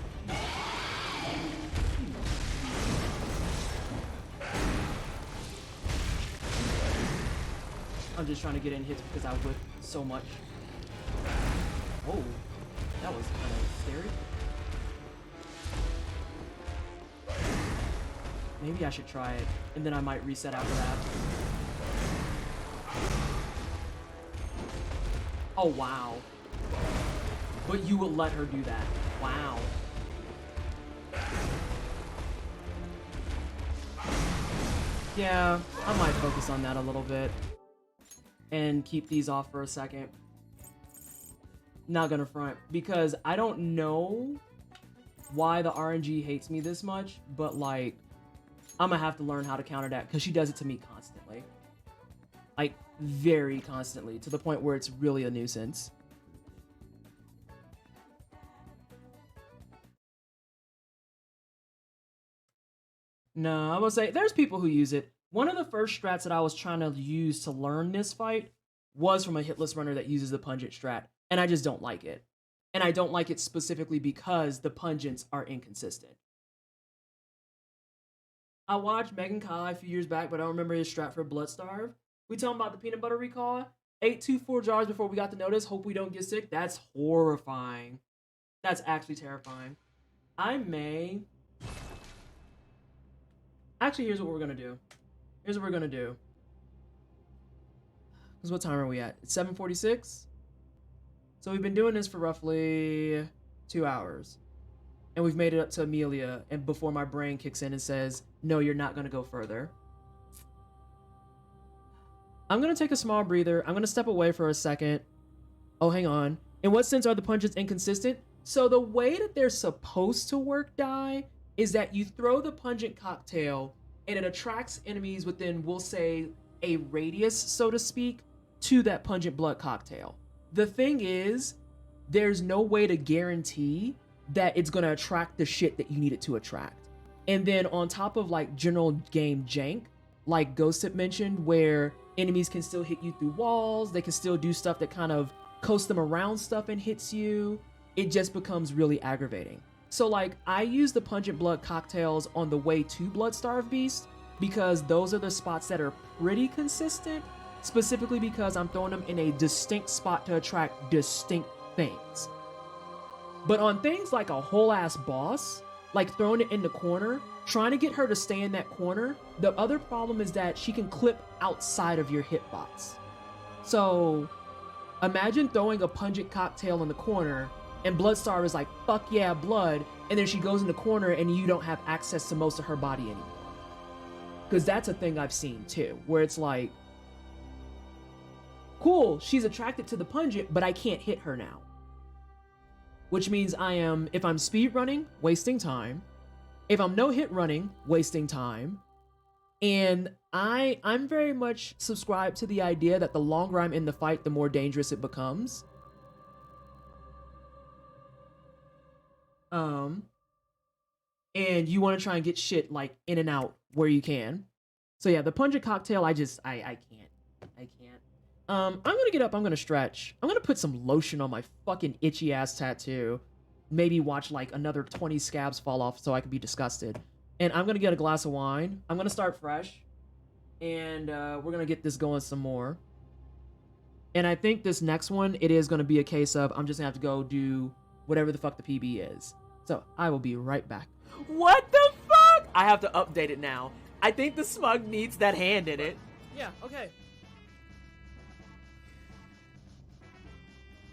I'm just trying to get in hits because I whip so much. Oh, that was kind of scary. Maybe I should try it, and then I might reset after that. Oh, wow. But you would let her do that. Wow. Yeah, I might focus on that a little bit. And keep these off for a second. Not gonna front, because I don't know why the RNG hates me this much, but like, I'm gonna have to learn how to counter that, because she does it to me constantly. Like, very constantly, to the point where it's really a nuisance. No, I will say, there's people who use it. One of the first strats that I was trying to use to learn this fight was from a hitless runner that uses the pungent strat, and I just don't like it. And I don't like it specifically because the pungents are inconsistent. I watched Megan Kai a few years back, but I don't remember his strat for Bloodstarve. We talking about the peanut butter recall? Ate 2 jars before we got to notice. Hope we don't get sick. That's horrifying. That's actually terrifying. I may... Actually, here's what we're gonna do. Here's what we're gonna do. Because what time are we at? It's 7:46. So we've been doing this for roughly 2 hours. And we've made it up to Amelia, and before my brain kicks in and says, no, you're not gonna go further. I'm gonna take a small breather. I'm gonna step away for a second. Oh, hang on. In what sense are the pungents inconsistent? So the way that they're supposed to work, Die, is that you throw the pungent cocktail and it attracts enemies within, we'll say, a radius, so to speak, to that pungent blood cocktail. The thing is, there's no way to guarantee that it's gonna attract the shit that you need it to attract. And then on top of like general game jank, like Ghost had mentioned, where enemies can still hit you through walls, they can still do stuff that kind of coast them around stuff and hits you, it just becomes really aggravating. So like I use the pungent blood cocktails on the way to Bloodstarved Beast because those are the spots that are pretty consistent, specifically because I'm throwing them in a distinct spot to attract distinct things. But on things like a whole ass boss, like throwing it in the corner, trying to get her to stay in that corner, the other problem is that she can clip outside of your hitbox. So imagine throwing a pungent cocktail in the corner and Bloodstar is like, fuck yeah, blood, and then she goes in the corner and you don't have access to most of her body anymore. Because that's a thing I've seen too, where it's like, cool, she's attracted to the pungent, but I can't hit her now. Which means I am, if I'm speed running, wasting time. If I'm no hit running, wasting time. And I'm very much subscribed to the idea that the longer I'm in the fight, the more dangerous it becomes. And you want to try and get shit like in and out where you can. So yeah, the pungent cocktail, I can't. I'm gonna get up, I'm gonna stretch. I'm gonna put some lotion on my fucking itchy ass tattoo. Maybe watch like another 20 scabs fall off so I can be disgusted. And I'm gonna get a glass of wine. I'm gonna start fresh. And we're gonna get this going some more. And I think this next one, it is gonna be a case of I'm just gonna have to go do whatever the fuck the PB is. So I will be right back. What the fuck? I have to update it now. I think the smug needs that hand in it. Yeah, okay.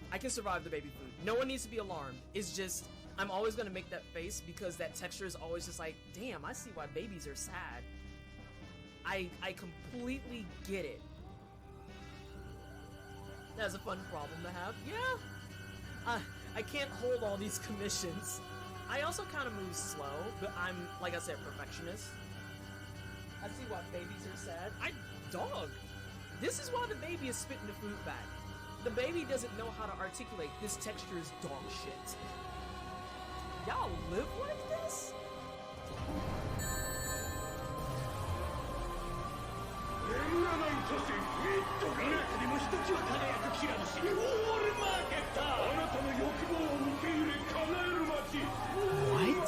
I can survive the baby food. No one needs to be alarmed. It's just, I'm always gonna make that face because that texture is always just like, damn, I see why babies are sad. I completely get it. That's a fun problem to have. Yeah. I can't hold all these commissions. I also kind of move slow, but I'm, like I said, perfectionist. I see why babies are sad. Dog. This is why the baby is spitting the food back. The baby doesn't know how to articulate this texture is dog shit. Y'all live like this? What?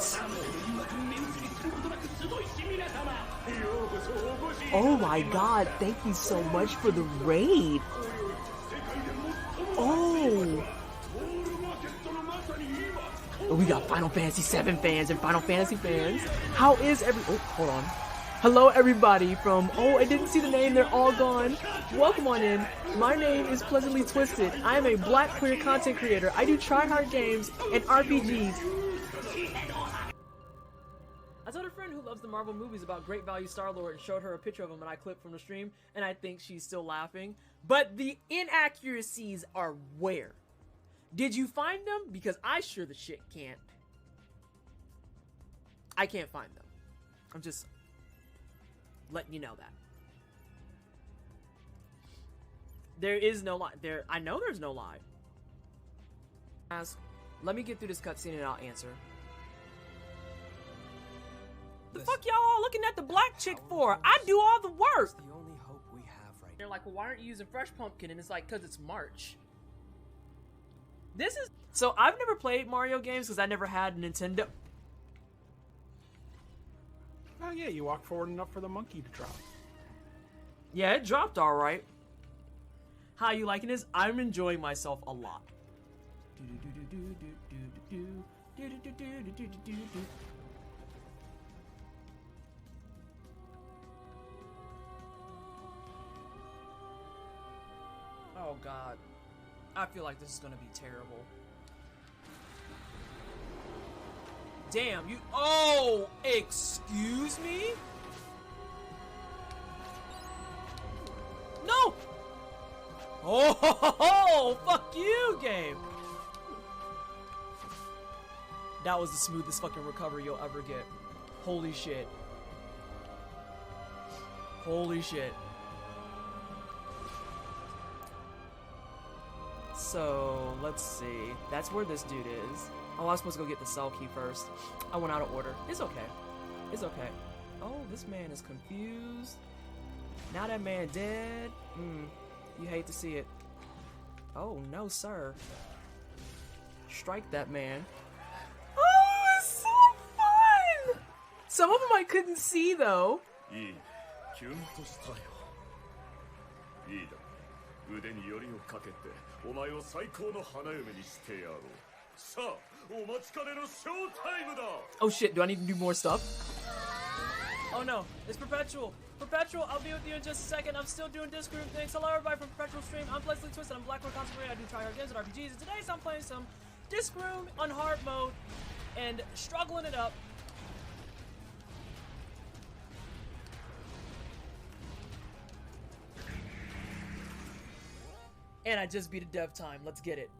Oh my god, thank you so much for the raid. Oh! We got Final Fantasy VII fans and Final Fantasy fans. How is oh, hold on. Hello everybody from, oh, I didn't see the name, they're all gone. Welcome on in. My name is Pleasantly Twisted. I am a black queer content creator. I do try-hard games and RPGs. I told a friend who loves the Marvel movies about Great Value Star-Lord and showed her a picture of him and I clipped from the stream, and I think she's still laughing. But the inaccuracies are where? Did you find them? Because I sure the shit can't. I can't find them. I'm just letting you know that. There is no lie. I know there's no lie. Let me get through this cutscene and I'll answer. The fuck y'all all looking at the black chick for? I do all the work. The only hope we have right They're like, well, why aren't you using Fresh Pumpkin? And it's like, cause it's March. This is so I've never played Mario games because I never had a Nintendo. Oh yeah, you walk forward enough for the monkey to drop. Yeah, it dropped all right. How you liking this? I'm enjoying myself a lot. Oh god. I feel like this is gonna be terrible. Damn, you. Oh, excuse me? No! Oh, fuck you, game! That was the smoothest fucking recovery you'll ever get. Holy shit. Holy shit. So, let's see. That's where this dude is. Oh, I was supposed to go get the cell key first. I went out of order. It's okay. It's okay. Oh, this man is confused. Now that man dead. You hate to see it. Oh, no, sir. Strike that man. Oh, Some of them I couldn't see though. いいね、キュンとしたよ。いいだろう。腕によりをかけてお前を最高の花嫁にしてやろう。さあ、お待ちかねのショータイムだ。 Oh shit, do I need to do more stuff? Oh no, it's Perpetual. Perpetual, I'll be with you in just a second. I'm still doing Disc Room things. Hello everybody from Perpetual Stream. I'm Pt.12. I'm Blackwood Concentrate. I do try hard games and RPGs. And today I'm playing some Disc Room on hard mode and struggling it up. And I just beat a dev time. Let's get it.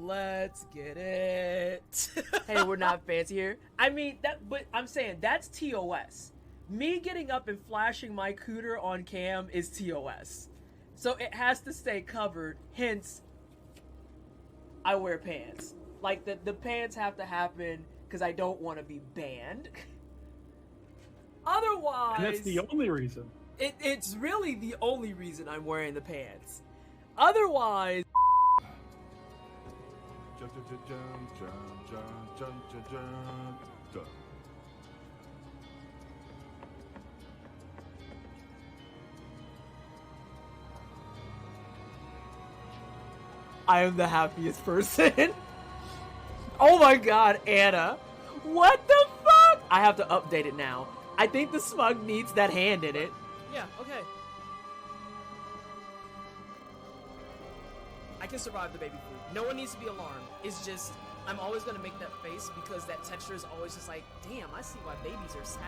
Let's get it. Hey, we're not fancy here. I mean, but I'm saying that's TOS. Me getting up and flashing my cooter on cam is TOS. So it has to stay covered, hence I wear pants. Like the pants have to happen because I don't want to be banned. Otherwise, And that's the only reason. it's really the only reason I'm wearing the pants. Otherwise, I am the happiest person. Oh my god, Anna. What the fuck? I have to update it now. I think the smug needs that hand in it. Yeah, okay. I can survive the baby food. No one needs to be alarmed. It's just, I'm always gonna make that face because that texture is always just like, damn, I see why babies are sad.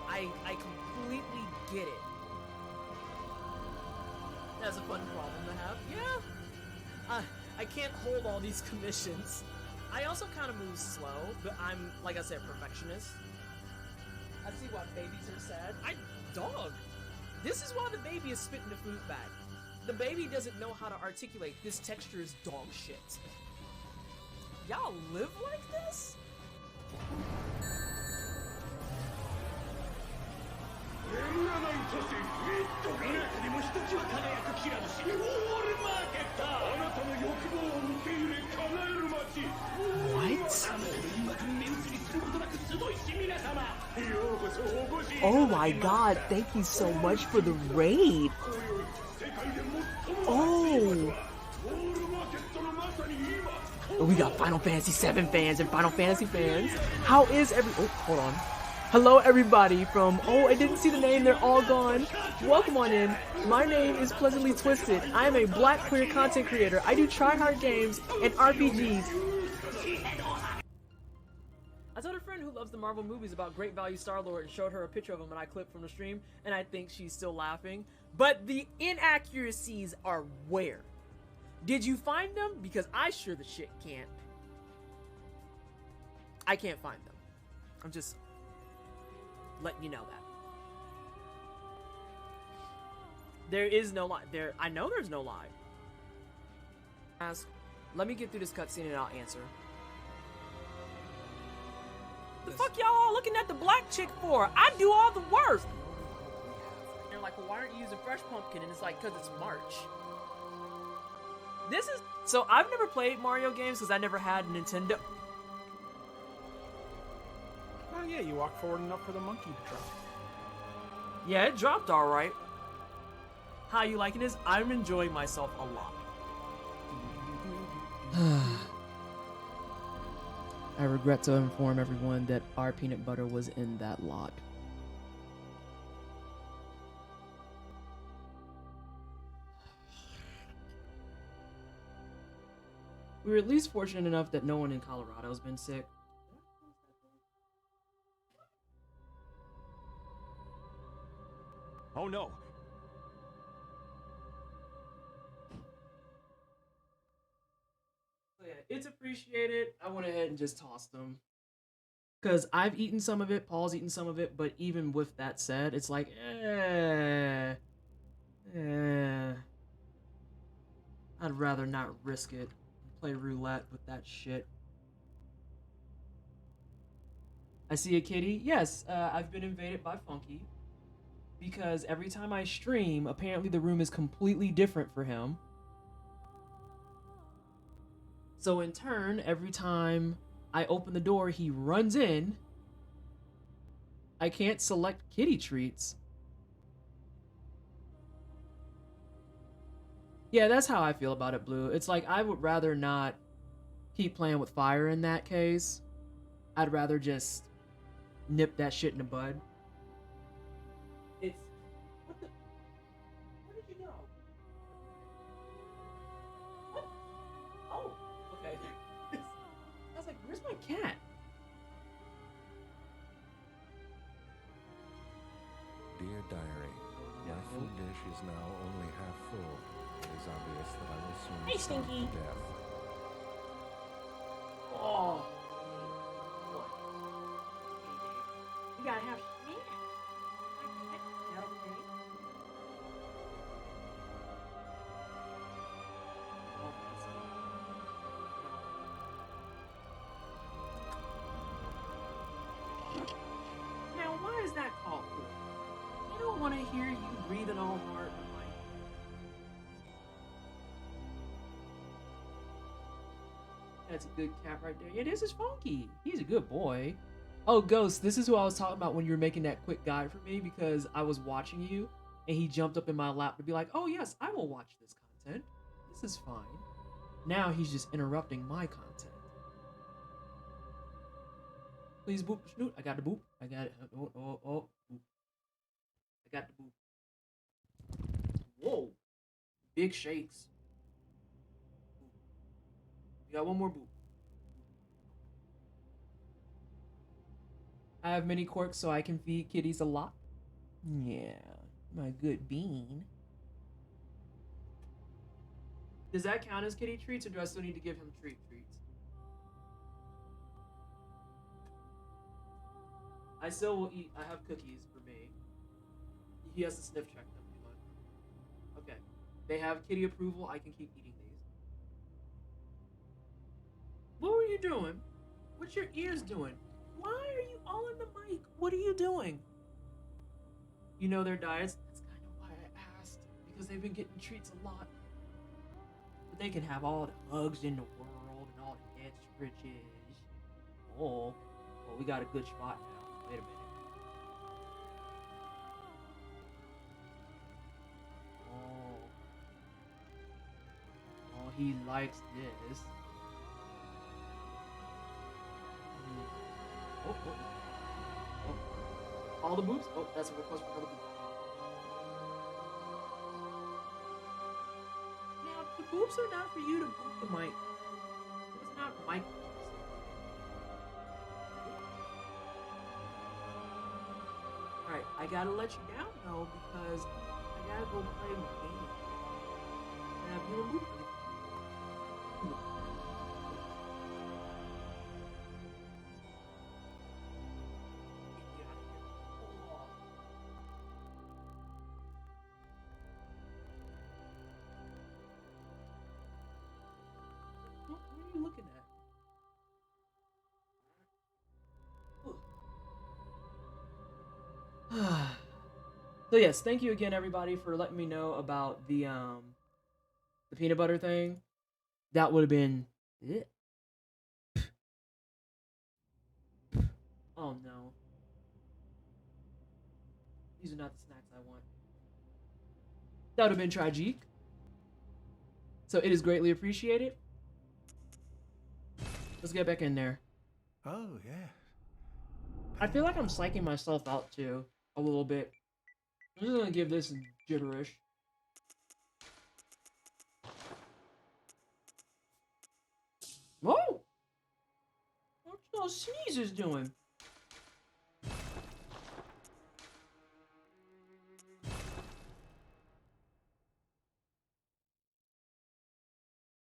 I completely get it. That's a fun problem to have. Yeah. I can't hold all these commissions. I also kind of move slow, but I'm, like I said, perfectionist. I see why babies are sad. Dog. This is why the baby is spitting the food back. The baby doesn't know how to articulate this texture is dog shit. Y'all live like this? What? Oh my god, thank you so much for the raid. Oh! We got Final Fantasy VII fans and Final Fantasy fans. How is oh, hold on. Hello everybody from, oh, I didn't see the name, they're all gone. Welcome on in. My name is Pleasantly Twisted. I am a black queer content creator. I do try-hard games and RPGs. I told a friend who loves the Marvel movies about Great Value Star-Lord and showed her a picture of him and I clipped from the stream, and I think she's still laughing. But the inaccuracies are where? Did you find them? Because I sure the shit can't. I can't find them. I'm just letting you know that. There is no lie. I know there's no lie. Let me get through this cutscene and I'll answer. The fuck y'all all looking at the black chick for? I do all the work. They're like, well, why aren't you using Fresh Pumpkin? And it's like, because it's March. This is... So, I've never played Mario games because I never had a Nintendo. Oh yeah, you walk forward enough for the monkey to drop. Yeah, it dropped alright. How you liking this? I'm enjoying myself a lot. I regret to inform everyone that our peanut butter was in that lot. We were at least fortunate enough that no one in Colorado has been sick. Oh no. So yeah, it's appreciated. I went ahead and just tossed them. Because I've eaten some of it, Paul's eaten some of it, but even with that said, it's like, I'd rather not risk it. Play roulette with that shit. I see a kitty. Yes, I've been invaded by Funky. Because every time I stream, apparently the room is completely different for him. So in turn, every time I open the door, he runs in I can't select kitty treats. Yeah, that's how I feel about it, Blue. It's like I would rather not keep playing with fire in that case. I'd rather just nip that shit in the bud. It's what the where did you go? What? Oh, okay. I was like, where's my cat? Dear Diary, my food dish is now only half full. It is obvious that I will soon Hey, starve Stinky. to death. Oh. You gotta have snacks. Is that okay? Now, why is that called for? You don't want to hear you breathing all hard and like. That's a good cat right there. Yeah, this is Funky. He's a good boy. Oh, Ghost, this is who I was talking about when you were making that quick guide for me, because I was watching you and he jumped up in my lap to be like, oh yes, I will watch this content. This is fine. Now he's just interrupting my content. Please boop, snoot. I got the boop. I got it. Oh, oh, oh. Boop. I got the boop. Whoa. Big shakes. We got one more boop. I have many quirks so I can feed kitties a lot. Yeah, my good bean. Does that count as kitty treats, or do I still need to give him treats? I still will eat. I have cookies for me. He has to sniff check them. Okay. They have kitty approval. I can keep eating these. What were you doing? What's your ears doing? Why are you all in the mic? What are you doing? You know their diets? That's kind of why I asked. Because they've been getting treats a lot. But they can have all the hugs in the world and all the head stretches. Oh, well, we got a good spot now. Wait a minute. Oh, he likes this. Oh, oh, oh. All the boobs? Oh, that's a request for another boob. Now, the boobs are not for you to boop the mic. It's not mic boobs. Alright, I gotta let you down though, because I gotta go play my game. And have you a boop. What are you looking at? So yes, thank you again everybody for letting me know about the peanut butter thing. That would have been it. Oh no. These are not the snacks I want. That would have been tragic. So it is greatly appreciated. Let's get back in there. Oh, yeah. I feel like I'm psyching myself out too, a little bit. I'm just gonna give this a jitterish. Whoa! What's those sneezes doing?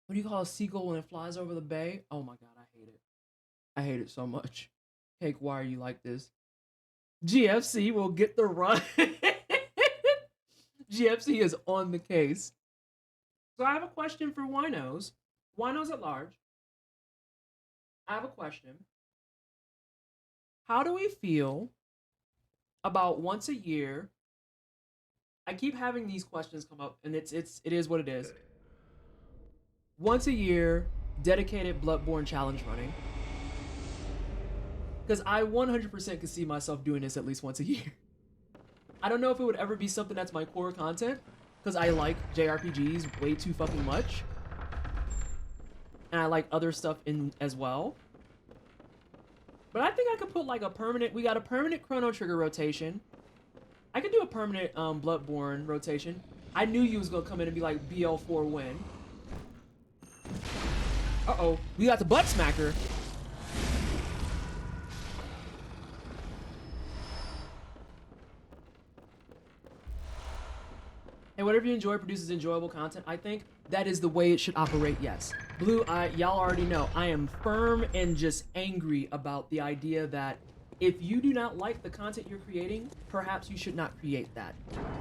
What do you call a seagull when it flies over the bay? Oh my god, I hate it. I hate it so much. Cake, why are you like this? GFC will get the run. GFC is on the case. So I have a question for winos. Winos at large. I have a question. How do we feel about once a year? I keep having these questions come up, and it is what it is. Once a year, dedicated Bloodborne challenge running. Because I 100% could see myself doing this at least once a year. I don't know if it would ever be something that's my core content, because I like JRPGs way too fucking much. And I like other stuff in as well. But I think I could put like a permanent, we got a permanent Chrono Trigger rotation. I could do a permanent Bloodborne rotation. I knew you was gonna come in and be like BL4 win. Uh-oh, we got the butt smacker. And whatever you enjoy produces enjoyable content. I think that is the way it should operate, yes. Blue, y'all already know, I am firm and just angry about the idea that if you do not like the content you're creating, perhaps you should not create that.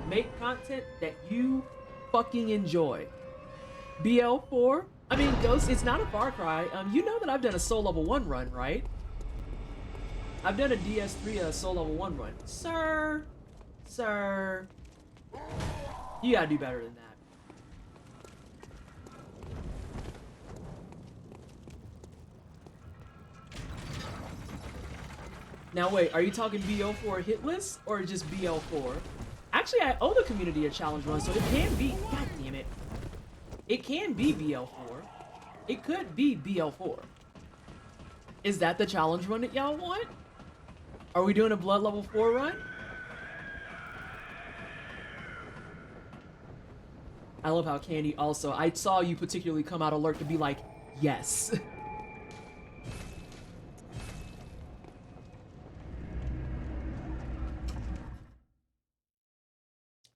Make content that you fucking enjoy. BL4? I mean, Ghost, it's not a Far Cry. You know that I've done a Soul Level 1 run, right? I've done a DS3 Soul Level 1 run. Sir, you gotta do better than that. Now wait, are you talking BL4 hit list or just BL4? Actually, I owe the community a challenge run, so it can be, god damn it. It can be BL4. It could be BL4. Is that the challenge run that y'all want? Are we doing a Blood Level 4 run? I love how Candy also, I saw you particularly come out alert to be like, yes.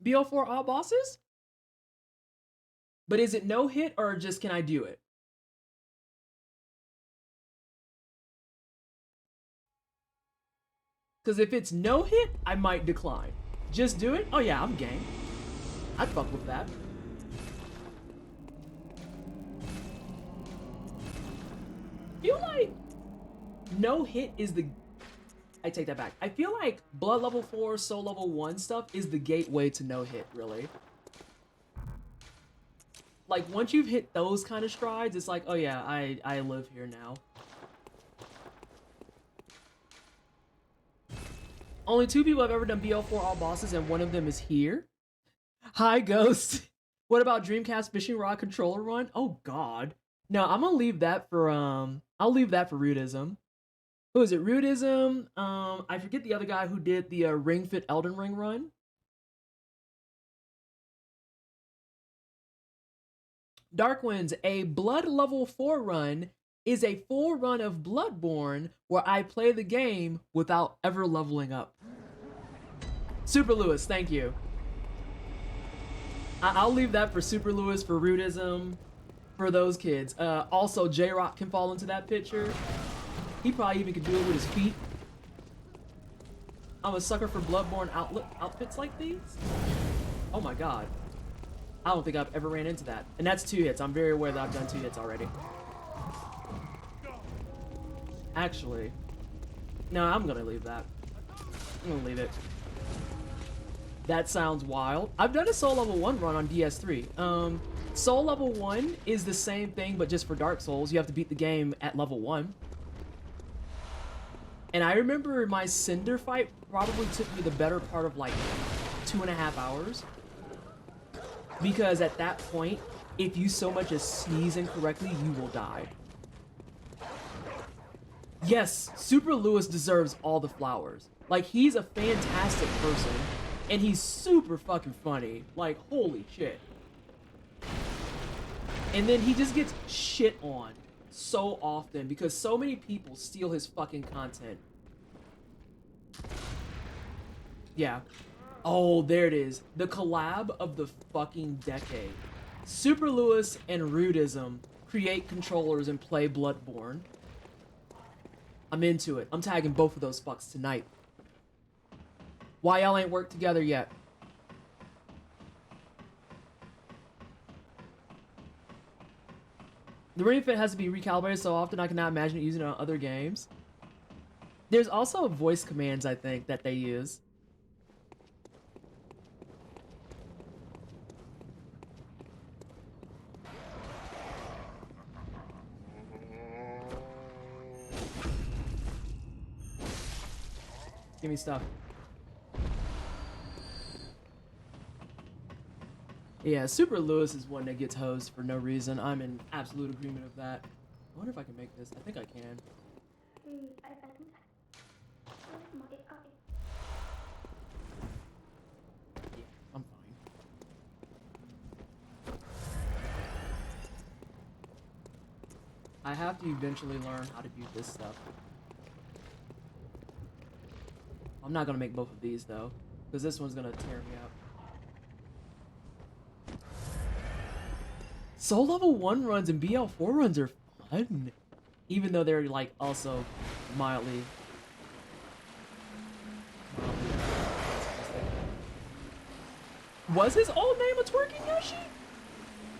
BL4 all bosses? But is it no hit or just can I do it? Because if it's no hit, I might decline. Just do it? Oh yeah, I'm game. I'd fuck with that. Feel like no hit is the... I take that back. I feel like Blood Level 4, Soul Level 1 stuff is the gateway to no hit, really. Like, once you've hit those kind of strides, it's like, oh yeah, I live here now. Only 2 people have ever done BL4 all bosses, and one of them is here. Hi, Ghost. What about Dreamcast Fishing Rod controller run? Oh God. No, I'm gonna leave that for I'll leave that for Rudism. Who is it? Rudism. I forget the other guy who did the Ring Fit Elden Ring run. Darkwinds, a Blood Level 4 run is a full run of Bloodborne where I play the game without ever leveling up. Super Lewis, thank you. I'll leave that for Super Lewis, for Rudism, for those kids. Also, J-Rock can fall into that picture. He probably even could do it with his feet. I'm a sucker for Bloodborne outfits like these. Oh my God. I don't think I've ever ran into that. And that's 2 hits. I'm very aware that I've done 2 hits already. Actually, no, I'm gonna leave that. I'm gonna leave it. That sounds wild. I've done a Soul Level 1 run on DS3. Soul Level 1 is the same thing, but just for Dark Souls. You have to beat the game at level 1. And I remember my Cinder fight probably took me the better part of like 2.5 hours. Because at that point, if you so much as sneeze incorrectly, you will die. Yes, Super Lewis deserves all the flowers. Like, he's a fantastic person, and he's super fucking funny. Like, holy shit. And then he just gets shit on so often because so many people steal his fucking content. Yeah. Oh, there it is. The collab of the fucking decade. Super Lewis and Rudism create controllers and play Bloodborne. I'm into it. I'm tagging both of those fucks tonight. Why y'all ain't worked together yet? The Ring Fit has to be recalibrated so often I cannot imagine it using it on other games. There's also voice commands, I think, that they use. Give me stuff. Yeah, Super Lewis is one that gets hosed for no reason. I'm in absolute agreement of that. I wonder if I can make this. I think I can. Yeah, I'm fine. I have to eventually learn how to do this stuff. I'm not gonna make both of these though, because this one's gonna tear me up. Soul Level 1 runs and BL4 runs are fun. Even though they're like also mildly. Was his old name a twerking Yoshi?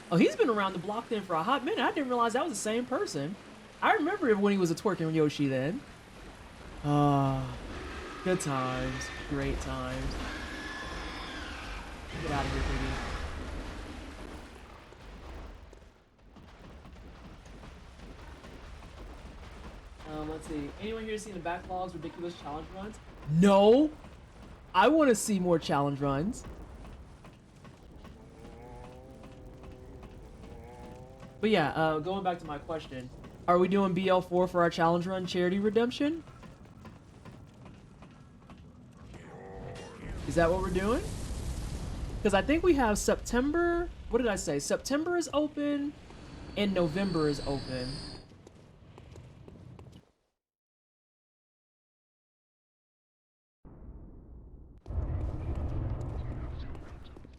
Oh, he's been around the block then for a hot minute. I didn't realize that was the same person. I remember him when he was a twerking Yoshi then. Good times. Great times. Get out of here, baby. Let's see. Anyone here seen the Backlogs Ridiculous Challenge Runs? No! I want to see more challenge runs. But yeah, going back to my question. Are we doing BL4 for our challenge run charity redemption? Is that what we're doing? Because I think we have September... What did I say? September is open and November is open.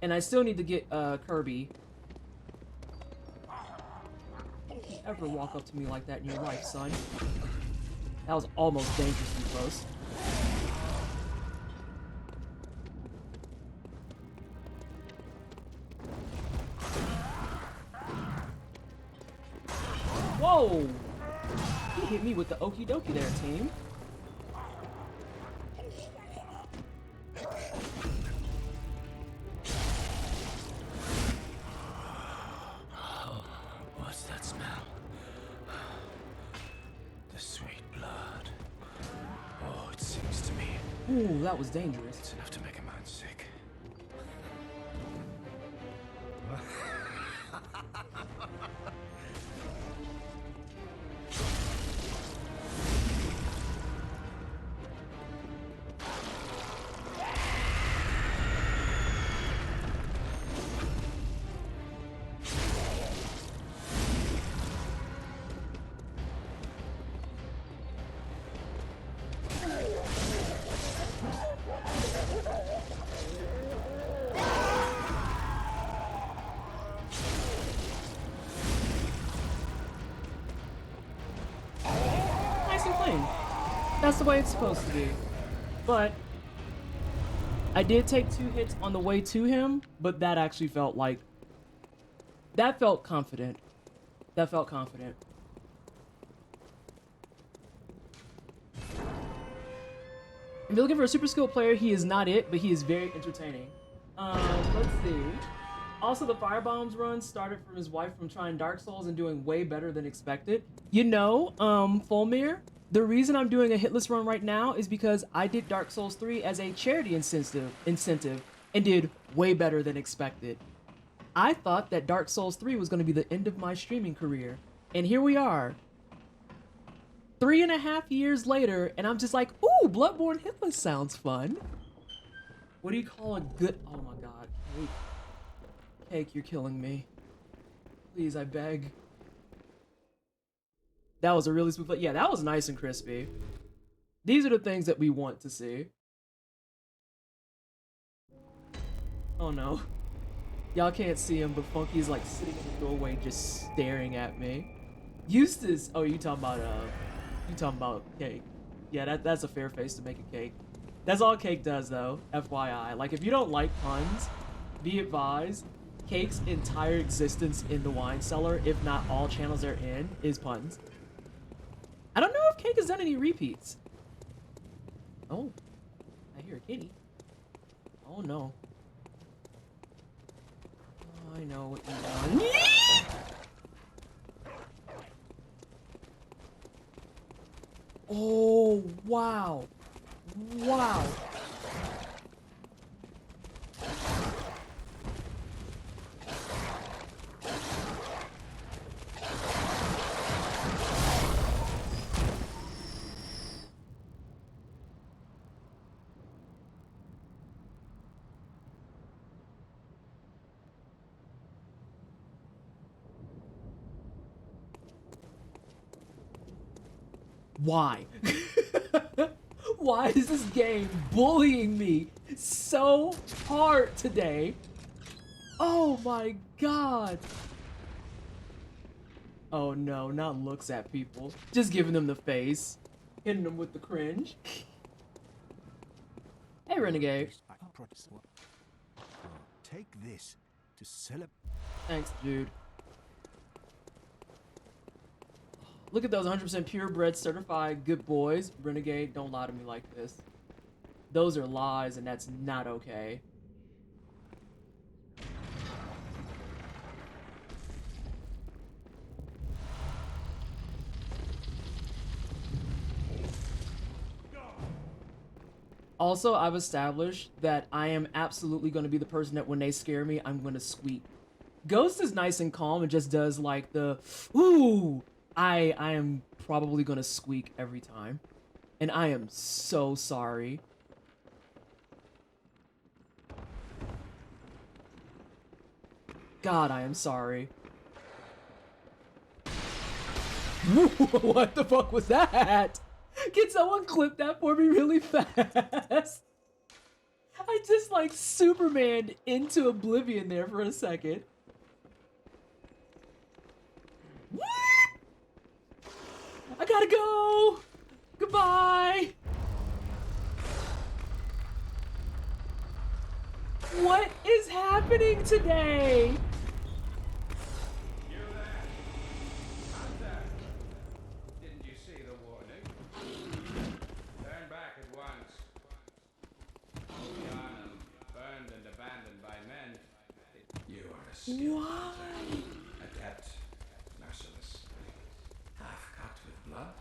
And I still need to get Kirby. Don't you ever walk up to me like that in your life, son. That was almost dangerously close. Whoa! He hit me with the okie dokie there, team. What's that smell? The sweet blood. Oh, it seems to me Ooh, that was dangerous. it's enough to make a man sick. Nice and clean. That's the way it's supposed to be. But I did take 2 hits on the way to him, but that actually felt like... That felt confident. That felt confident. If you're looking for a super skilled player, he is not it, but he is very entertaining. Let's see. Also, the Firebombs run started from his wife from trying Dark Souls and doing way better than expected. You know, Fulmir, the reason I'm doing a hitless run right now is because I did Dark Souls 3 as a charity incentive and did way better than expected. I thought that Dark Souls 3 was going to be the end of my streaming career. And here we are. 3.5 years later, and I'm just like, ooh, Bloodborne hitless sounds fun. What do you call a good... Oh my god. Cake. Cake, you're killing me. Please, I beg. That was a really smooth... Yeah, that was nice and crispy. These are the things that we want to see. Oh no. Y'all can't see him, but Funky's like sitting in the doorway just staring at me. Eustace... Oh, you talking about Cake. Yeah, that's a fair face to make a Cake. That's all Cake does, though, FYI. Like, if you don't like puns, be advised, Cake's entire existence in the wine cellar, if not all channels they're in, is puns. I don't know if Cake has done any repeats. Oh, I hear a kitty. Oh, no. Oh, I know what you want. Oh, wow. Wow. Why? Why is this game bullying me so hard today? Oh my god. Oh no, not looks at people. Just giving them the face. Hitting them with the cringe. Hey, Renegade. Take this to celebrate. Thanks, dude. Look at those 100% purebred certified good boys. Renegade, don't lie to me like this. Those are lies and that's not okay. Also, I've established that I am absolutely going to be the person that when they scare me, I'm going to squeak. Ghost is nice and calm and just does like the, ooh, I am probably going to squeak every time. And I am so sorry. God, I am sorry. What the fuck was that? Can someone clip that for me really fast? I just like Superman into oblivion there for a second. I gotta go. Goodbye. What is happening today? You there? Hunter! Didn't you see the warning? Turn back at once. Yarnum, burned and abandoned by men. You are a skilled hunter. Adept, merciless. Half cut with blood,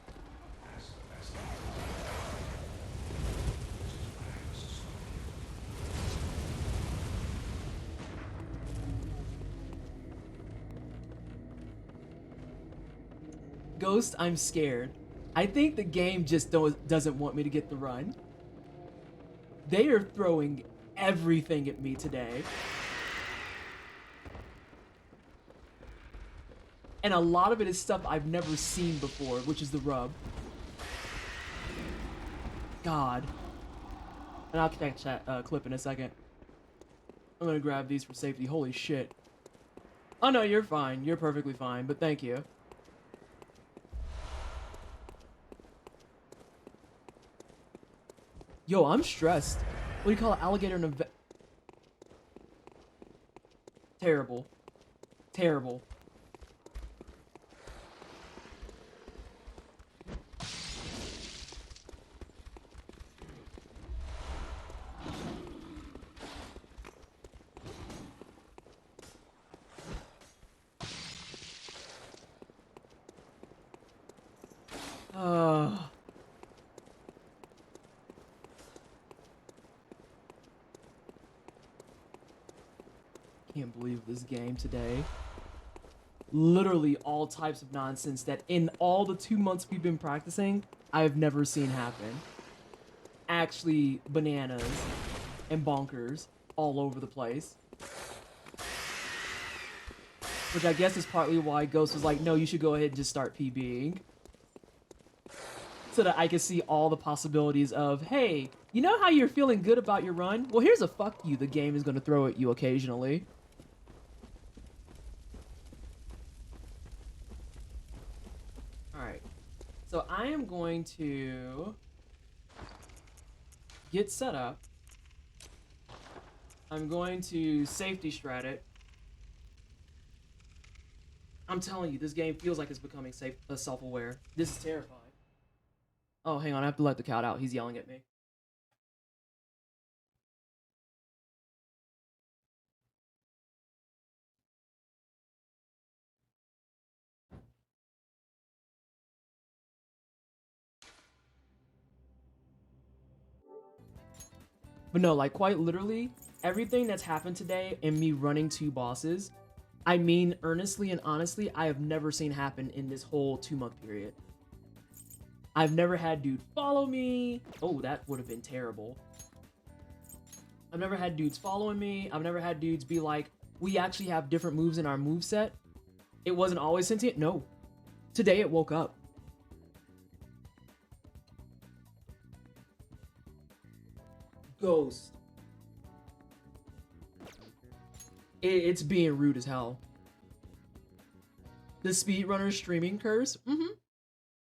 as the best hunters are. Which is why I must stop you. Ghost, I'm scared. I think the game just doesn't want me to get the run. They are throwing everything at me today. And a lot of it is stuff I've never seen before, which is the rub. God. And I'll catch that clip in a second. I'm gonna grab these for safety. Holy shit. Oh no, you're fine. You're perfectly fine, but thank you. Yo, I'm stressed. What do you call it? Alligator in a Terrible. Terrible. Can't believe this game today. Literally all types of nonsense that in all the 2 months we've been practicing, I've never seen happen. Actually bananas and bonkers all over the place. Which I guess is partly why Ghost was like, no, you should go ahead and just start PBing. So that I can see all the possibilities of, hey, you know how you're feeling good about your run? Well, here's a fuck you the game is going to throw at you occasionally. Alright. So I am going to get set up. I'm going to safety strat it. I'm telling you, this game feels like it's becoming self-aware. This is terrifying. Oh, hang on, I have to let the cat out. He's yelling at me. But no, like quite literally, everything that's happened today and me running 2 bosses, I mean earnestly and honestly, I have never seen happen in this whole 2-month period. I've never had dude follow me. Oh, that would have been terrible. I've never had dudes following me. I've never had dudes be like, we actually have different moves in our moveset. It wasn't always sentient. No. Today it woke up. Ghost. It's being rude as hell. The speedrunner streaming curse? Mm-hmm.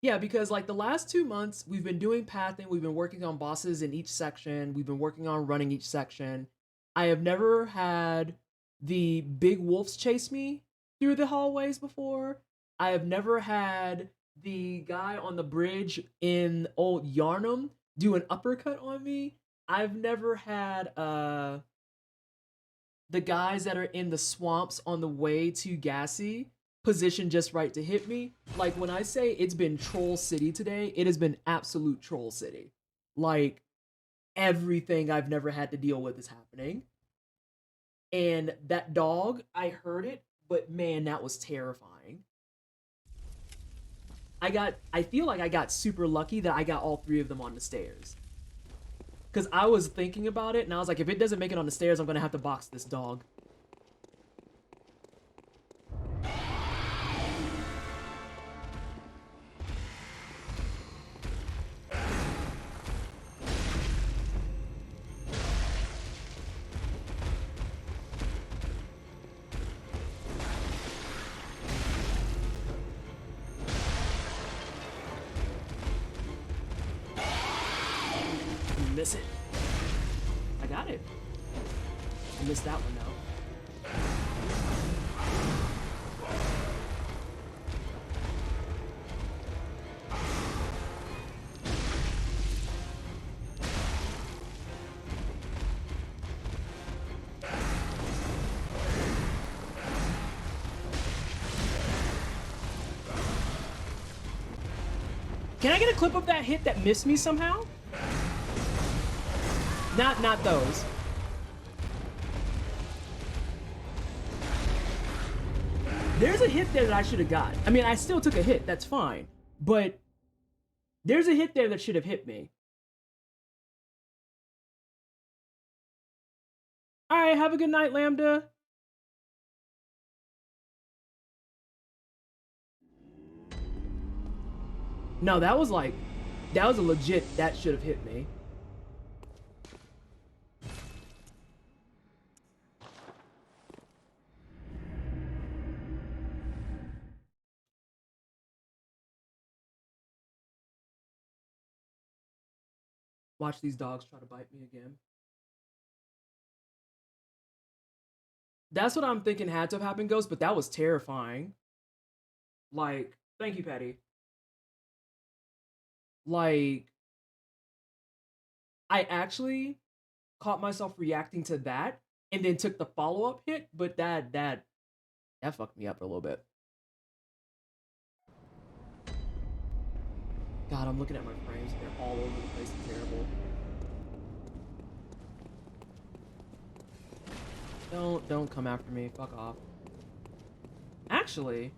Yeah, because like the last 2 months, we've been doing pathing, we've been working on bosses in each section, we've been working on running each section. I have never had the big wolves chase me through the hallways before. I have never had the guy on the bridge in old Yarnum do an uppercut on me. I've never had the guys that are in the swamps on the way to Gassy positioned just right to hit me. Like when I say it's been Troll City today, it has been absolute Troll City. Like everything I've never had to deal with is happening. And that dog, I heard it, but man, that was terrifying. I feel like I got super lucky that I got all 3 of them on the stairs. Because I was thinking about it, and I was like, if it doesn't make it on the stairs, I'm going to have to box this dog. Miss it. I got it. I missed that one though. Can I get a clip of that hit that missed me somehow? Not those. There's a hit there that I should have got. I mean, I still took a hit. That's fine. But there's a hit there that should have hit me. All right, have a good night, Lambda. No, that was a legit, that should have hit me. Watch these dogs try to bite me again. That's what I'm thinking had to have happened, Ghost, but that was terrifying. Like, thank you, Patty. Like, I actually caught myself reacting to that and then took the follow-up hit, but that fucked me up a little bit. God, I'm looking at my frames. They're all over the place and terrible. Don't come after me. Fuck off. Actually,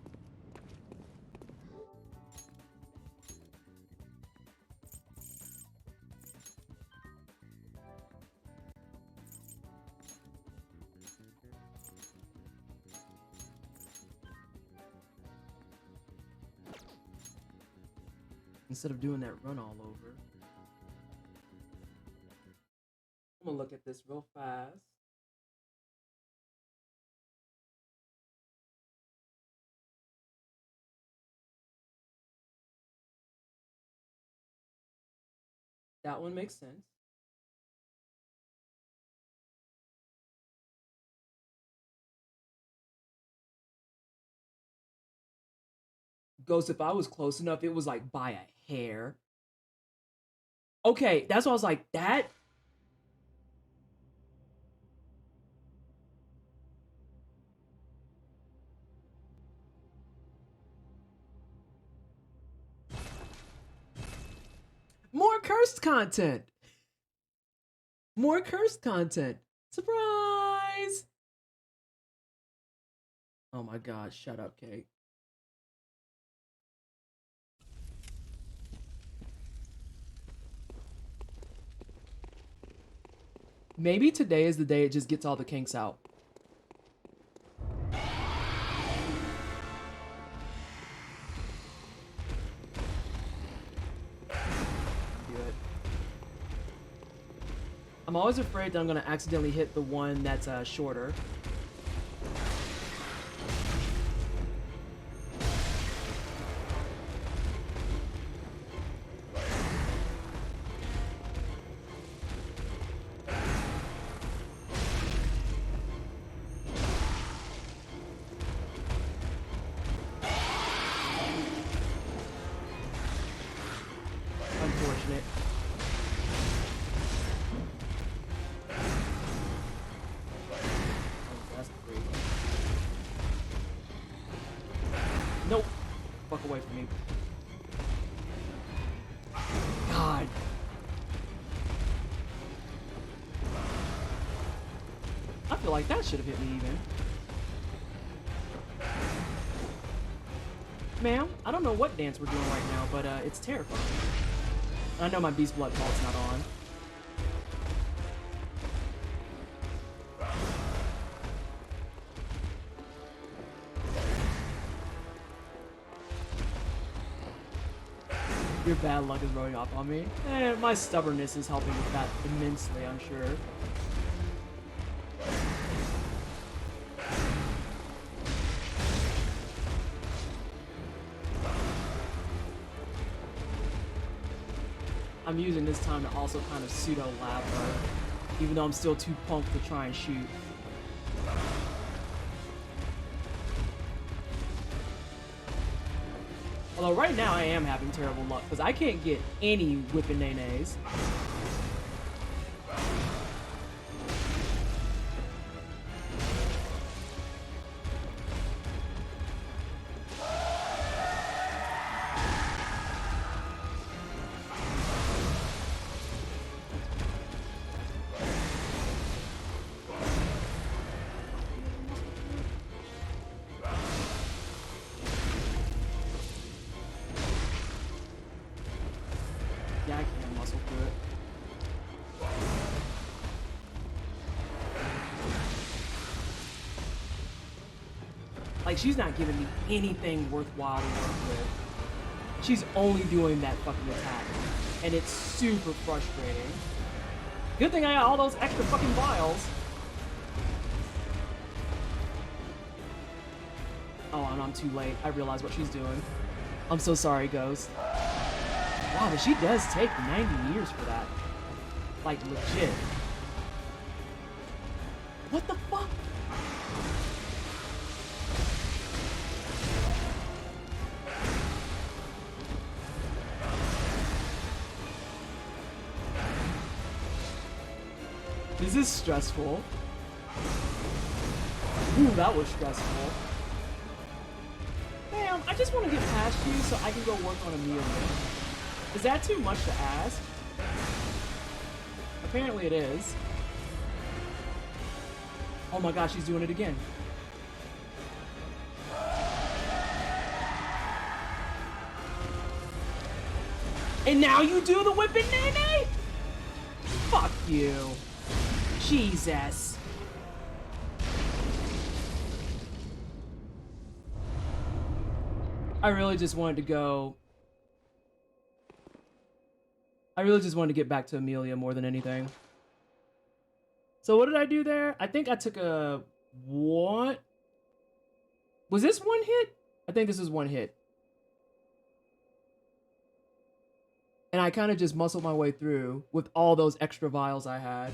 instead of doing that run all over, I'm gonna look at this real fast. That one makes sense. Ghost, if I was close enough, it was like by a hair. Okay, that's why I was like, that. More cursed content. More cursed content. Surprise! Oh my god, shut up, Kate. Maybe today is the day it just gets all the kinks out. I'm always afraid that I'm gonna accidentally hit the one that's shorter. Unfortunate. That's great. Nope. Fuck away from me. God. I feel like that should have hit me even. Ma'am, I don't know what dance we're doing right now, but it's terrifying. I know my Beast Blood vault's not on. Your bad luck is rubbing off on me. My stubbornness is helping with that immensely, I'm sure. I'm using this time to also kind of pseudo-lab her, even though I'm still too pumped to try and shoot. Although right now I am having terrible luck, because I can't get any whipping nays. Yeah, I can muscle through it. Like, she's not giving me anything worthwhile to work with. She's only doing that fucking attack. And it's super frustrating. Good thing I got all those extra fucking vials. Oh, and I'm too late. I realize what she's doing. I'm so sorry, Ghost. Wow, but she does take 90 years for that. Like, legit. What the fuck? This is stressful. Ooh, that was stressful. Damn, I just want to get past you so I can go work on Amelia. Is that too much to ask? Apparently it is. Oh my gosh, she's doing it again. And now you do the whipping nay-nay? Fuck you. Jesus. I really just wanted to go... I really just wanted to get back to Amelia more than anything. So what did I do there? I think I took a... What? Was this one hit? I think this is one hit. And I kind of just muscled my way through with all those extra vials I had.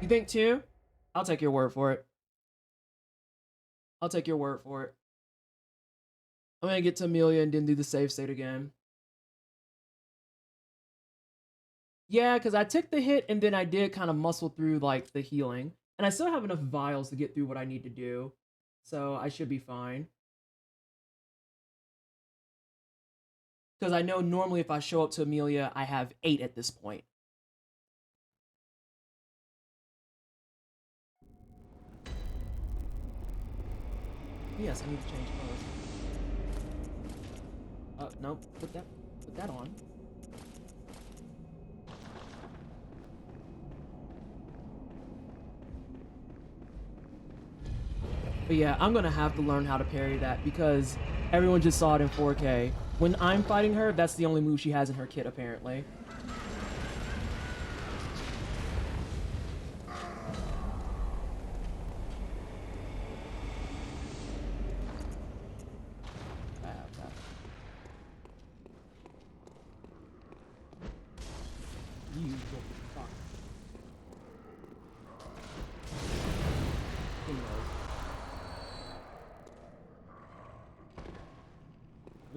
You think two? I'll take your word for it. I'll take your word for it. I'm gonna get to Amelia and then do the save state again. Yeah, because I took the hit and then I did kind of muscle through like the healing. And I still have enough vials to get through what I need to do. So I should be fine. Because I know normally if I show up to Amelia, I have 8 at this point. Yes, I need to change clothes. No, put that on. But yeah, I'm gonna have to learn how to parry that because everyone just saw it in 4K. When I'm fighting her, that's the only move she has in her kit, apparently. I have that. You go fuck. Who knows?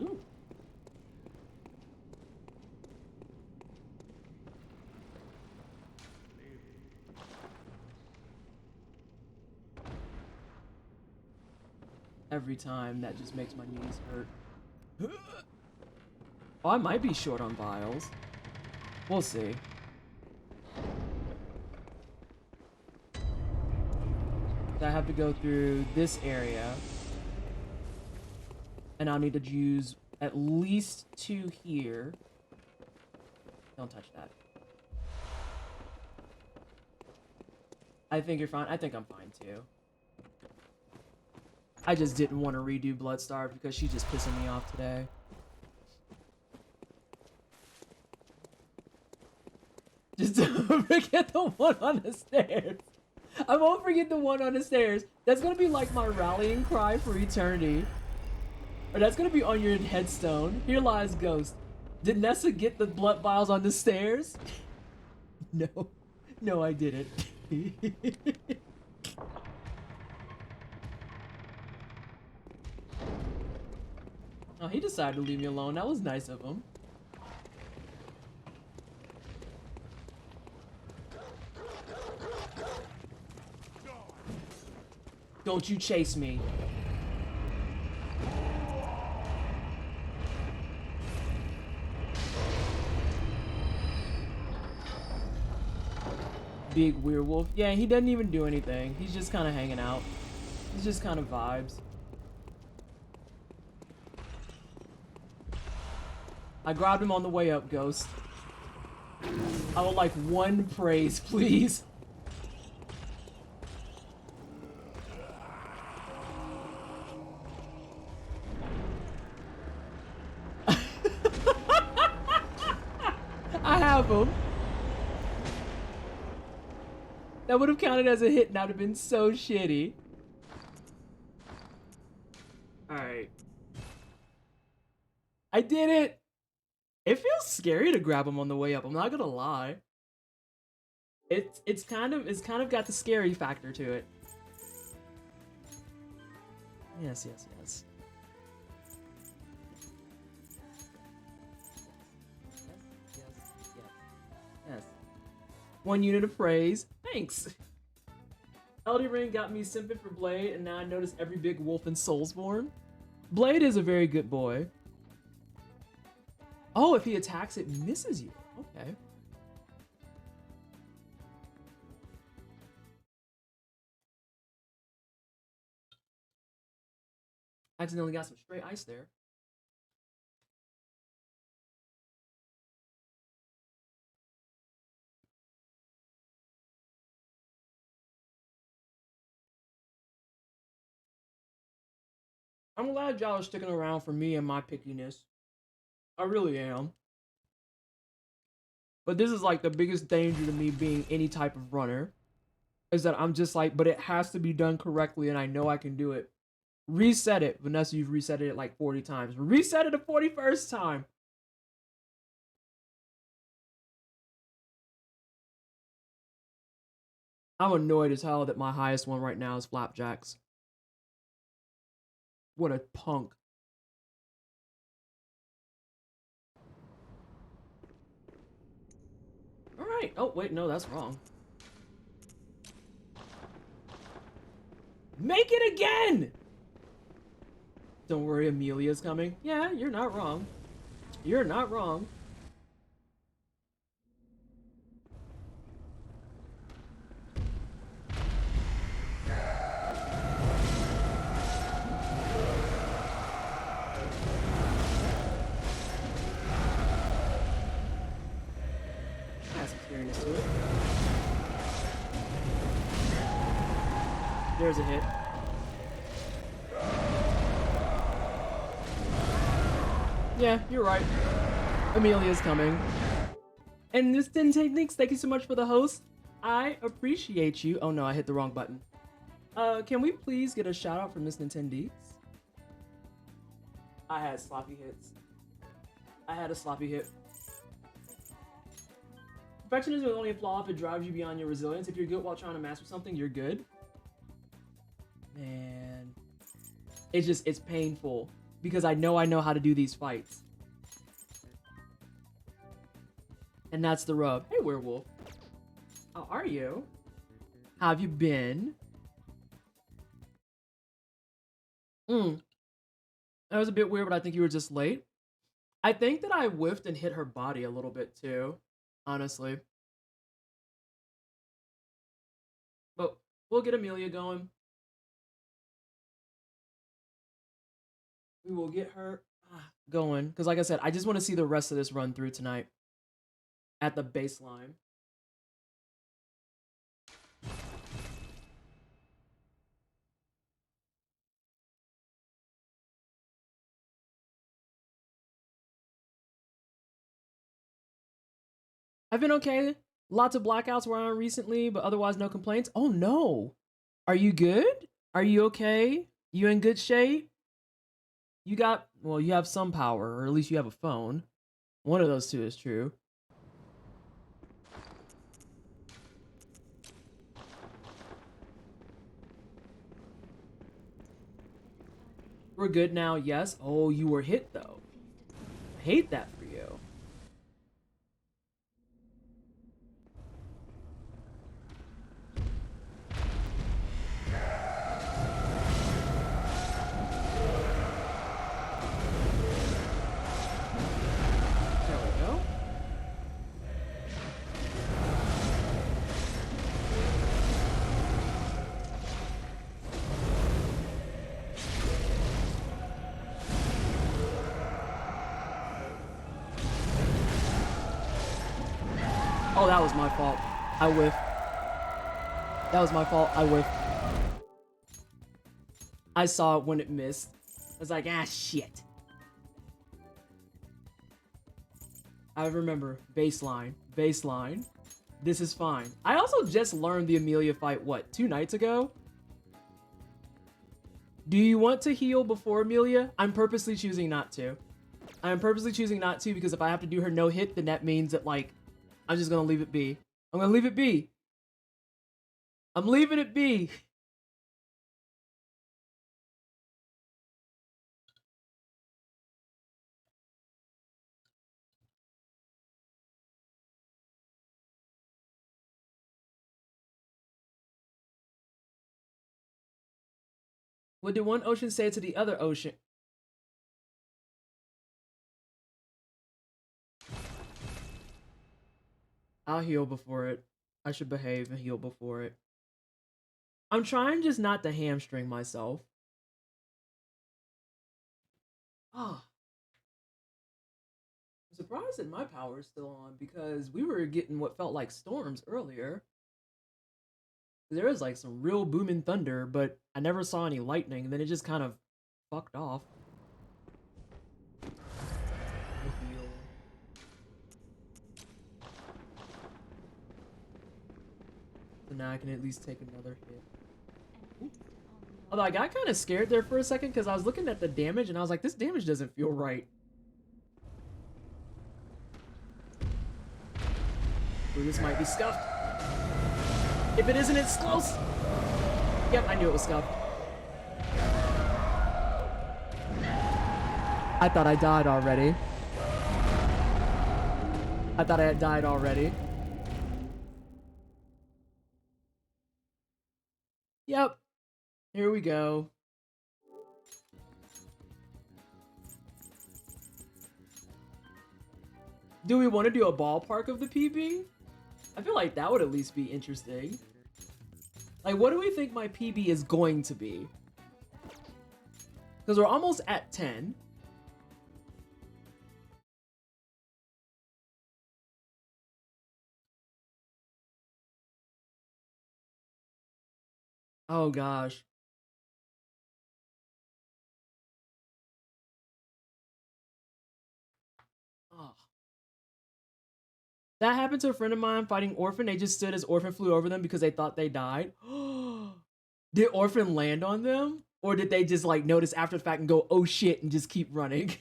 Ooh. Every time, that just makes my knees hurt. Oh, I might be short on vials. We'll see. I have to go through this area. And I'll need to use at least 2 here. Don't touch that. I think you're fine. I think I'm fine too. I just didn't want to redo Bloodstarved because she's just pissing me off today. Just don't forget the one on the stairs. I won't forget the one on the stairs. That's gonna be like my rallying cry for eternity. Or that's gonna be on your headstone. Here lies Ghost. Did Nessa get the blood vials on the stairs? No. No, I didn't. Oh, he decided to leave me alone. That was nice of him. Don't you chase me. Big werewolf. Yeah, he doesn't even do anything. He's just kind of hanging out. He's just kind of vibes. I grabbed him on the way up, Ghost. I would like 1 praise, please. I have him. That would have counted as a hit and that would have been so shitty. Alright. I did it! It feels scary to grab him on the way up, I'm not gonna lie. It's kind of got the scary factor to it. Yes, yes, yes. Yes. 1 unit of praise. Thanks. Elden Ring got me simping for Blade, and now I notice every big wolf in Soulsborne. Blade is a very good boy. Oh, if he attacks, it misses you. Okay. Accidentally got some stray ice there. I'm glad y'all are sticking around for me and my pickiness. I really am. But this is like the biggest danger to me being any type of runner. Is that I'm just like, but it has to be done correctly and I know I can do it. Reset it. Vanessa, you've reset it like 40 times. Reset it the 41st time. I'm annoyed as hell that my highest one right now is Flapjacks. What a punk. Alright. Oh, wait, no, that's wrong. Make it again! Don't worry, Amelia's coming. Yeah, you're not wrong. You're not wrong. Has some scariness to it. There's a hit. Yeah, you're right. Amelia's coming. And this 10 techniques, thank you so much for the host. I appreciate you. Oh no, I hit the wrong button. Can we please get a shout out from Miss Nintendeeks? I had sloppy hits. I had a sloppy hit. Perfectionism is only a flaw if it drives you beyond your resilience. If you're good while trying to master something, you're good. Man. It's painful. Because I know how to do these fights. And that's the rub. Hey, werewolf. How are you? How have you been? That was a bit weird, but I think you were just late. I think that I whiffed and hit her body a little bit too, honestly. But we'll get Amelia going. We will get her going. Because like I said, I just want to see the rest of this run through tonight. At the baseline. I've been okay. Lots of blackouts were on recently, but otherwise no complaints. Oh no. Are you good? Are you okay? You in good shape? You got, well, you have some power, or at least you have a phone. One of those two is true. We're good now, yes. Oh, you were hit though. I hate that for you. There we go. Oh, that was my fault. I whiffed. That was my fault. I whiffed. I saw it when it missed. I was like, ah, shit. I remember. Baseline. Baseline. This is fine. I also just learned the Amelia fight, what, 2 nights ago? Do you want to heal before Amelia? I'm purposely choosing not to. I'm purposely choosing not to because if I have to do her no hit, then that means that, like, I'm just gonna leave it be. I'm gonna leave it be. I'm leaving it be. What did one ocean say to the other ocean? I'll heal before it. I should behave and heal before it. I'm trying just not to hamstring myself. Oh. I'm surprised that my power is still on because we were getting what felt like storms earlier. There was like some real booming thunder, but I never saw any lightning, and then it just kind of fucked off. So now I can at least take another hit. Ooh. Although I got kind of scared there for a second because I was looking at the damage and I was like, this damage doesn't feel right. Ooh, this might be scuffed. If it isn't, it's close. Yep, I knew it was scuffed. I thought I died already. I thought I had died already. Yep. Here we go. Do we want to do a ballpark of the PB? I feel like that would at least be interesting. Like, what do we think my PB is going to be? Because we're almost at 10. Oh gosh. Oh. That happened to a friend of mine fighting Orphan. They just stood as Orphan flew over them because they thought they died. Did Orphan land on them? Or did they just like notice after the fact and go, oh shit, and just keep running?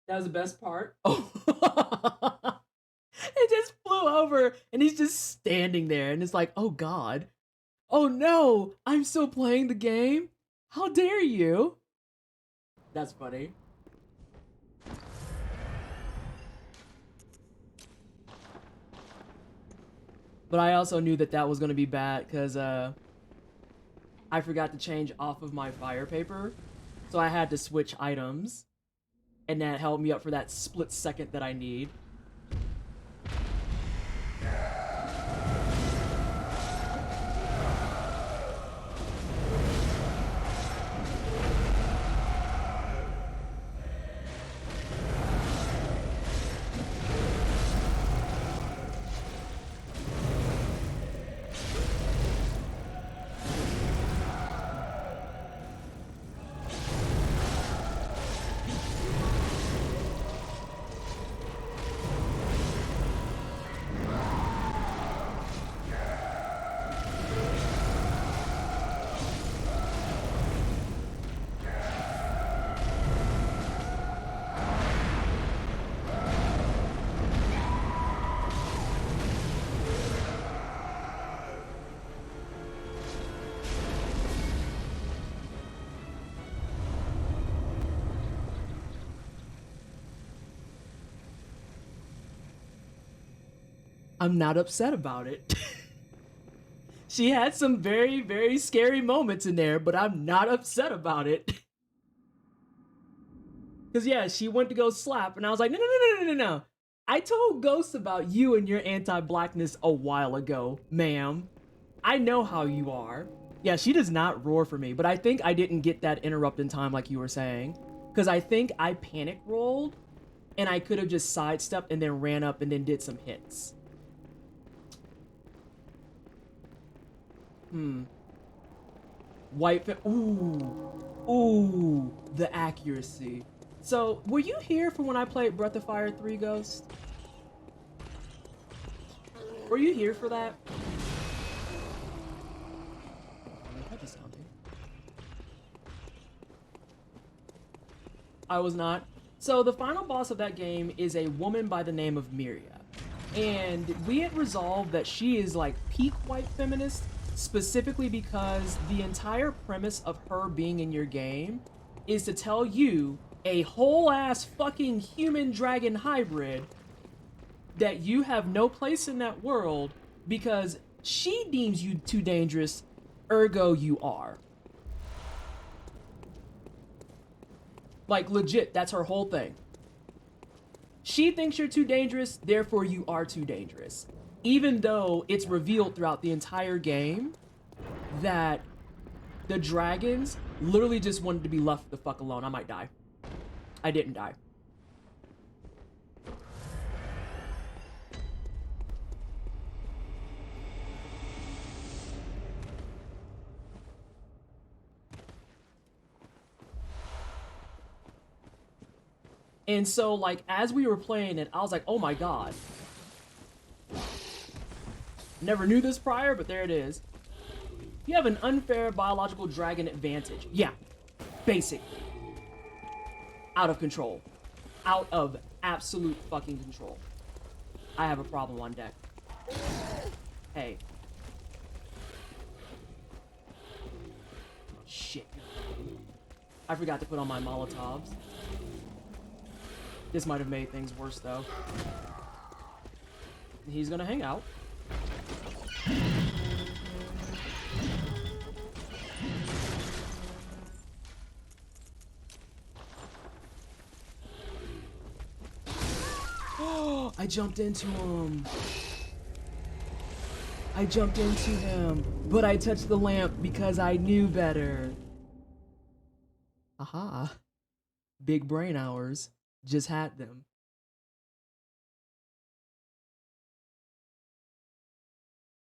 That was the best part. Oh. It just flew over and he's just standing there and it's like, oh god. Oh no, I'm still playing the game? How dare you? That's funny. But I also knew that that was going to be bad because I forgot to change off of my fire paper. So I had to switch items. And that held me up for that split second that I need. I'm not upset about it. She had some very, very scary moments in there, but I'm not upset about it. Because, yeah, she went to go slap, and I was like, no, no, no, no, no, no, no. I told Ghost about you and your anti-blackness a while ago, ma'am. I know how you are. Yeah, she does not roar for me, but I think I didn't get that interrupt in time like you were saying. Because I think I panic rolled, and I could have just sidestepped and then ran up and then did some hits. White ooh, the accuracy. So, were you here for when I played Breath of Fire 3, Ghost? Were you here for that? I was not. So, the final boss of that game is a woman by the name of Amelia. And we had resolved that she is like peak white feminist, specifically because the entire premise of her being in your game is to tell you, a whole ass fucking human dragon hybrid, that you have no place in that world because she deems you too dangerous, ergo you are. Like legit, that's her whole thing. She thinks you're too dangerous, therefore you are too dangerous. Even though it's revealed throughout the entire game that the dragons literally just wanted to be left the fuck alone. I might die. I didn't die. And so, like, as we were playing it, I was like, oh my god. Never knew this prior, but there it is. You have an unfair biological dragon advantage. Yeah, basically. Out of control. Out of absolute fucking control. I have a problem on deck. Hey. Shit. I forgot to put on my Molotovs. This might have made things worse, though. He's gonna hang out. Oh, I jumped into him. I jumped into him, but I touched the lamp because I knew better. Aha. Big brain hours. Just had them.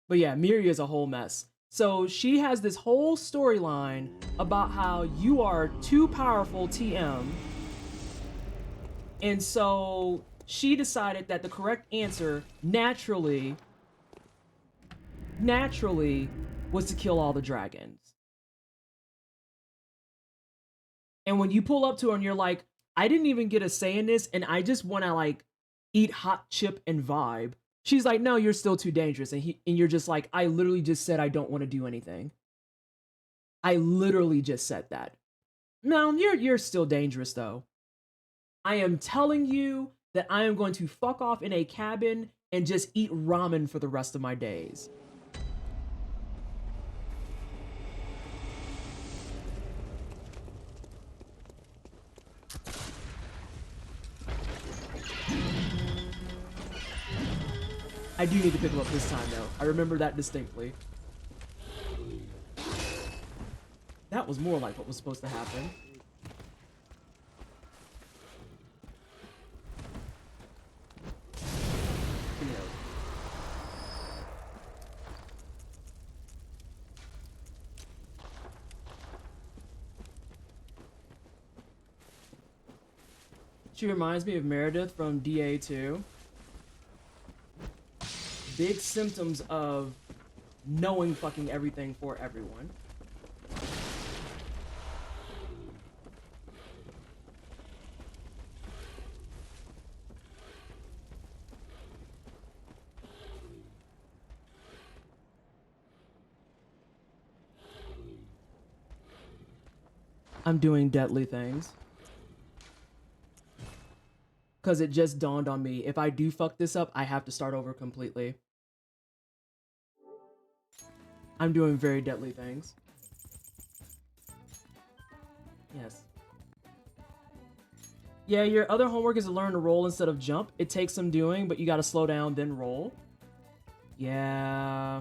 But yeah, Miri is a whole mess. So she has this whole storyline about how you are too powerful, TM. And so she decided that the correct answer, naturally, was to kill all the dragons. And when you pull up to her and you're like, I didn't even get a say in this, and I just want to like eat hot chip and vibe. She's like, no, you're still too dangerous. And you're just like, I literally just said I don't want to do anything. I literally just said that. No, you're still dangerous though. I am telling you that I am going to fuck off in a cabin and just eat ramen for the rest of my days. I do need to pick him up this time, though. I remember that distinctly. That was more like what was supposed to happen. She reminds me of Meredith from DA2. Big symptoms of knowing fucking everything for everyone. I'm doing deadly things. Because it just dawned on me, if I do fuck this up, I have to start over completely. I'm doing very deadly things. Yes. Yeah, your other homework is to learn to roll instead of jump. It takes some doing, but you gotta slow down, then roll. Yeah.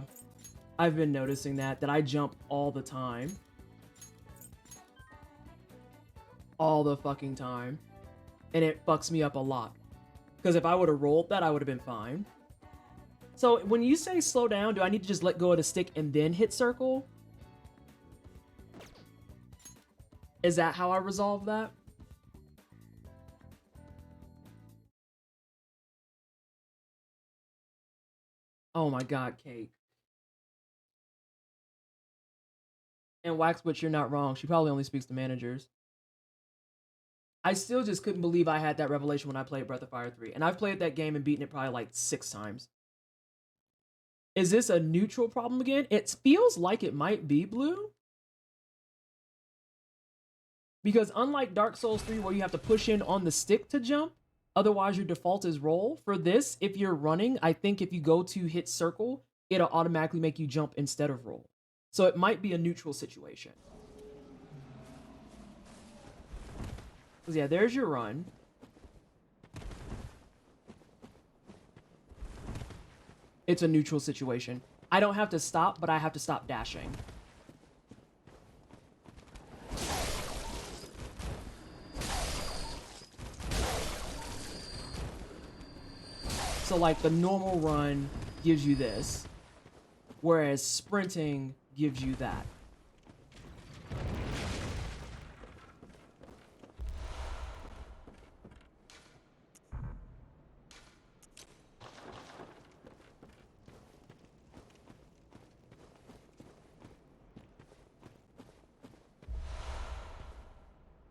I've been noticing that I jump all the time. All the fucking time. And it fucks me up a lot. Because if I would have rolled that, I would have been fine. So when you say slow down, do I need to just let go of the stick and then hit circle? Is that how I resolve that? Oh my god, Cake. And Waxwitch, you're not wrong. She probably only speaks to managers. I still just couldn't believe I had that revelation when I played Breath of Fire 3. And I've played that game and beaten it probably like 6 times. Is this a neutral problem again? It feels like it might be, Blue. Because unlike Dark Souls 3 where you have to push in on the stick to jump, otherwise your default is roll. For this, if you're running, I think if you go to hit circle, it'll automatically make you jump instead of roll. So it might be a neutral situation. Because yeah, there's your run. It's a neutral situation. I don't have to stop, but I have to stop dashing. So like the normal run gives you this, whereas sprinting gives you that.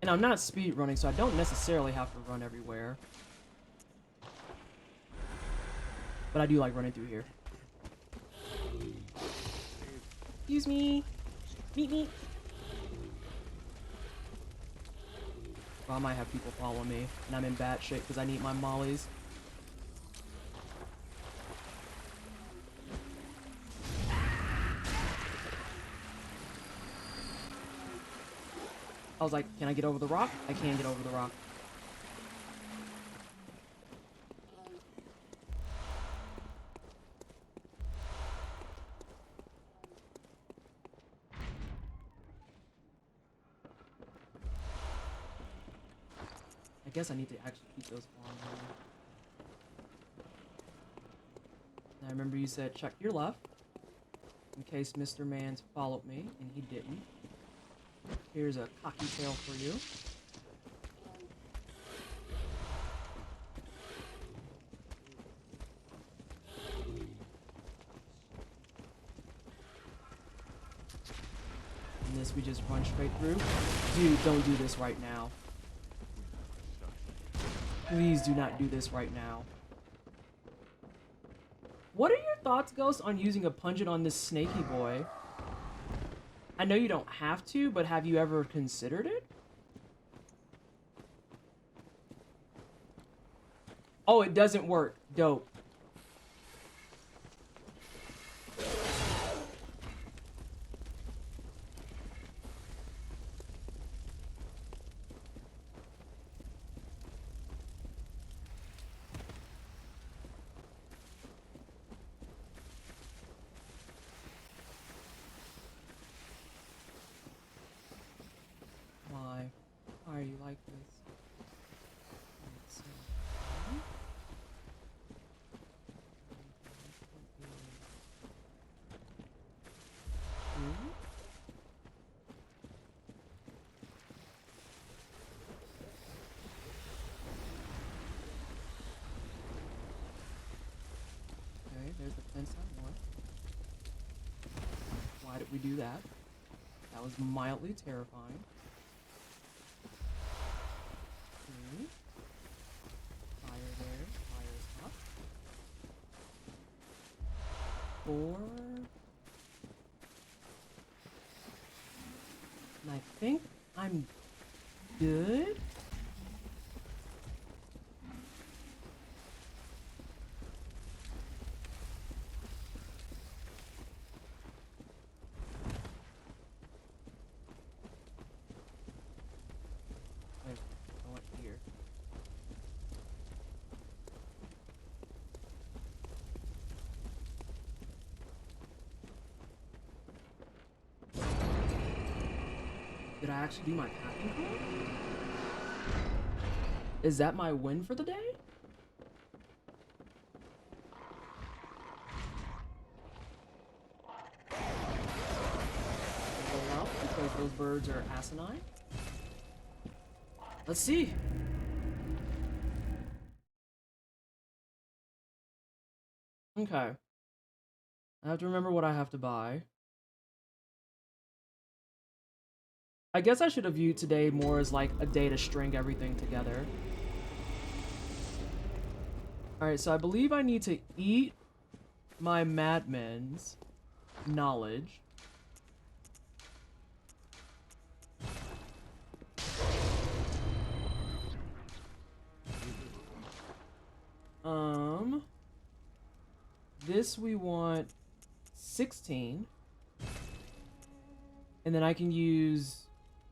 And I'm not speed running, so I don't necessarily have to run everywhere. But I do like running through here. Excuse me. Meet me. Well, I might have people follow me, and I'm in bad shape because I need my mollies. I was like, can I get over the rock? I can get over the rock. I guess I need to actually keep those on there. I remember you said check your left in case Mr. Mans followed me, and he didn't. Here's a cocky tail for you. And this we just run straight through. Dude, don't do this right now. Please do not do this right now. What are your thoughts, Ghost, on using a pungent on this snaky boy? I know you don't have to, but have you ever considered it? Oh, it doesn't work. Dope. Why? Why are you like this? Let's see. Okay, there's the fence I want. Why did we do that? That was mildly terrifying. Okay. Fire there. Fire is up. 4. And I think I'm good. Wait, I want here. Did I actually do my packing card? Is that my win for the day? Well, because those birds are asinine. Let's see. Okay. I have to remember what I have to buy. I guess I should have viewed today more as like a day to string everything together. Alright, so I believe I need to eat my madmen's knowledge. This we want 16. And then I can use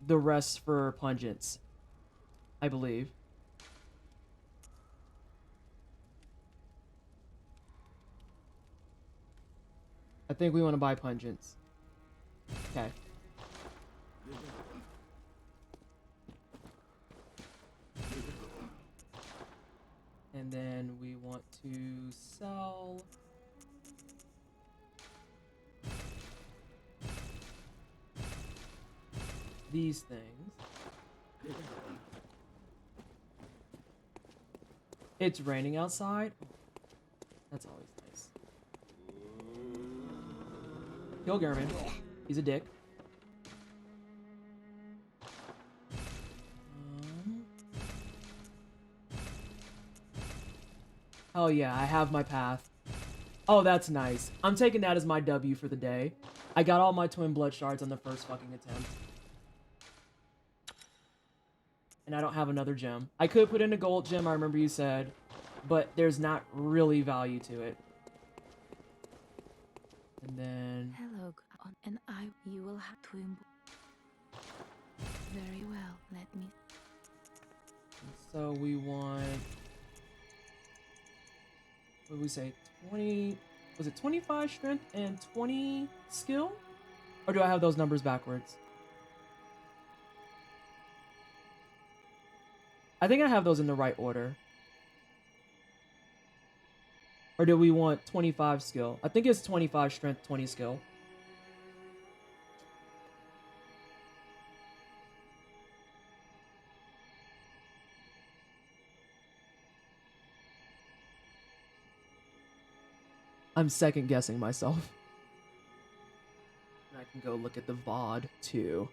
the rest for pungents, I believe. I think we want to buy pungents. Okay. And then we want to sell these things. It's raining outside. That's always nice. Kill German. He's a dick. Oh yeah, I have my path. Oh, that's nice. I'm taking that as my W for the day. I got all my twin blood shards on the first fucking attempt. And I don't have another gem. I could put in a gold gem, I remember you said, but there's not really value to it. And then... Hello, and you will have to... Very well, let me. So we want. What did we say? 20. Was it 25 strength and 20 skill? Or do I have those numbers backwards? I think I have those in the right order. Or do we want 25 skill? I think it's 25 strength, 20 skill. I'm second guessing myself. I can go look at the VOD too.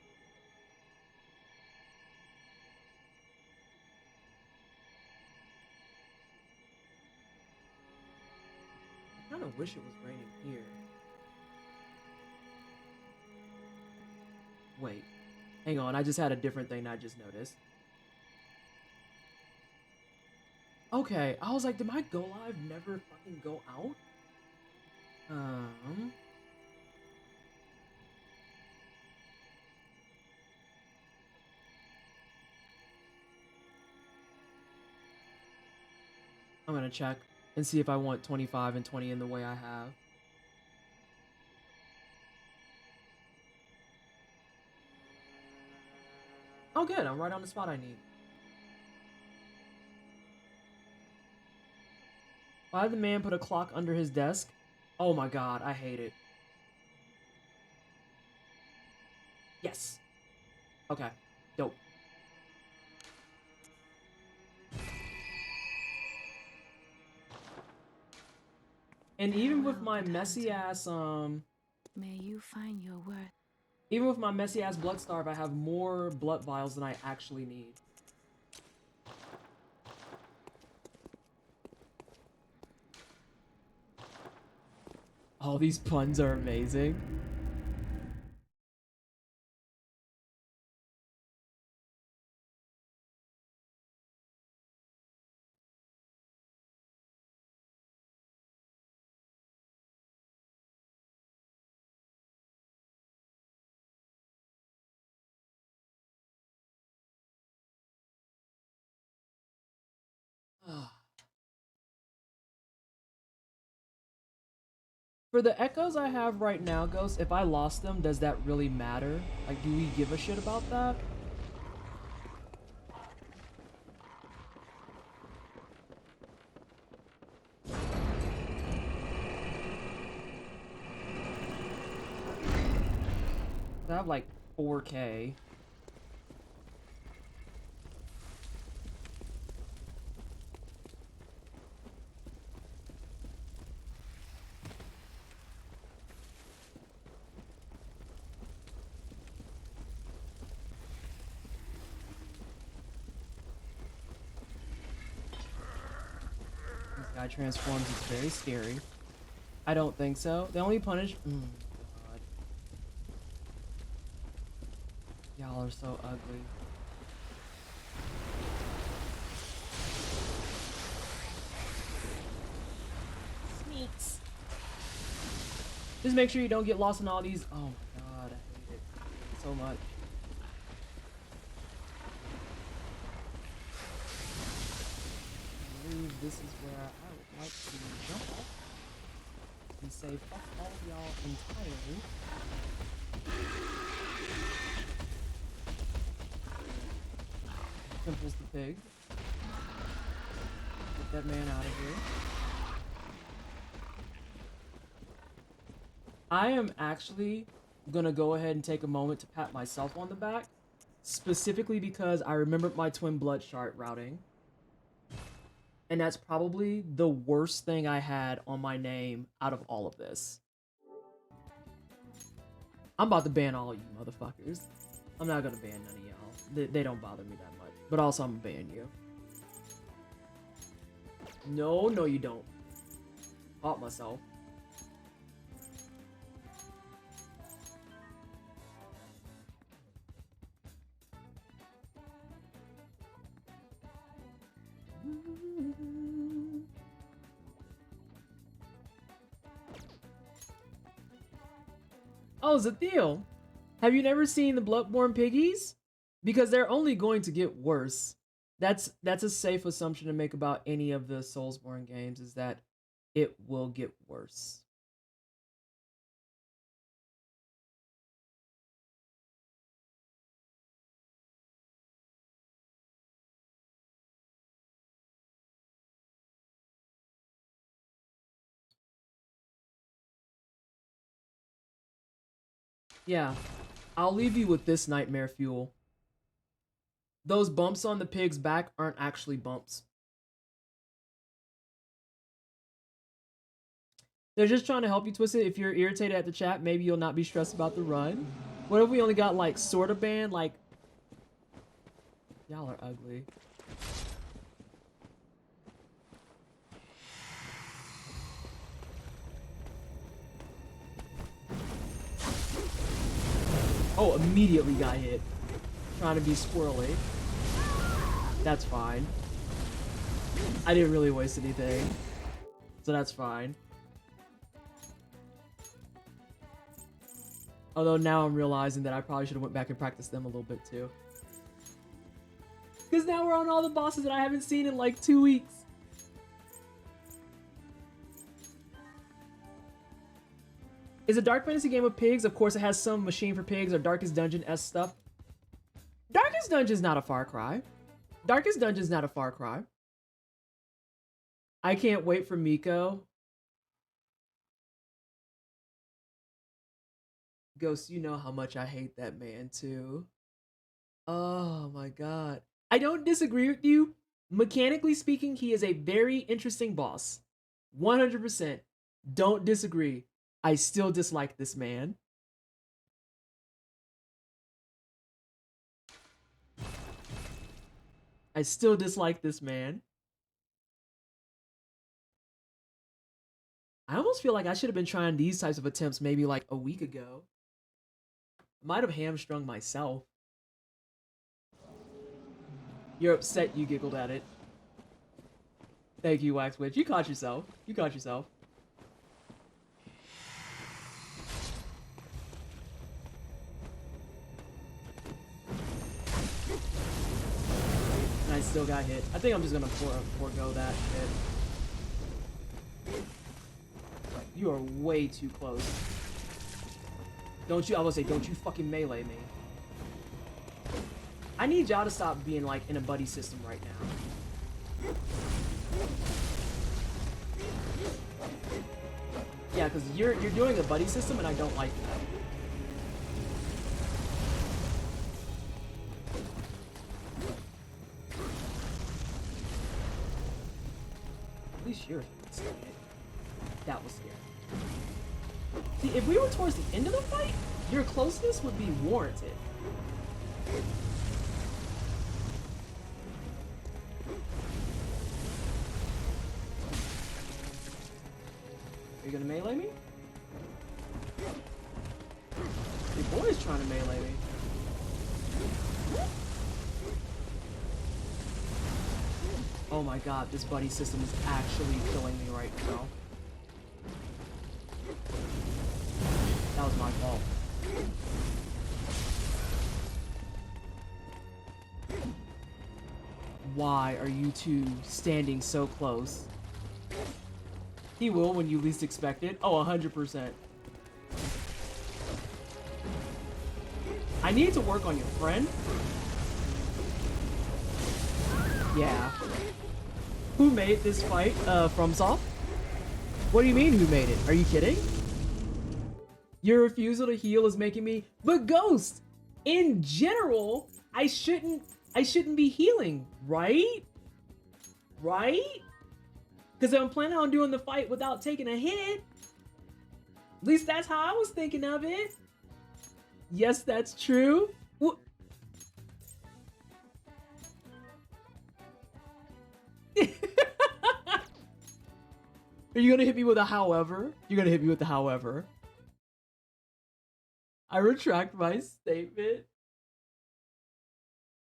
I kind of wish it was raining here. Wait, hang on. I just had a different thing I just noticed. Okay, I was like, did my go live never fucking go out? I'm gonna check and see if I want 25 and 20 in the way I have. Oh good, I'm right on the spot I need. Why did the man put a clock under his desk? Oh my god, I hate it. Yes. Okay, dope. And even with my messy ass, May you find your worth. even with my messy ass blood starve, I have more blood vials than I actually need. All these puns are amazing. For the echoes I have right now, Ghost, if I lost them, does that really matter? Like, do we give a shit about that? I have like 4K. This guy transforms, it's very scary. I don't think so. The only punish... God. Y'all are so ugly. Sneaks. Just make sure you don't get lost in all these... Oh my god, I hate it so much. I believe this is where I would like to jump off and say fuck all of y'all entirely. Simple's the pig. Get that man out of here. I am actually gonna go ahead and take a moment to pat myself on the back, specifically because I remembered my twin blood chart routing. And that's probably the worst thing I had on my name out of all of this. I'm about to ban all you motherfuckers. I'm not gonna ban none of y'all. They don't bother me that much. But also, I'm gonna ban you. No, no you don't. Caught myself. Oh, Zadil, have you never seen the Bloodborne piggies? Because they're only going to get worse. That's a safe assumption to make about any of the Soulsborne games, is that it will get worse. Yeah, I'll leave you with this nightmare fuel. Those bumps on the pig's back aren't actually bumps. They're just trying to help you twist it. If you're irritated at the chat, maybe you'll not be stressed about the run. What if we only got like sort of banned? Like, y'all are ugly. Oh, immediately got hit. Trying to be squirrely. That's fine. I didn't really waste anything. So that's fine. Although now I'm realizing that I probably should have went back and practiced them a little bit too. Because now we're on all the bosses that I haven't seen in like 2 weeks. Is a Dark Fantasy game with pigs? Of course it has some Machine for Pigs or Darkest Dungeon-esque stuff. Darkest Dungeon's not a Far Cry. Darkest Dungeon's not a Far Cry. I can't wait for Miko. Ghost, you know how much I hate that man too. Oh my god. I don't disagree with you. Mechanically speaking, he is a very interesting boss. 100%. Don't disagree. I still dislike this man. I still dislike this man. I almost feel like I should have been trying these types of attempts maybe like a week ago. Might have hamstrung myself. You're upset you giggled at it. Thank you, Waxwitch. You caught yourself. You caught yourself. And I still got hit. I think I'm just gonna forego that shit. You are way too close. Don't you, I was gonna say, don't you fucking melee me. I need y'all to stop being like in a buddy system right now. Yeah, because you're doing a buddy system and I don't like that. At least you're scared. That was scary. See, if we were towards the end of the fight, your closeness would be warranted. Are you gonna melee me? Your boy's trying to melee me. Oh my god, this buddy system is actually killing me right now. That was my fault. Why are you two standing so close? He will when you least expect it. Oh, 100%. I need to work on your friend. Yeah. Who made this fight? FromSoft? What do you mean who made it? Are you kidding? Your refusal to heal is making me... But Ghost! In general, I shouldn't be healing, right? Right? Because I'm planning on doing the fight without taking a hit. At least that's how I was thinking of it. Yes, that's true. Are you gonna hit me with a however? You're gonna hit me with the however. I retract my statement.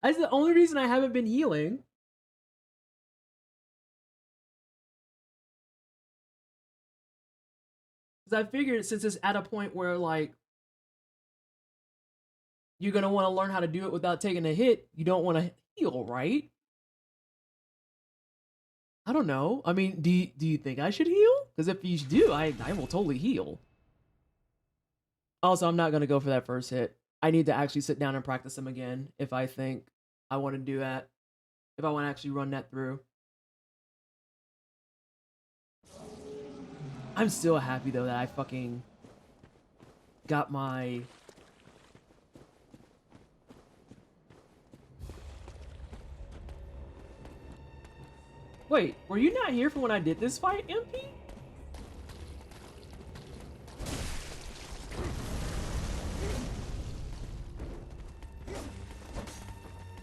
That's the only reason I haven't been healing. Because I figured since it's at a point where like You're gonna want to learn how to do it without taking a hit. You don't want to heal, right? I don't know. I mean, do you think I should heal? Because if you do, I will totally heal. Also, I'm not gonna go for that first hit. I need to actually sit down and practice them again if I think I want to do that. If I want to actually run that through. I'm still happy though that I fucking got my... Wait, were you not here for when I did this fight, MP?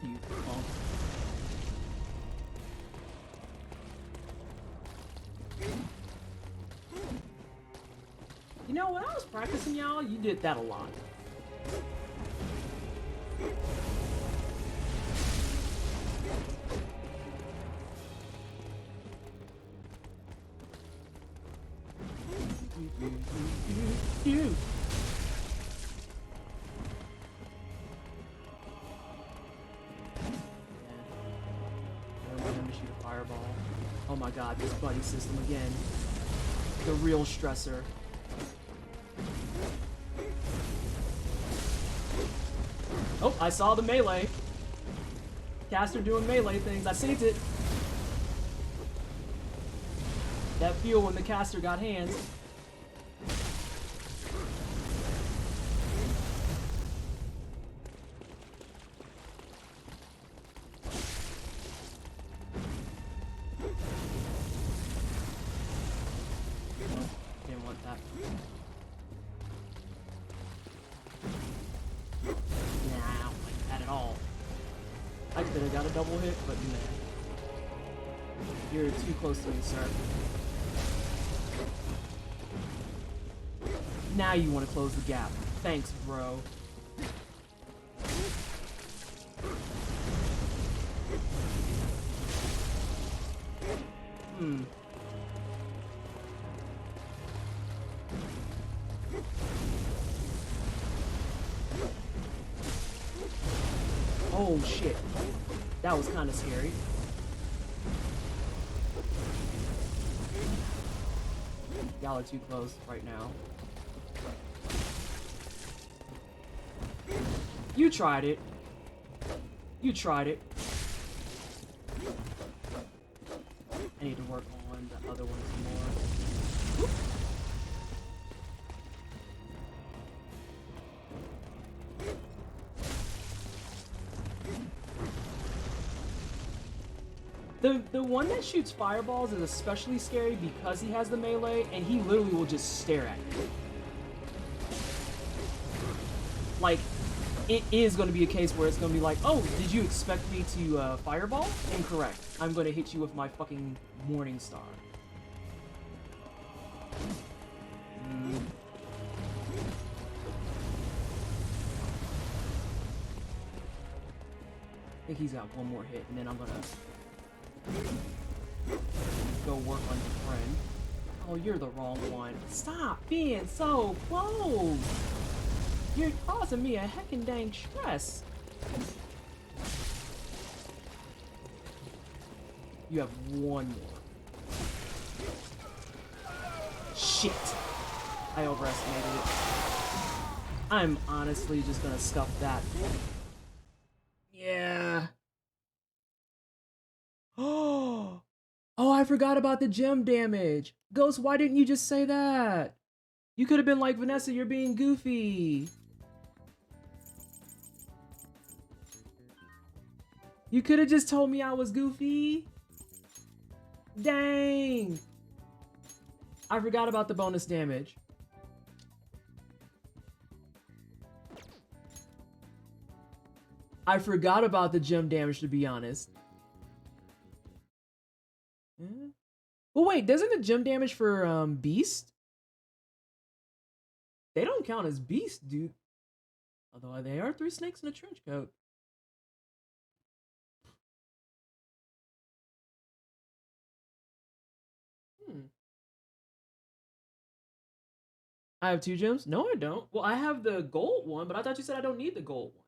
You punk. You know, when I was practicing, y'all, you did that a lot. You. Him to shoot a fireball. Oh my god, this buddy system again. The real stressor. Oh, I saw the melee. Caster doing melee things. I seen it. That feel when the caster got hands. Didn't want that. Nah, I don't like that at all. I could have got a double hit, but nah. You're too close to me, sir. Now you want to close the gap. Thanks, bro. Oh shit. That was kind of scary. Y'all are too close right now. You tried it. You tried it. I need to work on the other ones more. The one that shoots fireballs is especially scary because he has the melee and he literally will just stare at you. Like, it is going to be a case where it's going to be like, oh, did you expect me to fireball? Incorrect. I'm going to hit you with my fucking Morning Star. I think he's got one more hit, and then I'm going to go work on your friend. Oh, you're the wrong one. Stop being so close. You're causing me a heckin' dang stress. You have one more. Shit. I overestimated it. I'm honestly just gonna stuff that. Yeah. Oh, I forgot about the gem damage. Ghost, why didn't you just say that? You could have been like, Vanessa, you're being goofy. You could have just told me I was goofy. Dang. I forgot about the bonus damage. I forgot about the gem damage, to be honest. Well, wait, doesn't the gem damage for Beast? They don't count as Beast, dude. Although they are 3 snakes in a trench coat. I have 2 gems? No, I don't. Well, I have the gold one, but I thought you said I don't need the gold one.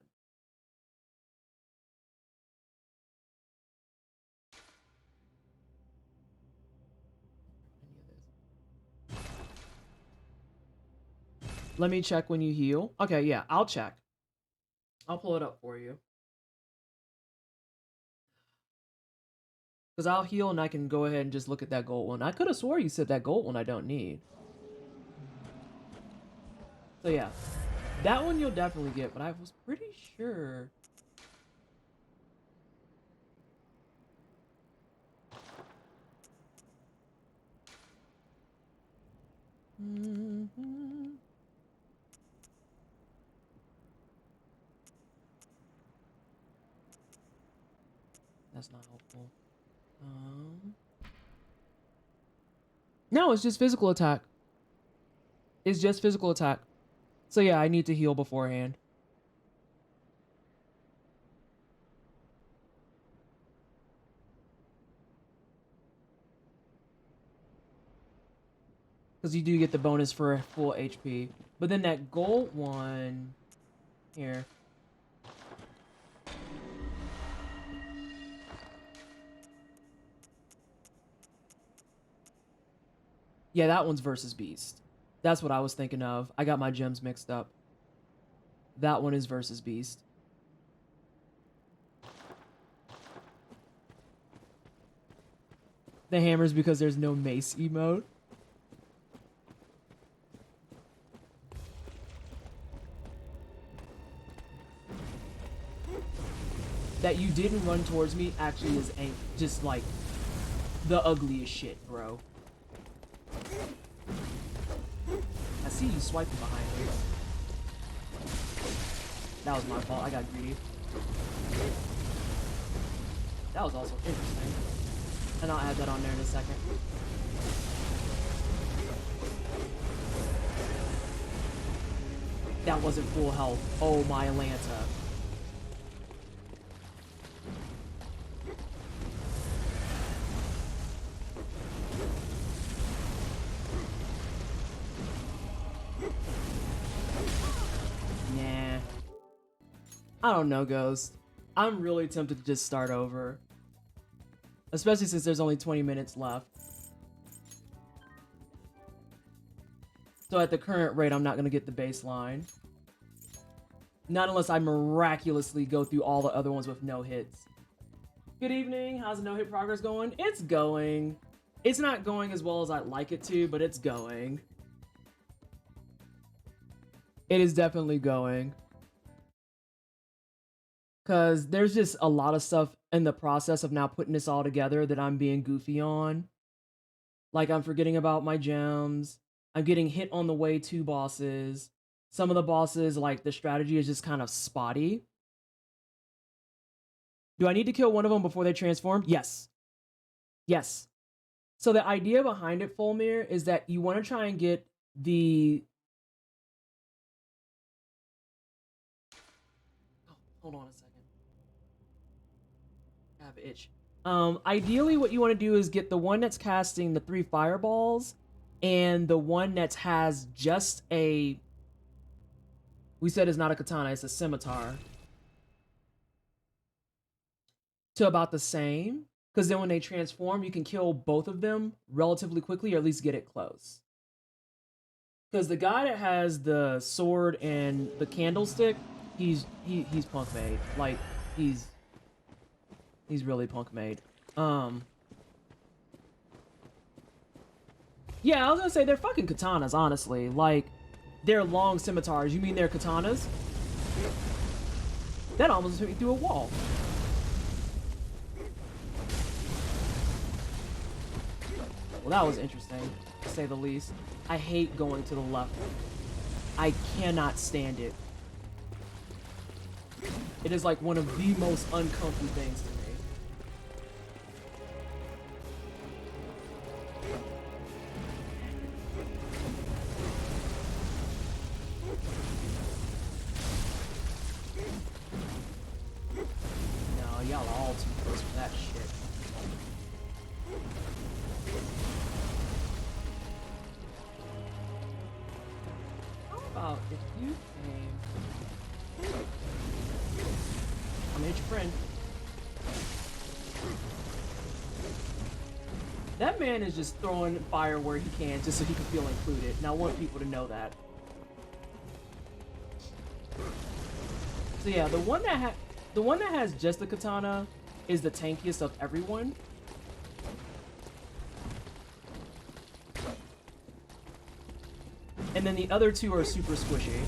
Let me check when you heal. Okay, yeah, I'll check. I'll pull it up for you. Because I'll heal and I can go ahead and just look at that gold one. I could have swore you said that gold one I don't need. So yeah, that one you'll definitely get, but I was pretty sure. That's not helpful. No, it's just physical attack. It's just physical attack. So yeah, I need to heal beforehand. Because you do get the bonus for full HP. But then that gold one... Here. Yeah, that one's versus Beast. That's what I was thinking of. I got my gems mixed up. That one is versus Beast. The hammer's because there's no mace emote. That you didn't run towards me actually is just like the ugliest shit, bro. I see you swiping behind me. That was my fault. I got greedy. That was also interesting. And I'll add that on there in a second. That wasn't full health. Oh my Atlanta. Nah. I don't know, Ghost. I'm really tempted to just start over. Especially since there's only 20 minutes left. So at the current rate, I'm not going to get the baseline. Not unless I miraculously go through all the other ones with no hits. Good evening. How's the no-hit progress going? It's going. It's not going as well as I'd like it to, but it's going. It is definitely going. Because there's just a lot of stuff in the process of now putting this all together that I'm being goofy on. Like, I'm forgetting about my gems. I'm getting hit on the way to bosses. Some of the bosses, like, the strategy is just kind of spotty. Do I need to kill one of them before they transform? Yes. Yes. So the idea behind it, Fulmir, is that you want to try and get the... Oh, hold on a second. I have an itch. Ideally, what you want to do is get the one that's casting the 3 fireballs and the one that has just a... We said it's not a katana, it's a scimitar. To about the same. Because then when they transform, you can kill both of them relatively quickly, or at least get it close. Because the guy that has the sword and the candlestick, he's punk made. Like, he's really punk made. Yeah, I was gonna say they're fucking katanas, honestly. Like, they're long scimitars. You mean they're katanas? That almost took me through a wall. Well, that was interesting, to say the least. I hate going to the left. I cannot stand it. It is like one of the most uncomfy things to me. No, y'all are all too close for that shit. friend. That man is just throwing fire where he can just so he can feel included. And I want people to know that. So yeah, the one that has just the katana is the tankiest of everyone. And then the other two are super squishy.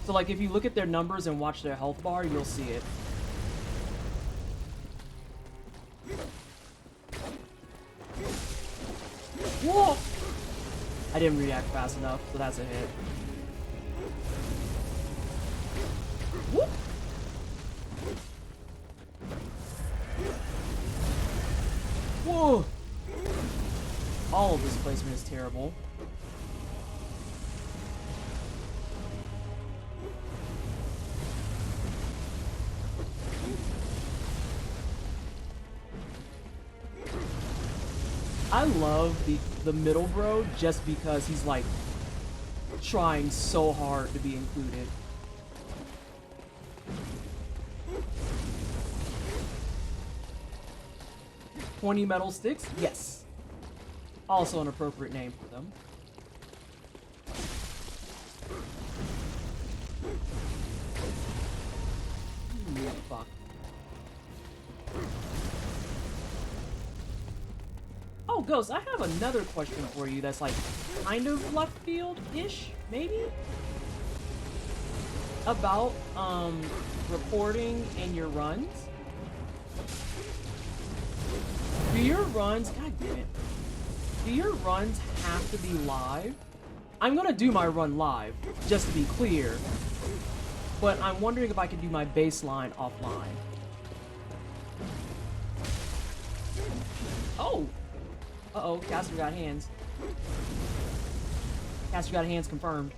So like if you look at their numbers and watch their health bar, you'll see it. Whoa! I didn't react fast enough, so that's a hit. Whoop! Whoa! All of this placement is terrible. I love the middle bro just because he's like trying so hard to be included. "20 metal sticks? Yes. Also an appropriate name for them. Fuck. Oh, Ghost, I have another question for you that's like kind of left field-ish, maybe? About, reporting in your runs. Do your runs, god damn it, do your runs have to be live? I'm gonna do my run live, just to be clear, but I'm wondering if I can do my baseline offline. Oh! Uh-oh, Caster got hands. Caster got hands confirmed.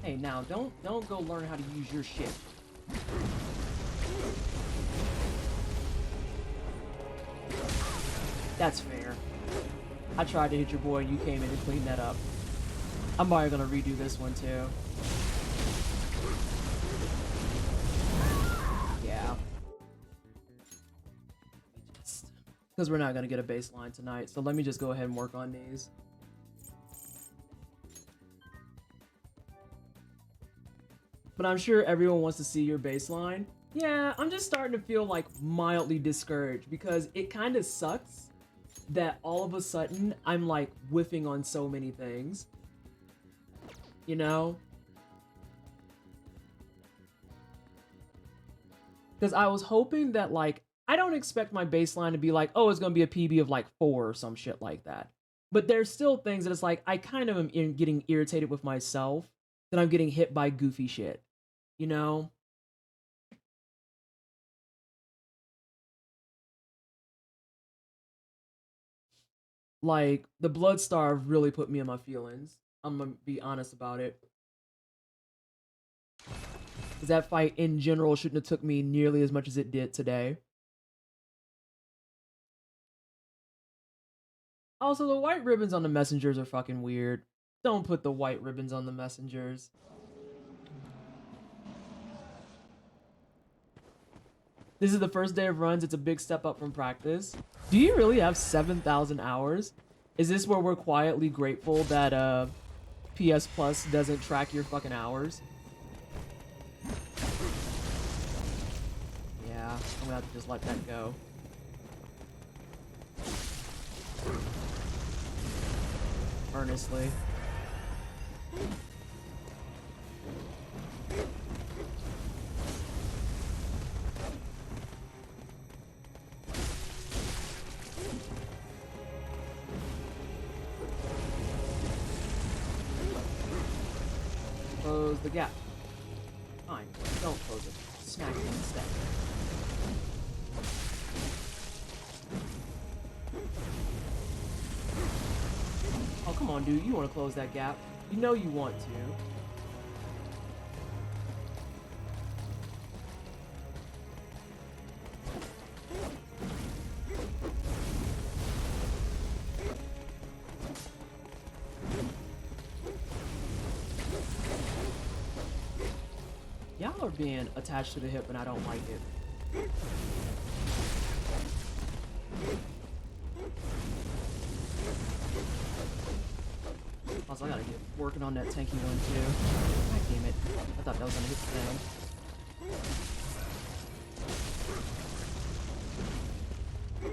Hey, now, don't go learn how to use your shit. That's fair. I tried to hit your boy and you came in and cleaned that up. I'm probably gonna redo this one too. Yeah. Because we're not gonna get a baseline tonight, so let me just go ahead and work on these. But I'm sure everyone wants to see your baseline. Yeah, I'm just starting to feel like mildly discouraged because it kind of sucks that all of a sudden I'm like whiffing on so many things. You know? Because I was hoping that like, I don't expect my baseline to be like, oh, it's going to be a PB of like 4 or some shit like that. But there's still things that it's like, I kind of am getting irritated with myself that I'm getting hit by goofy shit. You know? Like, the Bloodstar really put me in my feelings. I'm gonna be honest about it. Because that fight in general shouldn't have took me nearly as much as it did today. Also, the white ribbons on the messengers are fucking weird. Don't put the white ribbons on the messengers. This is the first day of runs. It's a big step up from practice. Do you really have 7,000 hours? Is this where we're quietly grateful that PS Plus doesn't track your fucking hours? Yeah, I'm gonna have to just let that go. Earnestly. Close the gap. Fine, don't close it. Smack it instead. Oh, come on, dude. You want to close that gap. You know you want to. Y'all are being attached to the hip and I don't like it. Also, I gotta get working on that tanky one too. God damn it. I thought that was gonna hit the thing.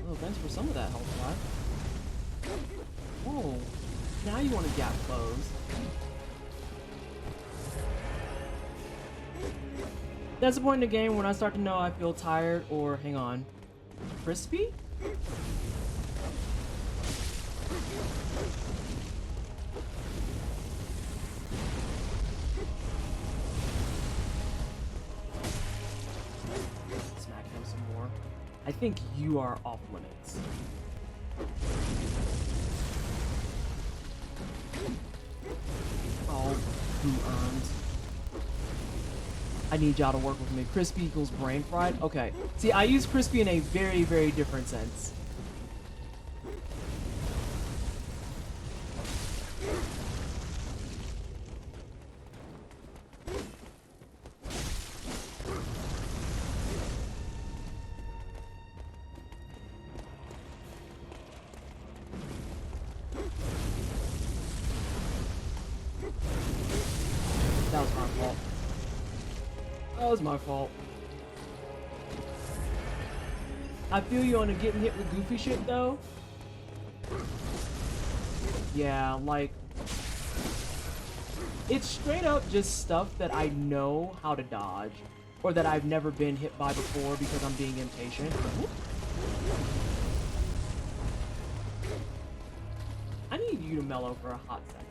Oh, thanks for some of that health shot. Whoa. Now you want to gap close. That's the point in the game when I start to know I feel tired or, hang on, crispy? Smack him some more. I think you are off limits. Oh, who earned? I need y'all to work with me. Crispy equals brain fried? Okay. See, I use crispy in a very, very different sense. That was my fault. That was my fault. I feel you on the getting hit with goofy shit though. Yeah, like it's straight up just stuff that I know how to dodge or that I've never been hit by before because I'm being impatient. I need you to mellow for a hot second.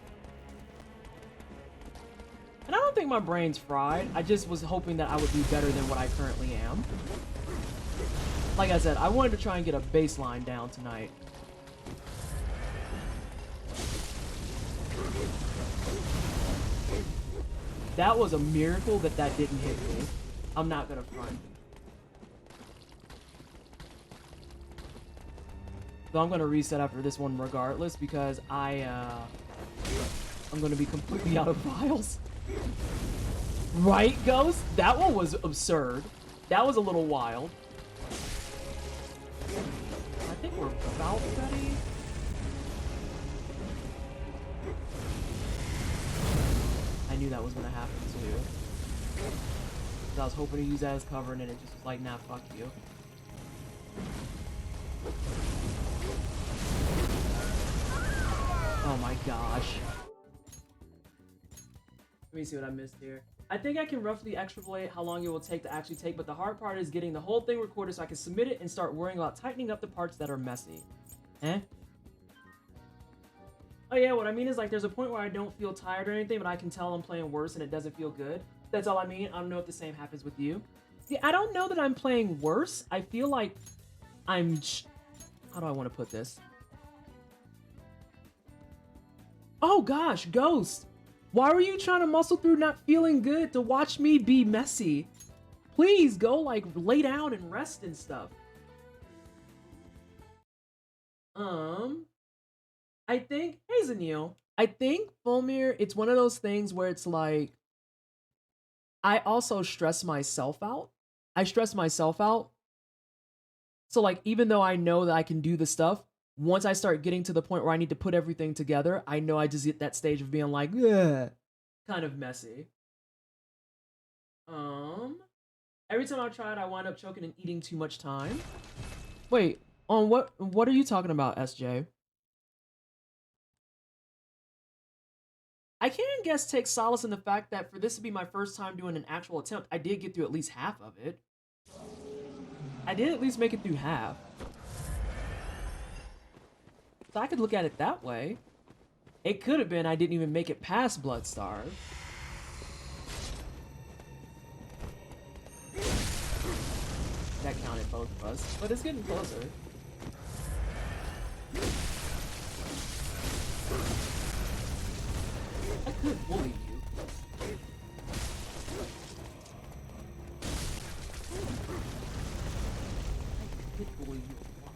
And I don't think my brain's fried. I just was hoping that I would do better than what I currently am. Like I said, I wanted to try and get a baseline down tonight. That was a miracle that that didn't hit me. I'm not gonna front. So I'm gonna reset after this one regardless because I'm gonna be completely out of vials. Right, Ghost? That one was absurd. That was a little wild. I think we're about ready. I knew that was gonna happen too. I was hoping to use that as cover and then it just was like, nah, fuck you. Oh my gosh. Let me see what I missed here. I think I can roughly extrapolate how long it will take to actually take, but the hard part is getting the whole thing recorded so I can submit it and start worrying about tightening up the parts that are messy. Eh? Oh yeah, what I mean is like there's a point where I don't feel tired or anything, but I can tell I'm playing worse and it doesn't feel good. That's all I mean. I don't know if the same happens with you. See, I don't know that I'm playing worse. I feel like I'm... How do I want to put this? Oh gosh, Ghost! Why were you trying to muscle through not feeling good to watch me be messy? Please go like lay down and rest and stuff. I think, hey Zanil, I think Fulmir, it's one of those things where it's like, I also stress myself out. I stress myself out. So like, even though I know that I can do the stuff, once I start getting to the point where I need to put everything together, I know I just hit that stage of being like, ugh, kind of messy. Every time I try it, I wind up choking and eating too much time. Wait, on what are you talking about, SJ? I can guess take solace in the fact that for this to be my first time doing an actual attempt, I did get through at least half of it. I did at least make it through half. So I could look at it that way. It could have been I didn't even make it past Bloodstarve. That counts. counted both of us, but it's getting closer. I could bully you. I could bully you a lot.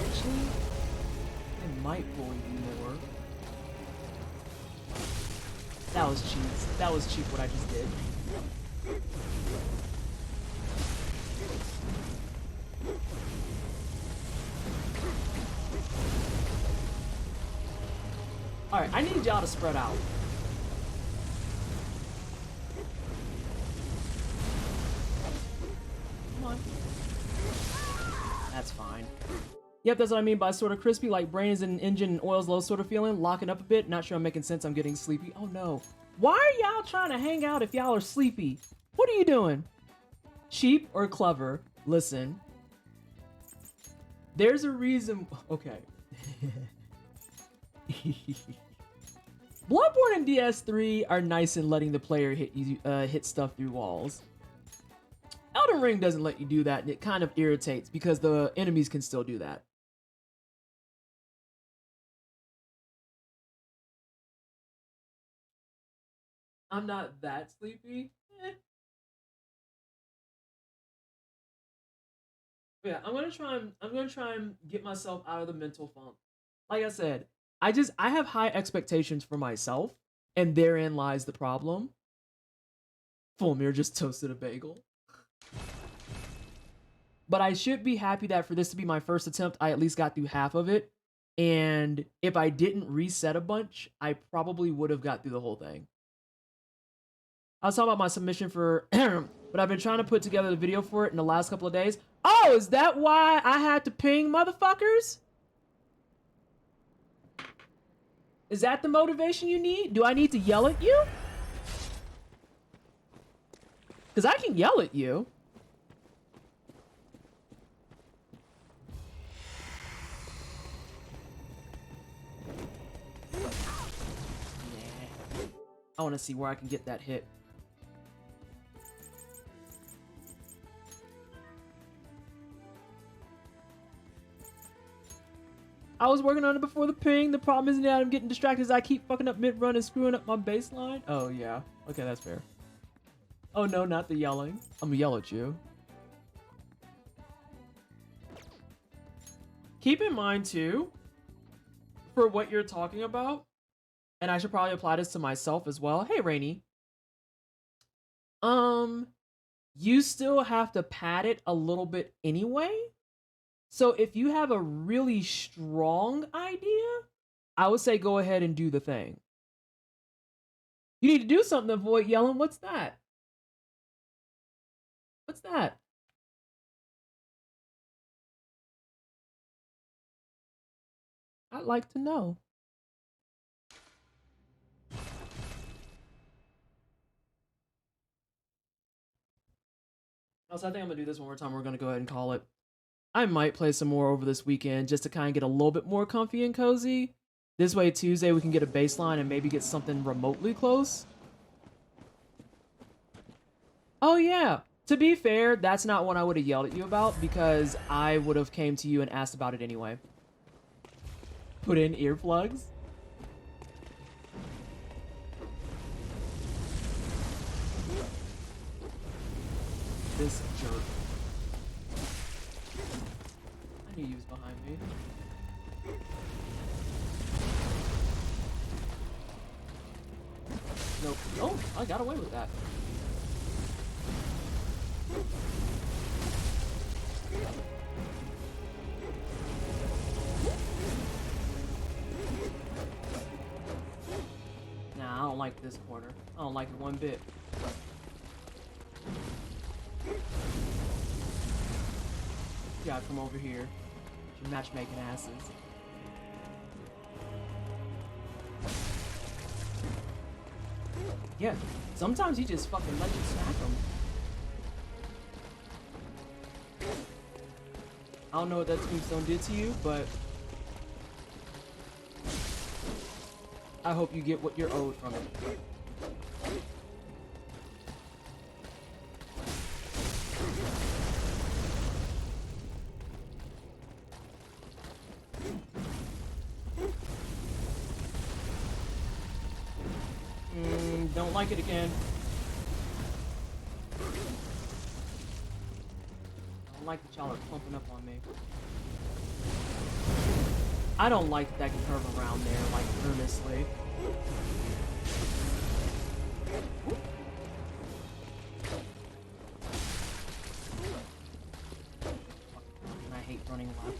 Actually, I might bully you more. That was cheap. That was cheap what I just did. Alright, I need y'all to spread out. Come on. That's fine. Yep, that's what I mean by sort of crispy, like brain is in an engine and oil's low sort of feeling, locking up a bit. Not sure I'm making sense, I'm getting sleepy. Oh no. Why are y'all trying to hang out if y'all are sleepy? What are you doing? Cheap or clever? Listen. There's a reason. Okay. Bloodborne and DS3 are nice in letting the player hit stuff through walls. Elden Ring doesn't let you do that, and it kind of irritates because the enemies can still do that. I'm not that sleepy. Yeah, I'm gonna try and get myself out of the mental funk. Like I said, I have high expectations for myself, and therein lies the problem. Fulmir just toasted a bagel. But I should be happy that for this to be my first attempt, I at least got through half of it. And if I didn't reset a bunch, I probably would have got through the whole thing. I was talking about my submission for, but I've been trying to put together the video for it in the last couple of days. Oh, is that why I had to ping motherfuckers? Is that the motivation you need? Do I need to yell at you? Because I can yell at you. Yeah. I want to see where I can get that hit. I was working on it before the ping. The problem is now I'm getting distracted as I keep fucking up mid-run and screwing up my baseline. Oh, yeah. Okay, that's fair. Oh, no, not the yelling. I'm gonna yell at you. Keep in mind, too, for what you're talking about, and I should probably apply this to myself as well. Hey, Rainy. You still have to pad it a little bit anyway. So if you have a really strong idea, I would say go ahead and do the thing. You need to do something to avoid yelling. What's that? What's that? I'd like to know. Also, I think I'm gonna do this one more time. We're gonna go ahead and call it. I might play some more over this weekend just to kind of get a little bit more comfy and cozy. This way, Tuesday, we can get a baseline and maybe get something remotely close. Oh, yeah. To be fair, that's not one I would have yelled at you about because I would have came to you and asked about it anyway. Put in earplugs. This jerk. I knew he was behind me. Nope. Oh, I got away with that. Nah, I don't like this corner. I don't like it one bit. You gotta come over here. Your matchmaking asses. Yeah, sometimes he just fucking let you smack him. I don't know what that tombstone did to you, but I hope you get what you're owed from it. Don't like it again. I don't like that y'all are pumping up on me. I don't like that I can curve around there, like, earnestly. And I hate running left.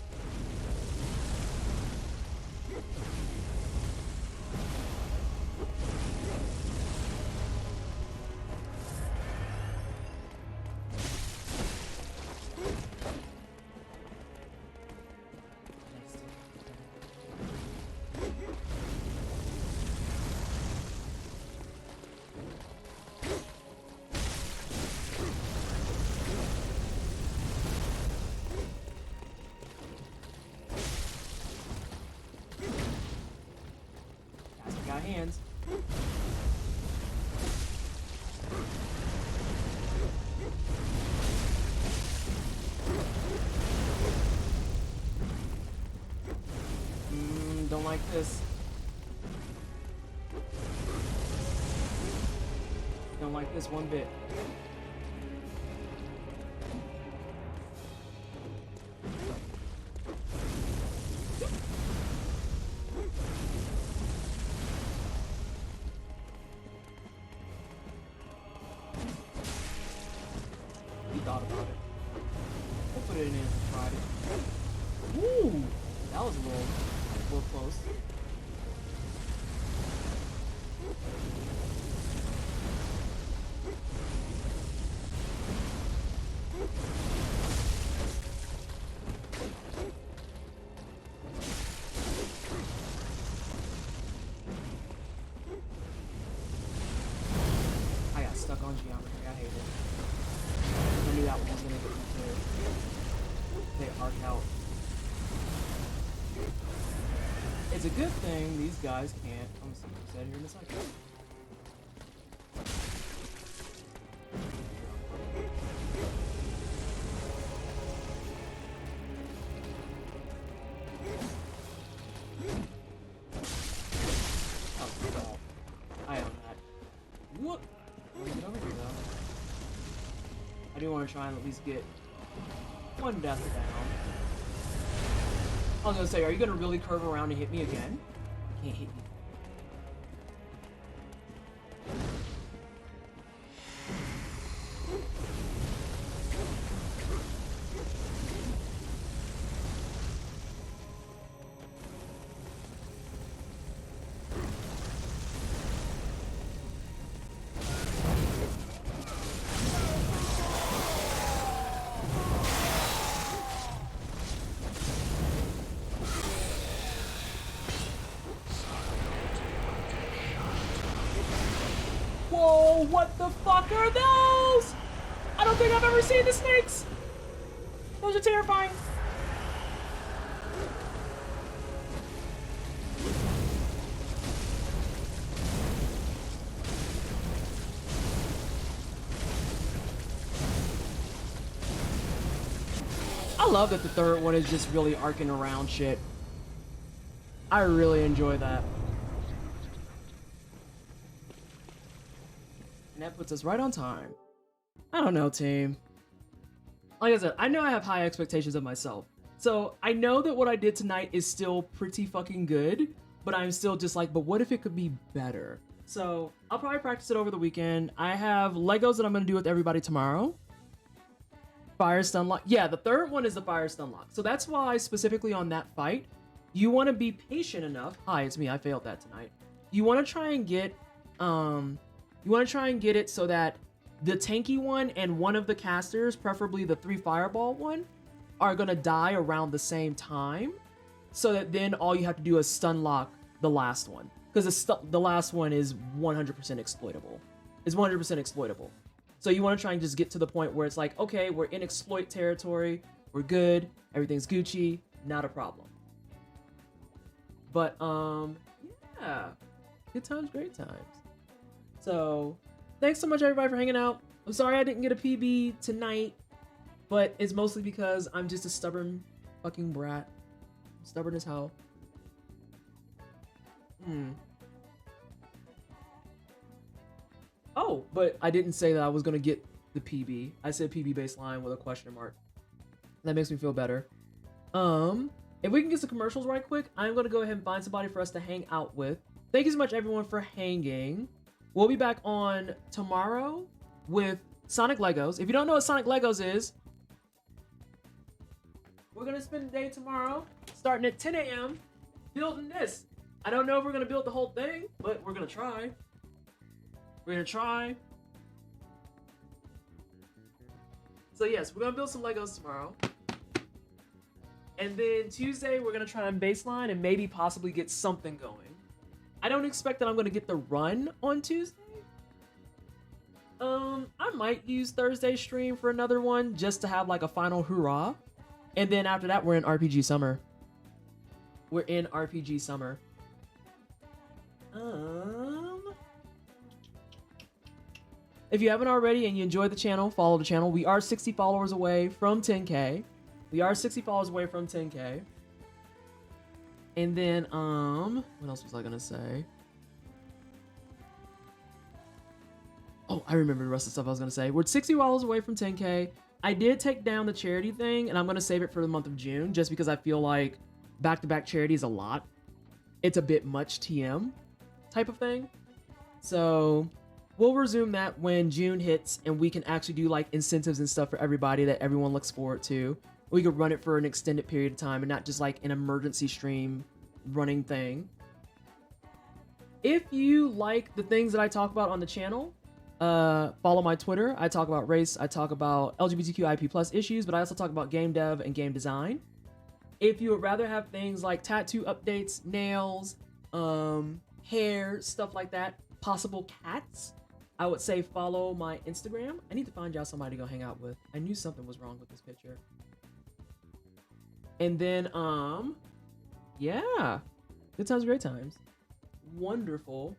Got hands. Don't like this. Don't like this one bit. Thought about it. We'll put it in and tried it. Ooh! That was a little close. I got stuck on geometry. I hate it. I knew that one was gonna get me too. They arc out. It's a good thing these guys can't. I'm gonna see what you said here in a second. Oh, good call. I own that. Whoop! Let me get over here though. I do want to try and at least get one death down. I was gonna say, are you gonna really curve around and hit me again? I can't hit you. Whoa, what the fuck are those? I don't think I've ever seen the snakes. Those are terrifying. I love that the third one is just really arcing around shit. I really enjoy that. And that puts us right on time. I don't know, team. Like I said, I know I have high expectations of myself. So I know that what I did tonight is still pretty fucking good, but I'm still just like, but what if it could be better? So I'll probably practice it over the weekend. I have Legos that I'm gonna do with everybody tomorrow. Fire stun lock. Yeah, the third one is the fire stun lock. So that's why specifically on that fight, you want to be patient enough. Hi, it's me. I failed that tonight. You want to try and get it so that the tanky one and one of the casters, preferably the 3 fireball one, are gonna die around the same time, so that then all you have to do is stun lock the last one, because the last one is 100% exploitable. It's 100% exploitable. So you want to try and just get to the point where it's like, okay, we're in exploit territory, we're good, everything's Gucci, not a problem. But yeah, good times, great times. So thanks so much everybody for hanging out. I'm sorry I didn't get a PB tonight, but it's mostly because I'm just a stubborn fucking brat. I'm stubborn as hell. Oh, but I didn't say that I was gonna get the PB. I said PB baseline with a question mark. That makes me feel better. If we can get some commercials right quick, I'm gonna go ahead and find somebody for us to hang out with. Thank you so much, everyone, for hanging. We'll be back on tomorrow with Sonic Legos. If you don't know what Sonic Legos is, we're gonna spend the day tomorrow, starting at 10 a.m. building this. I don't know if we're gonna build the whole thing, but we're gonna try. We're gonna try. So yes, we're gonna build some Legos tomorrow. And then Tuesday, we're gonna try and baseline and maybe possibly get something going. I don't expect that I'm gonna get the run on Tuesday. I might use Thursday stream for another one just to have like a final hurrah. And then after that, we're in RPG summer. We're in RPG summer. If you haven't already and you enjoy the channel, follow the channel. We are 60 followers away from 10K. We are 60 followers away from 10K. And then, what else was I gonna say? Oh, I remember the rest of the stuff I was gonna say. We're 60 followers away from 10K. I did take down the charity thing, and I'm gonna save it for the month of June, just because I feel like back-to-back charity is a lot. It's a bit much TM type of thing. So we'll resume that when June hits, and we can actually do like incentives and stuff for everybody that everyone looks forward to. We could run it for an extended period of time and not just like an emergency stream running thing. If you like the things that I talk about on the channel, follow my Twitter. I talk about race, I talk about LGBTQIP+ issues, but I also talk about game dev and game design. If you would rather have things like tattoo updates, nails, hair, stuff like that, possible cats, I would say follow my Instagram. I need to find y'all somebody to go hang out with. I knew something was wrong with this picture. And then, yeah, good times, great times. Wonderful.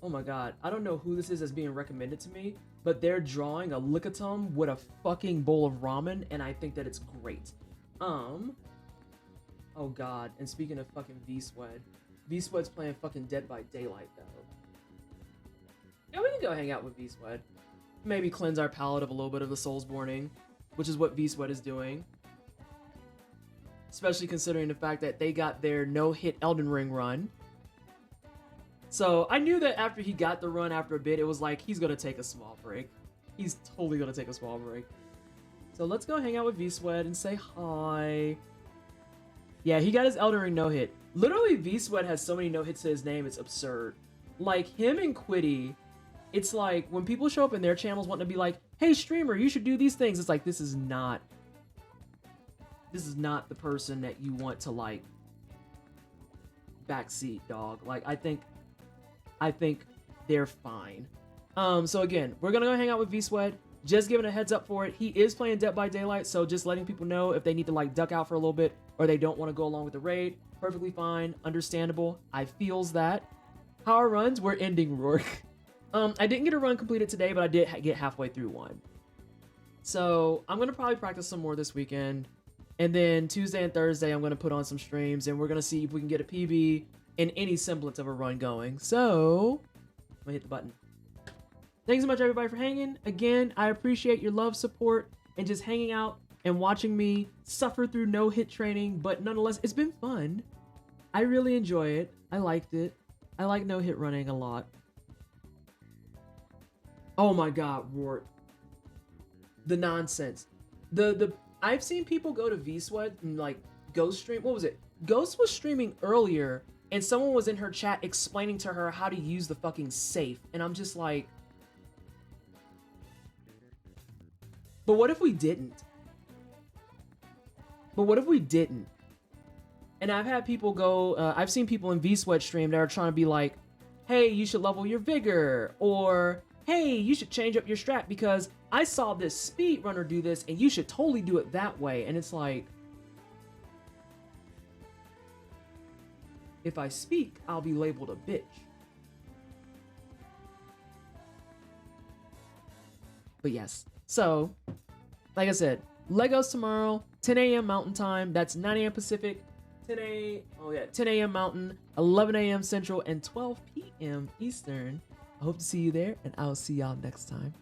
Oh my god, I don't know who this is that's being recommended to me, but they're drawing a lickitum with a fucking bowl of ramen, and I think that it's great. Oh god, and speaking of fucking V-Sweat, V-Sweat's playing fucking Dead by Daylight, though. Yeah, we can go hang out with V-Sweat. Maybe cleanse our palate of a little bit of the Soulsborning, which is what V-Sweat is doing. Especially considering the fact that they got their no-hit Elden Ring run. So I knew that after he got the run after a bit, it was like, he's gonna take a small break. He's totally gonna take a small break. So let's go hang out with V-Sweat and say hi. Yeah, he got his Elden Ring no-hit. Literally, V-Sweat has so many no-hits to his name, it's absurd. Like, him and Quiddy, it's like, when people show up in their channels wanting to be like, hey, streamer, you should do these things, it's like, this is not the person that you want to, like, backseat, dog. Like, I think they're fine. So again, we're gonna go hang out with V-Sweat. Just giving a heads up for it. He is playing Dead by Daylight, so just letting people know if they need to, like, duck out for a little bit or they don't want to go along with the raid. Perfectly fine. Understandable. I feels that. How our runs? We're ending Rourke. I didn't get a run completed today, but I did get halfway through one. So I'm gonna probably practice some more this weekend. And then Tuesday and Thursday, I'm going to put on some streams, and we're going to see if we can get a PB in any semblance of a run going. So, I'm going to hit the button. Thanks so much, everybody, for hanging. Again, I appreciate your love, support, and just hanging out and watching me suffer through no-hit training. But nonetheless, it's been fun. I really enjoy it. I liked it. I like no-hit running a lot. Oh my god, Wart. The nonsense. I've seen people go to V-Sweat and, like, Ghost stream. What was it? Ghost was streaming earlier, and someone was in her chat explaining to her how to use the fucking safe. And I'm just like... But what if we didn't? But what if we didn't? And I've had people go... I've seen people in V-Sweat stream that are trying to be like, hey, you should level your vigor. Or, hey, you should change up your strat because... I saw this speedrunner do this, and you should totally do it that way. And it's like, if I speak, I'll be labeled a bitch. But yes, so, like I said, Legos tomorrow, 10 a.m. Mountain Time. That's 9 a.m. Pacific, 10 a.m. Mountain, 11 a.m. Central, and 12 p.m. Eastern. I hope to see you there, and I will see y'all next time.